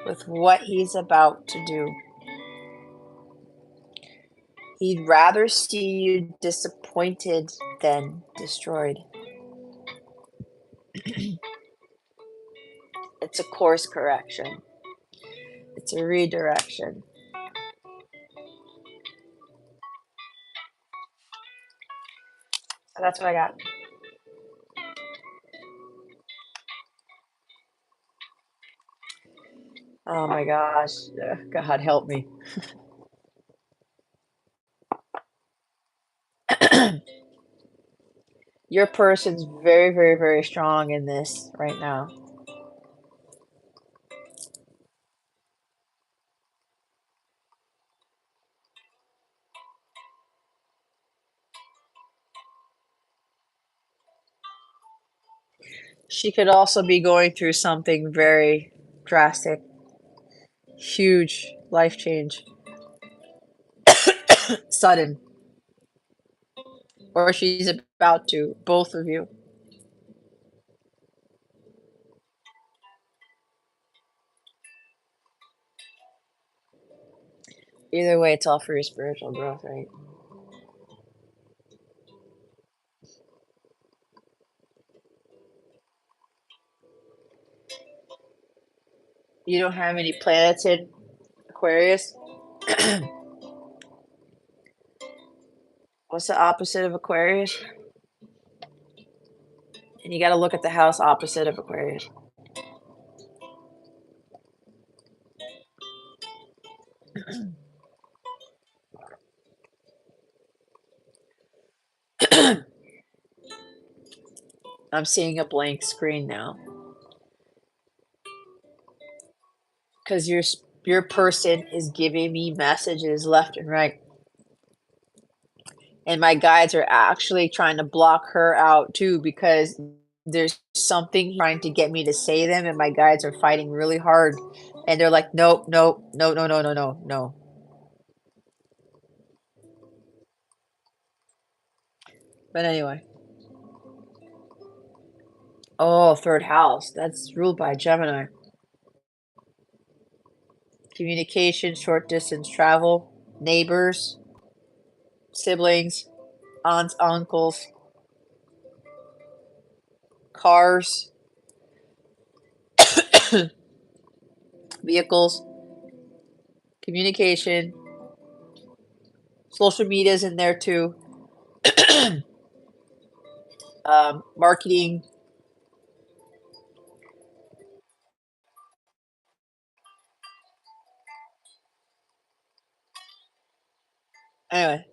with what He's about to do. He'd rather see you disappointed than destroyed. It's a course correction. It's a redirection. So that's what I got. Oh my gosh. God help me. Your person's very, very, very strong in this right now. She could also be going through something very drastic, huge life change, sudden, or she's about to, both of you. Either way, it's all for your spiritual growth, right? You don't have any planets in Aquarius? What's the opposite of Aquarius? And you got to look at the house opposite of Aquarius. I'm seeing a blank screen now because your person is giving me messages left and right, and my guides are actually trying to block her out too because there's something trying to get me to say them, and my guides are fighting really hard, and they're like, nope, nope, no, no, no, no, no, no. But anyway, oh, third house. That's ruled by Gemini. Communication, short distance travel, neighbors, siblings, aunts, uncles, cars, vehicles, communication, social media's in there too, marketing. Anyway,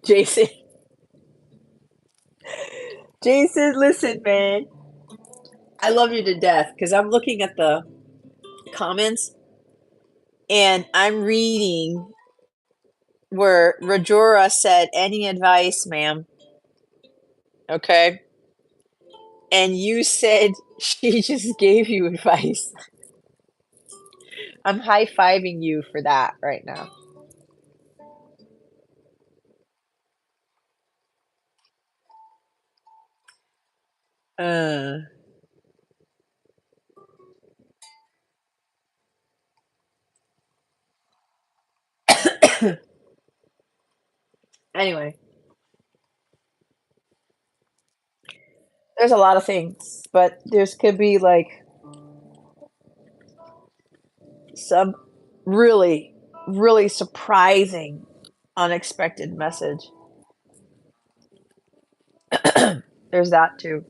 Jason, Jason, listen, man. I love you to death because I'm looking at the comments and I'm reading where Rajora said, "Any advice, ma'am?" Okay. And you said she just gave you advice. I'm high fiving you for that right now. Uh, anyway, there's a lot of things, but there's could be like some really, really surprising, unexpected message. There's that too.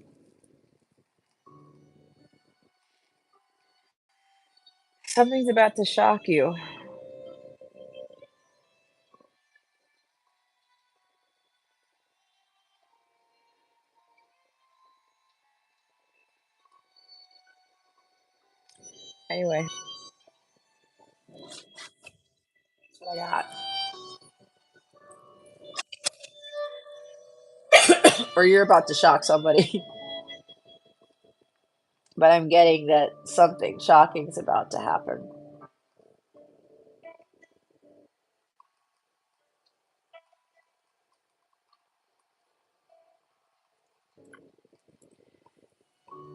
Something's about to shock you. Anyway, that's what I got. Or you're about to shock somebody. But I'm getting that something shocking is about to happen.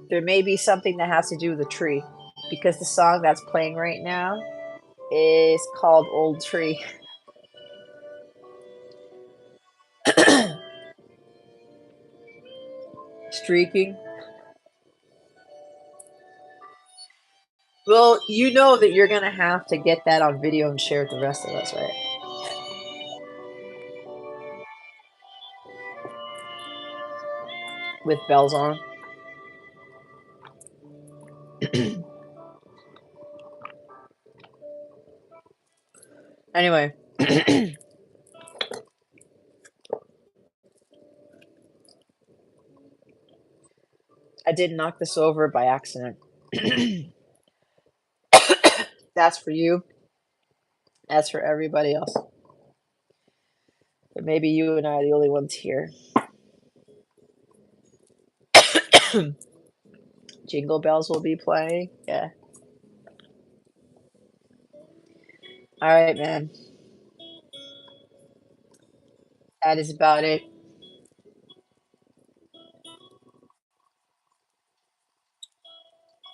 There may be something that has to do with the tree because the song that's playing right now is called Old Tree. Streaking. Well, you know that you're going to have to get that on video and share with the rest of us, right? with bells on. Anyway, I did knock this over by accident. That's for you. That's for everybody else. But maybe you and I are the only ones here. Jingle bells will be playing. Yeah. All right, man. That is about it.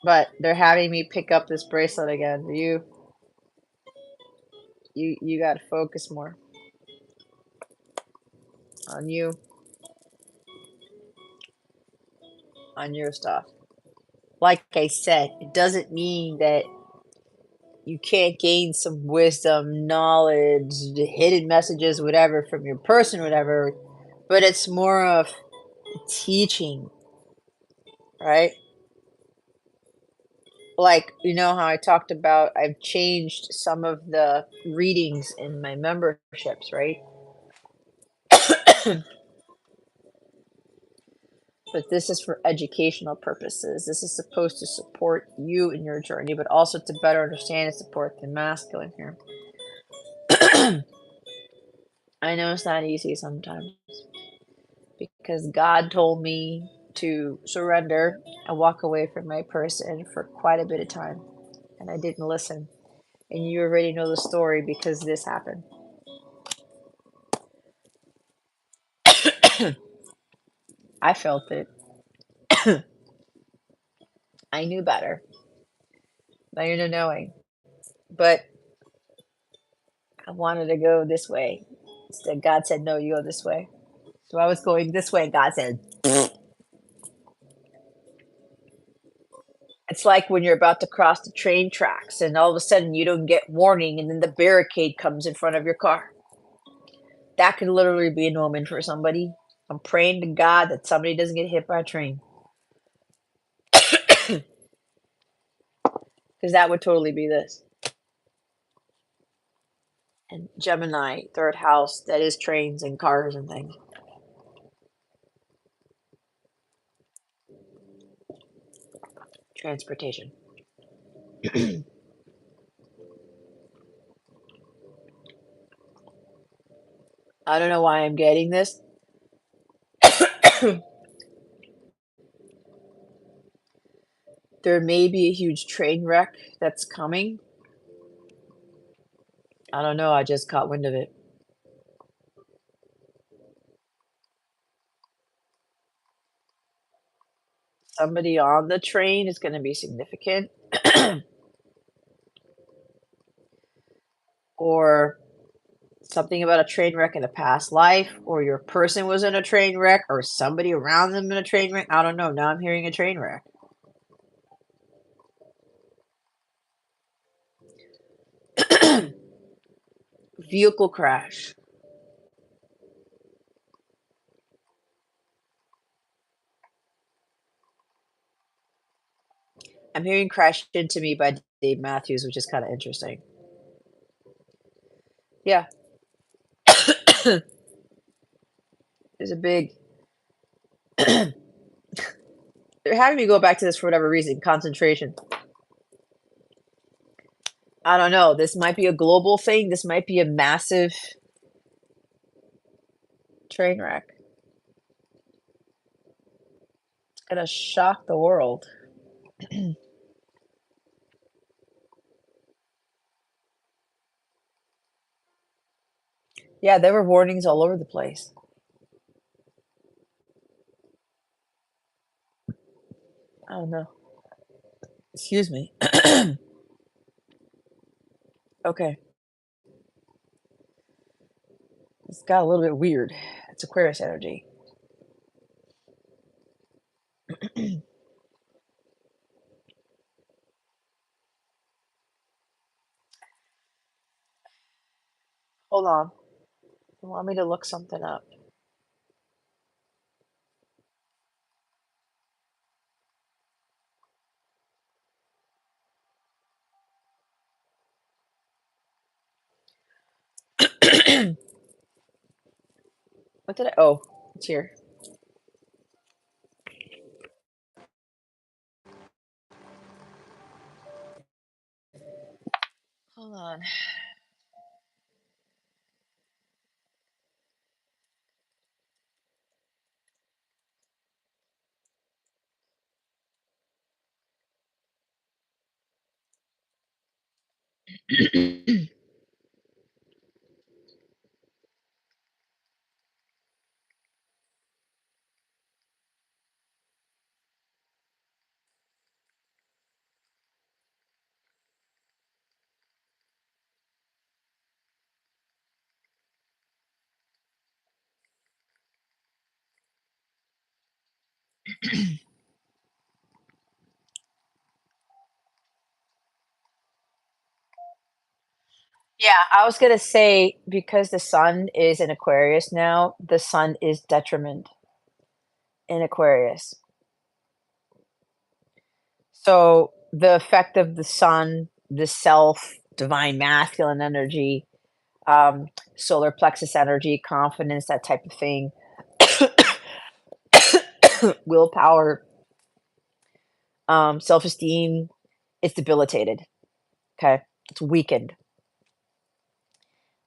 But they're having me pick up this bracelet again. You got to focus more on you, on your stuff. Like I said, it doesn't mean that you can't gain some wisdom, knowledge, hidden messages, whatever, from your person, whatever, but it's more of teaching, right? Like, you know how I talked about I've changed some of the readings in my memberships, right? But this is for educational purposes. This is supposed to support you in your journey, but also to better understand and support the masculine here. I know it's not easy sometimes because God told me to surrender and walk away from my person for quite a bit of time, and I didn't listen. And you already know the story because this happened. I felt it. I knew better. Now you're not knowing. But I wanted to go this way. Instead, God said, no, you go this way. So I was going this way, and God said, it's like when you're about to cross the train tracks and all of a sudden you don't get warning and then the barricade comes in front of your car. That could literally be an omen for somebody. I'm praying to God that somebody doesn't get hit by a train. Because that would totally be this. And Gemini, third house, that is trains and cars and things. Transportation. I don't know why I'm getting this. There may be a huge train wreck that's coming. I don't know. I just caught wind of it. Somebody on the train is going to be significant. Or something about a train wreck in a past life, or your person was in a train wreck, or somebody around them in a train wreck. I don't know. Now I'm hearing a train wreck. Vehicle crash. I'm hearing Crashed Into Me by Dave Matthews, which is kind of interesting. Yeah. There's a big. They're having me go back to this for whatever reason. Concentration. I don't know. This might be a global thing. This might be a massive train wreck. It's going to shock the world. Yeah, there were warnings all over the place. I don't know. Excuse me. Okay. It's got a little bit weird. It's Aquarius energy. Hold on. You want me to look something up? What did I? Oh, it's here. Hold on. Yeah, I was gonna say because the sun is in Aquarius now, the sun is detriment in Aquarius. So the effect of the sun, the self, divine masculine energy, solar plexus energy, confidence, that type of thing, willpower, self-esteem, it's debilitated. Okay, it's weakened.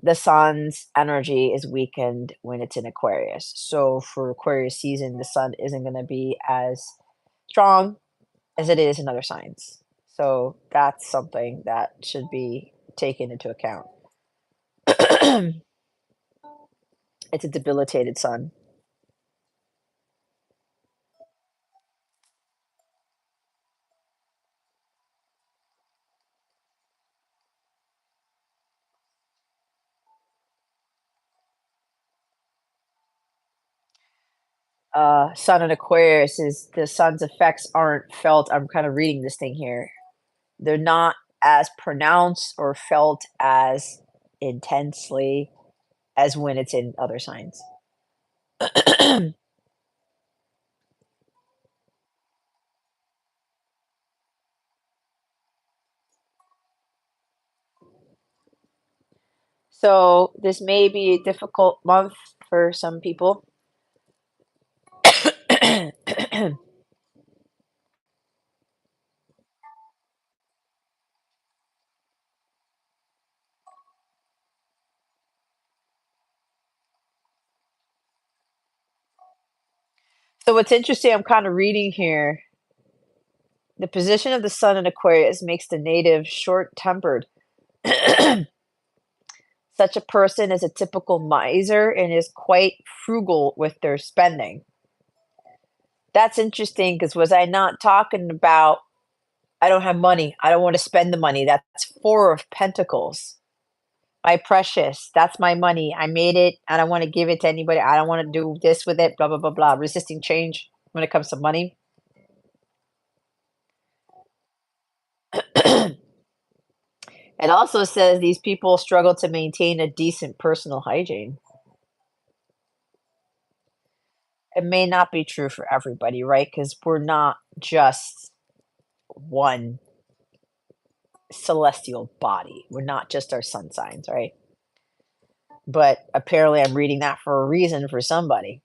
The sun's energy is weakened when it's in Aquarius. So for Aquarius season, the sun isn't going to be as strong as it is in other signs. So that's something that should be taken into account. It's a debilitated sun. Sun in Aquarius is the sun's effects aren't felt. I'm kind of reading this thing here. They're not as pronounced or felt as intensely as when it's in other signs. So this may be a difficult month for some people. So what's interesting, I'm kind of reading here. The position of the sun in Aquarius makes the native short-tempered. Such a person is a typical miser and is quite frugal with their spending. That's interesting because was I not talking about I don't have money. I don't want to spend the money. That's Four of Pentacles. My precious. That's my money. I made it. I don't want to give it to anybody. I don't want to do this with it. Blah, blah, blah, blah. Resisting change when it comes to money. It also says these people struggle to maintain a decent personal hygiene. It may not be true for everybody, right? Because we're not just one celestial body. We're not just our sun signs, right? But apparently, I'm reading that for a reason for somebody.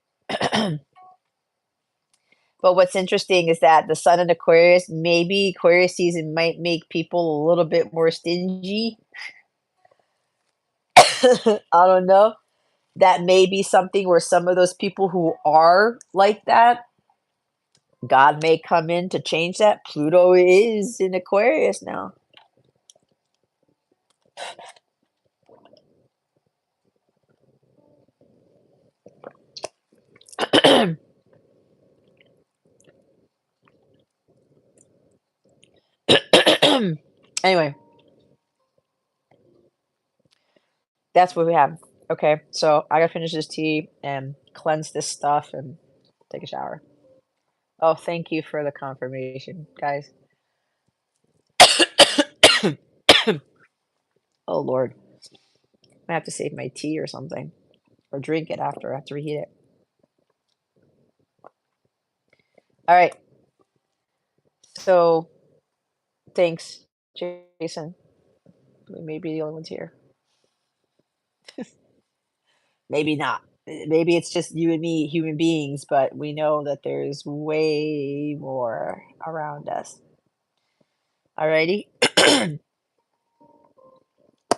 But what's interesting is that the sun in Aquarius, maybe Aquarius season might make people a little bit more stingy. I don't know. That may be something where some of those people who are like that, God may come in to change that. Pluto is in Aquarius now. Anyway, that's what we have. Okay, so I gotta finish this tea and cleanse this stuff and take a shower. Oh, thank you for the confirmation, guys. Oh Lord, I have to save my tea or something, or drink it after. I have to reheat it. All right. So thanks, Jason. We may be the only ones here. Maybe not. maybe it's just you and me, human beings, but we know that there's way more around us. Alrighty.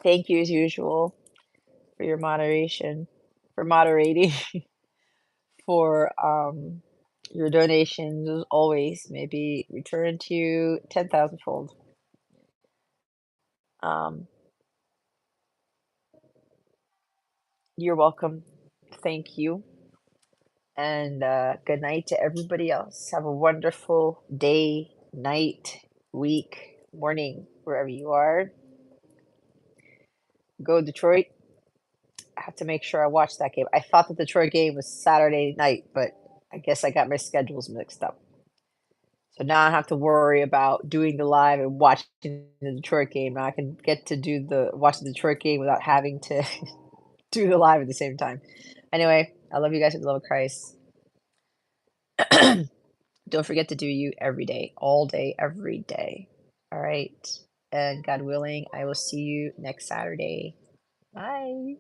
Thank you as usual for your moderation, for moderating, for your donations as always. Maybe return to you 10,000 fold. Um, you're welcome. Thank you. And good night to everybody else. Have a wonderful day, night, week, morning, wherever you are. Go Detroit. I have to make sure I watch that game. I thought the Detroit game was Saturday night, but I guess I got my schedules mixed up. So now I have to worry about doing the live and watching the Detroit game. Now I can get to do the watch the Detroit game without having to do the live at the same time. Anyway, I love you guys with the love of Christ. Don't forget to do you every day, all day, every day. All right. And God willing, I will see you next Saturday. Bye.